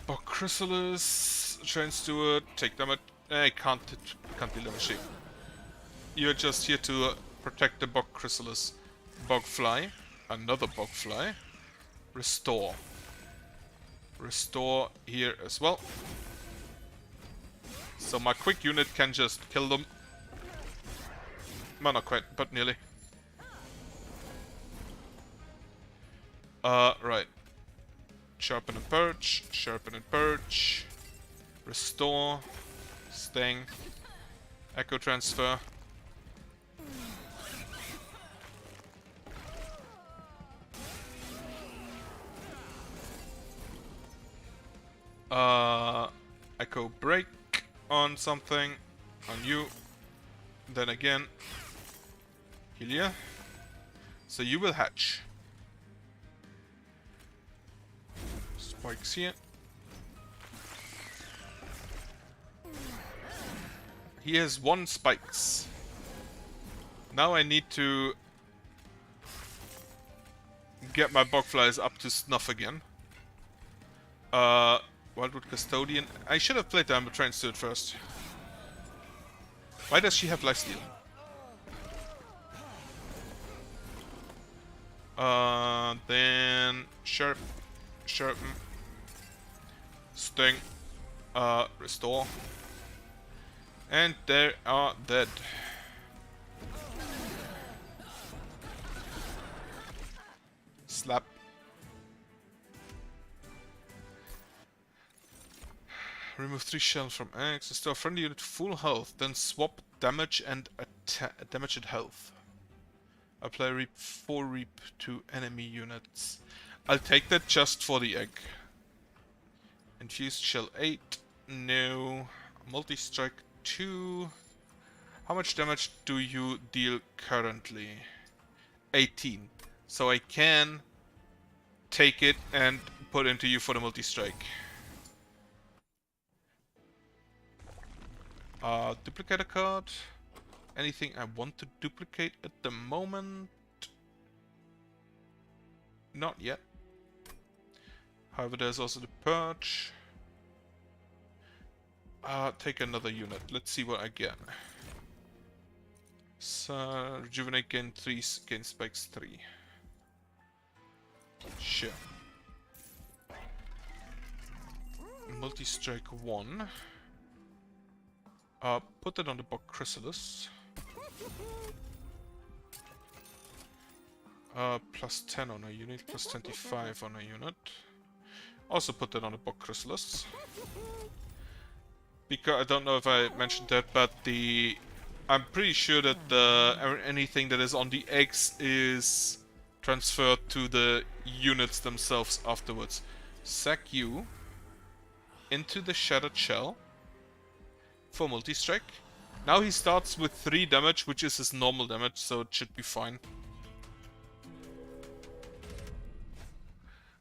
Bog Chrysalis, Train Steward, take damage. I can't deal damage. You're just here to protect the Bog Chrysalis. Bogfly, another Bogfly. Restore. Restore here as well. So my quick unit can just kill them. Well, not quite, but nearly. Right. Sharpen and Purge. Sharpen and Purge. Restore. Sting. Echo Transfer. Echo Break on something, on you, then again, Helia. So you will hatch. Spikes here. He has 1 spikes. Now I need to get my Bogflies up to snuff again. Wildwood Custodian. I should have played the Amber Train Steward first. Why does she have lifesteal? Then sharp, sharpen, sting, restore, and they are dead. Slap. Remove 3 shells from eggs. Restore a friendly unit to full health. Then swap damage and damage and health. Apply reap 4 reap to enemy units. I'll take that just for the egg. Infused shell 8. No. Multi-strike 2. How much damage do you deal currently? 18. So I can take it and put into you for the multi-strike. Duplicate a card. Anything I want to duplicate at the moment? Not yet. However, there's also the purge. Take another unit. Let's see what I get. So, rejuvenate gain 3, gain spikes 3. Sure. Multi-strike 1. Put it on the Bog Chrysalis. Plus 10 on a unit, plus 25 on a unit. Also put that on the Bog Chrysalis. Because I don't know if I mentioned that, but I'm pretty sure that anything that is on the eggs is transferred to the units themselves afterwards. Sack you into the Shattered Shell for multi-strike. Now he starts with 3 damage, which is his normal damage, so it should be fine.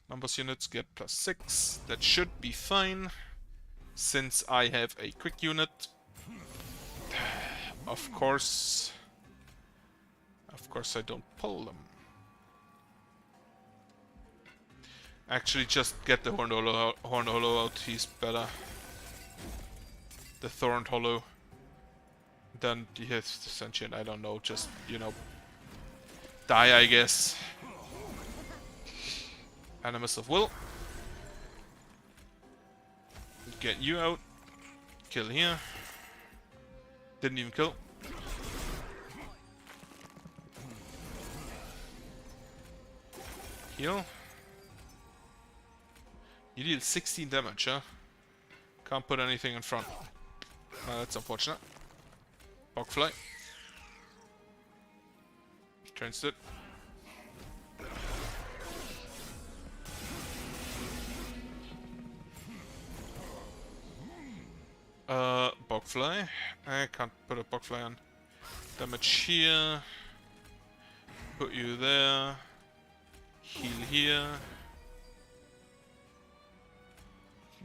Numbers units get plus 6. That should be fine, since I have a quick unit. Of course I don't pull them. Actually, just get the Horned Hollow out, he's better. The Thorned Hollow. Then he has the Sentient, I don't know, just, you know, die, I guess. Animus of Will. Get you out. Kill here. Didn't even kill. Heal. You deal 16 damage, huh? Can't put anything in front. That's unfortunate. Bogfly. Turns it. Bogfly. I can't put a Bogfly on. Damage here. Put you there. Heal here.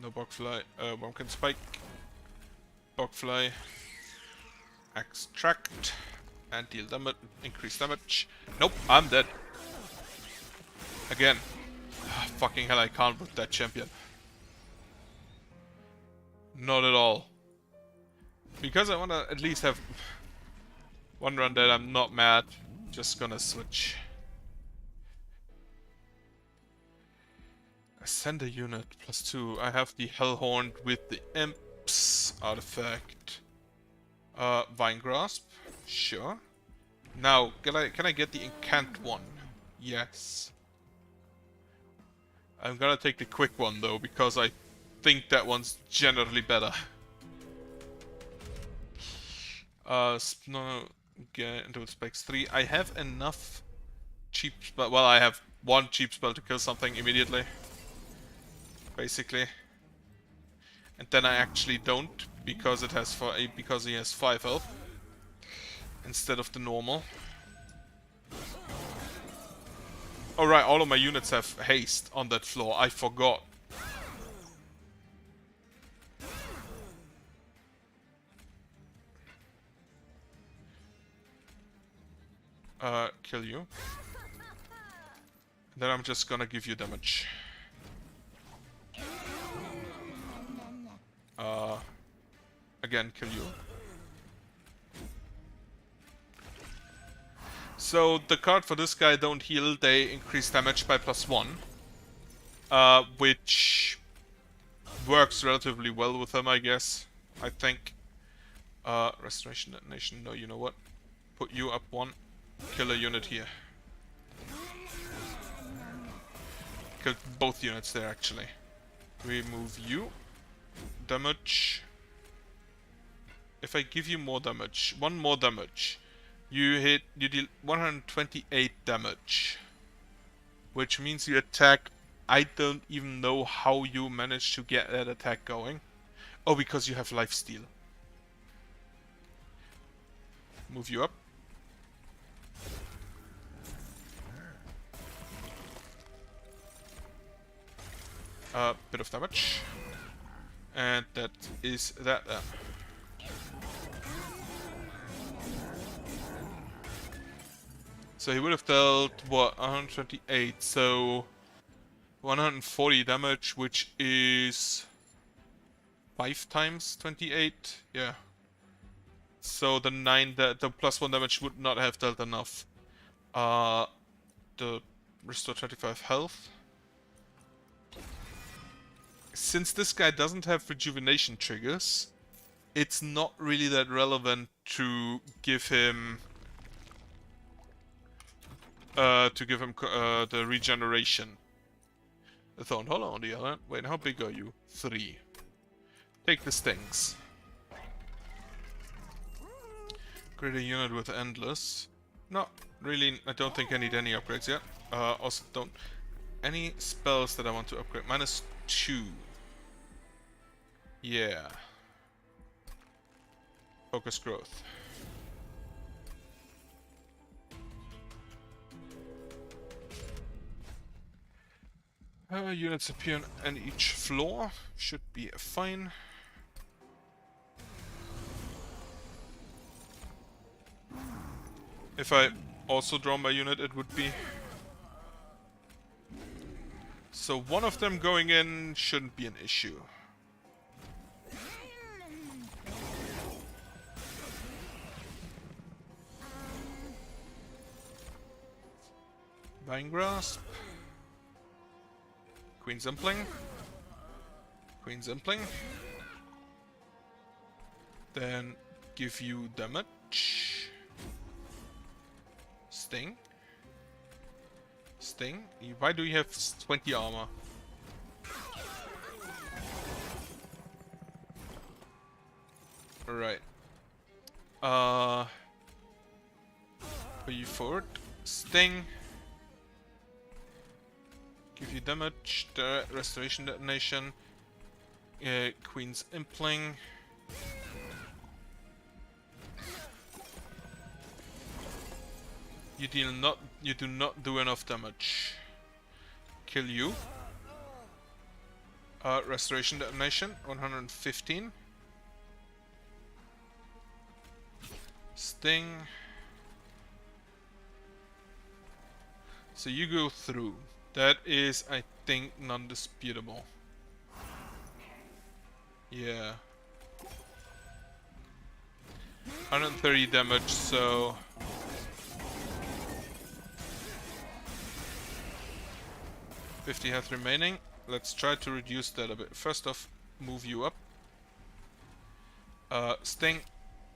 No Bogfly. Bumpkin Spike. Bogfly. Extract. And deal damage. Increase damage. Nope, I'm dead. Again. Fucking hell, I can't with that champion. Not at all. Because I want to at least have one run that I'm not mad. Just gonna switch. Ascend a unit plus 2. I have the Hellhorn with the Imps artifact. Vine Grasp. Sure. Now, can I get the Incant one? Yes. I'm gonna take the quick one though, because I think that one's generally better. No, get into Specs 3. I have enough cheap spell. Well, I have one cheap spell to kill something immediately. Basically. And then I actually don't, because it has because he has 5 health instead of the normal. Alright, all of my units have haste on that floor. I forgot. Kill you. Then I'm just gonna give you damage. Again, kill you. So the card for this guy don't heal, they increase damage by +1. Which works relatively well with him, I guess. I think. Restoration Detonation, no, you know what? Put you up 1, kill a unit here. Killed both units there, actually. Remove you. Damage. If I give you more damage, 1 more damage, you deal 128 damage. Which means you attack. I don't even know how you managed to get that attack going. Oh, because you have lifesteal. Move you up. Bit of damage. And that is that then. So he would have dealt, what, 128, so 140 damage, which is 5 times 28, yeah. So the +1 damage would not have dealt enough. The restore 25 health. Since this guy doesn't have rejuvenation triggers, it's not really that relevant to give him the regeneration. The Thorn Hollow on the other hand. Wait, how big are you? 3. Take the stings. Create a unit with Endless. Not really, I don't think I need any upgrades yet. Also don't... Any spells that I want to upgrade? -2. Yeah. Focus growth. Units appear on each floor. Should be fine. If I also draw my unit, it would be. So one of them going in shouldn't be an issue. Vine Grasp. Queen's Impling. Queen's Impling. Then give you damage. Sting. Sting? Why do you have 20 armor? Alright. Put you forward. Sting. Give you damage, the Restoration Detonation, Queen's Impling. You do not do enough damage. Kill you. Restoration Detonation, 115. Sting. So you go through. That is, I think, non-disputable. Yeah. 130 damage, so... $50 health remaining. Let's try to reduce that a bit. First off, move you up. Sting.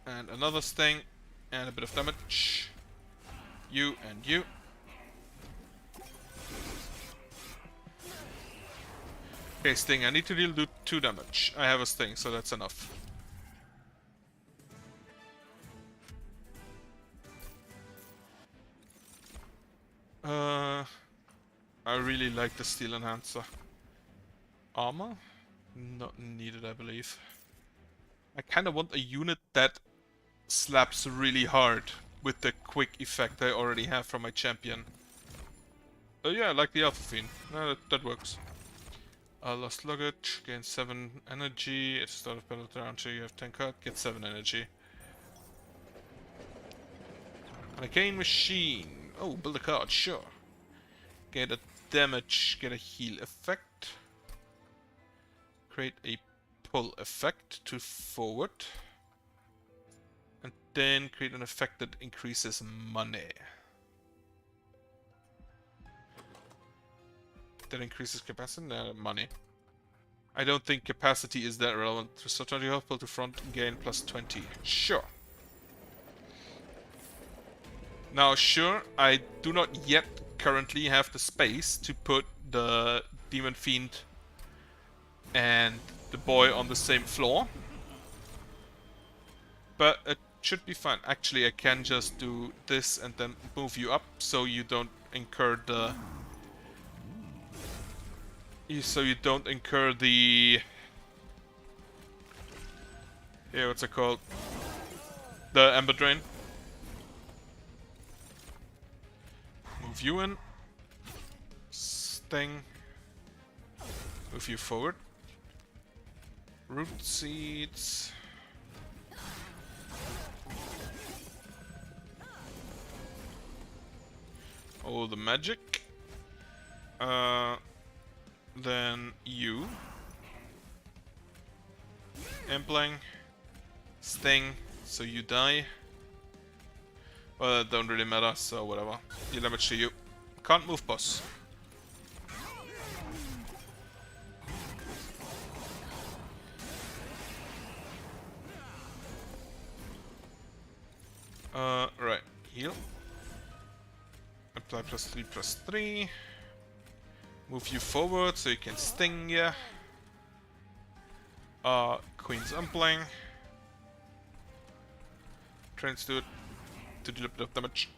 And another sting. And a bit of damage. You and you. Okay, Sting, I need to deal 2 damage. I have a Sting, so that's enough. I really like the Steel Enhancer. Armor? Not needed, I believe. I kinda want a unit that slaps really hard with the quick effect I already have from my champion. Yeah, I like the Alpha Fiend. No, that works. Lost luggage, gain 7 energy. At the start of battle round 2 you have 10 cards, get 7 energy. Arcane Machine. Oh, build a card, sure. Get a damage, get a heal effect. Create a pull effect to forward. And then create an effect that increases money. That increases capacity? No, money. I don't think capacity is that relevant. Restore 20 health pull to front gain plus 20. Sure. Now, sure, I do not yet currently have the space to put the Demon Fiend and the boy on the same floor. But it should be fine. Actually, I can just do this and then move you up so you don't incur the... So you don't incur the... Yeah, what's it called? The Ember Drain. Move you in. Sting. Move you forward. Root Seeds. Oh, the magic. Then you. Impling. Sting. So you die. Well, that don't really matter, so whatever. Deal damage to you. Can't move, boss. Right. Heal. Apply +3/+3. Move you forward so you can sting ya. Queen's Impling. Trains do it to deal a bit of damage.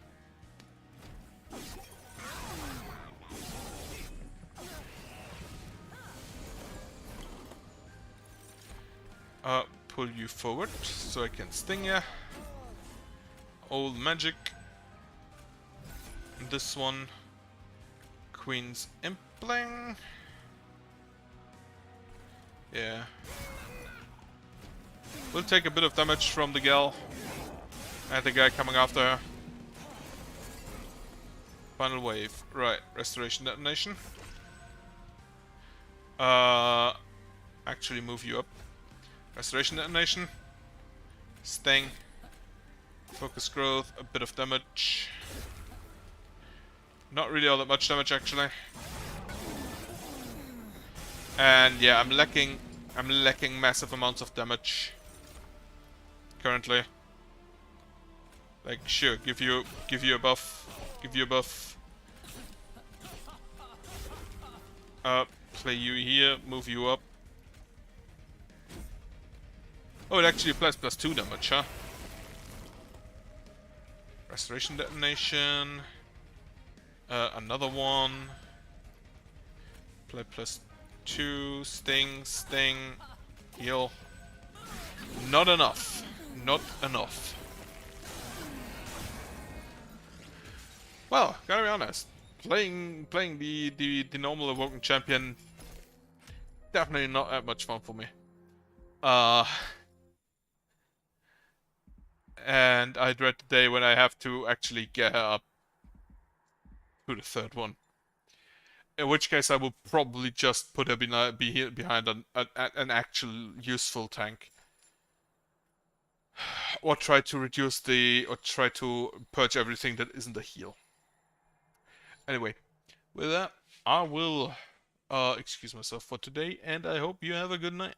Pull you forward so I can sting ya. Old magic. This one. Queen's Impling. Yeah. We'll take a bit of damage from the gal and the guy coming after her. Final wave. Right. Restoration detonation. Actually move you up. Restoration detonation. Sting. Focus growth. A bit of damage. Not really all that much damage actually. And yeah, I'm lacking massive amounts of damage currently. Like sure, give you a buff. Give you a buff. Play you here, move you up. Oh, it actually applies +2 damage, huh? Restoration detonation. Another one. Play +2. Sting, sting, heal. Not enough. Not enough. Well, gotta be honest. Playing the normal Awoken Champion, definitely not that much fun for me. And I dread the day when I have to actually get her up to the third one. In which case I will probably just put her behind an actual useful tank. Or try to purge everything that isn't a heal. Anyway, with that, I will excuse myself for today, and I hope you have a good night.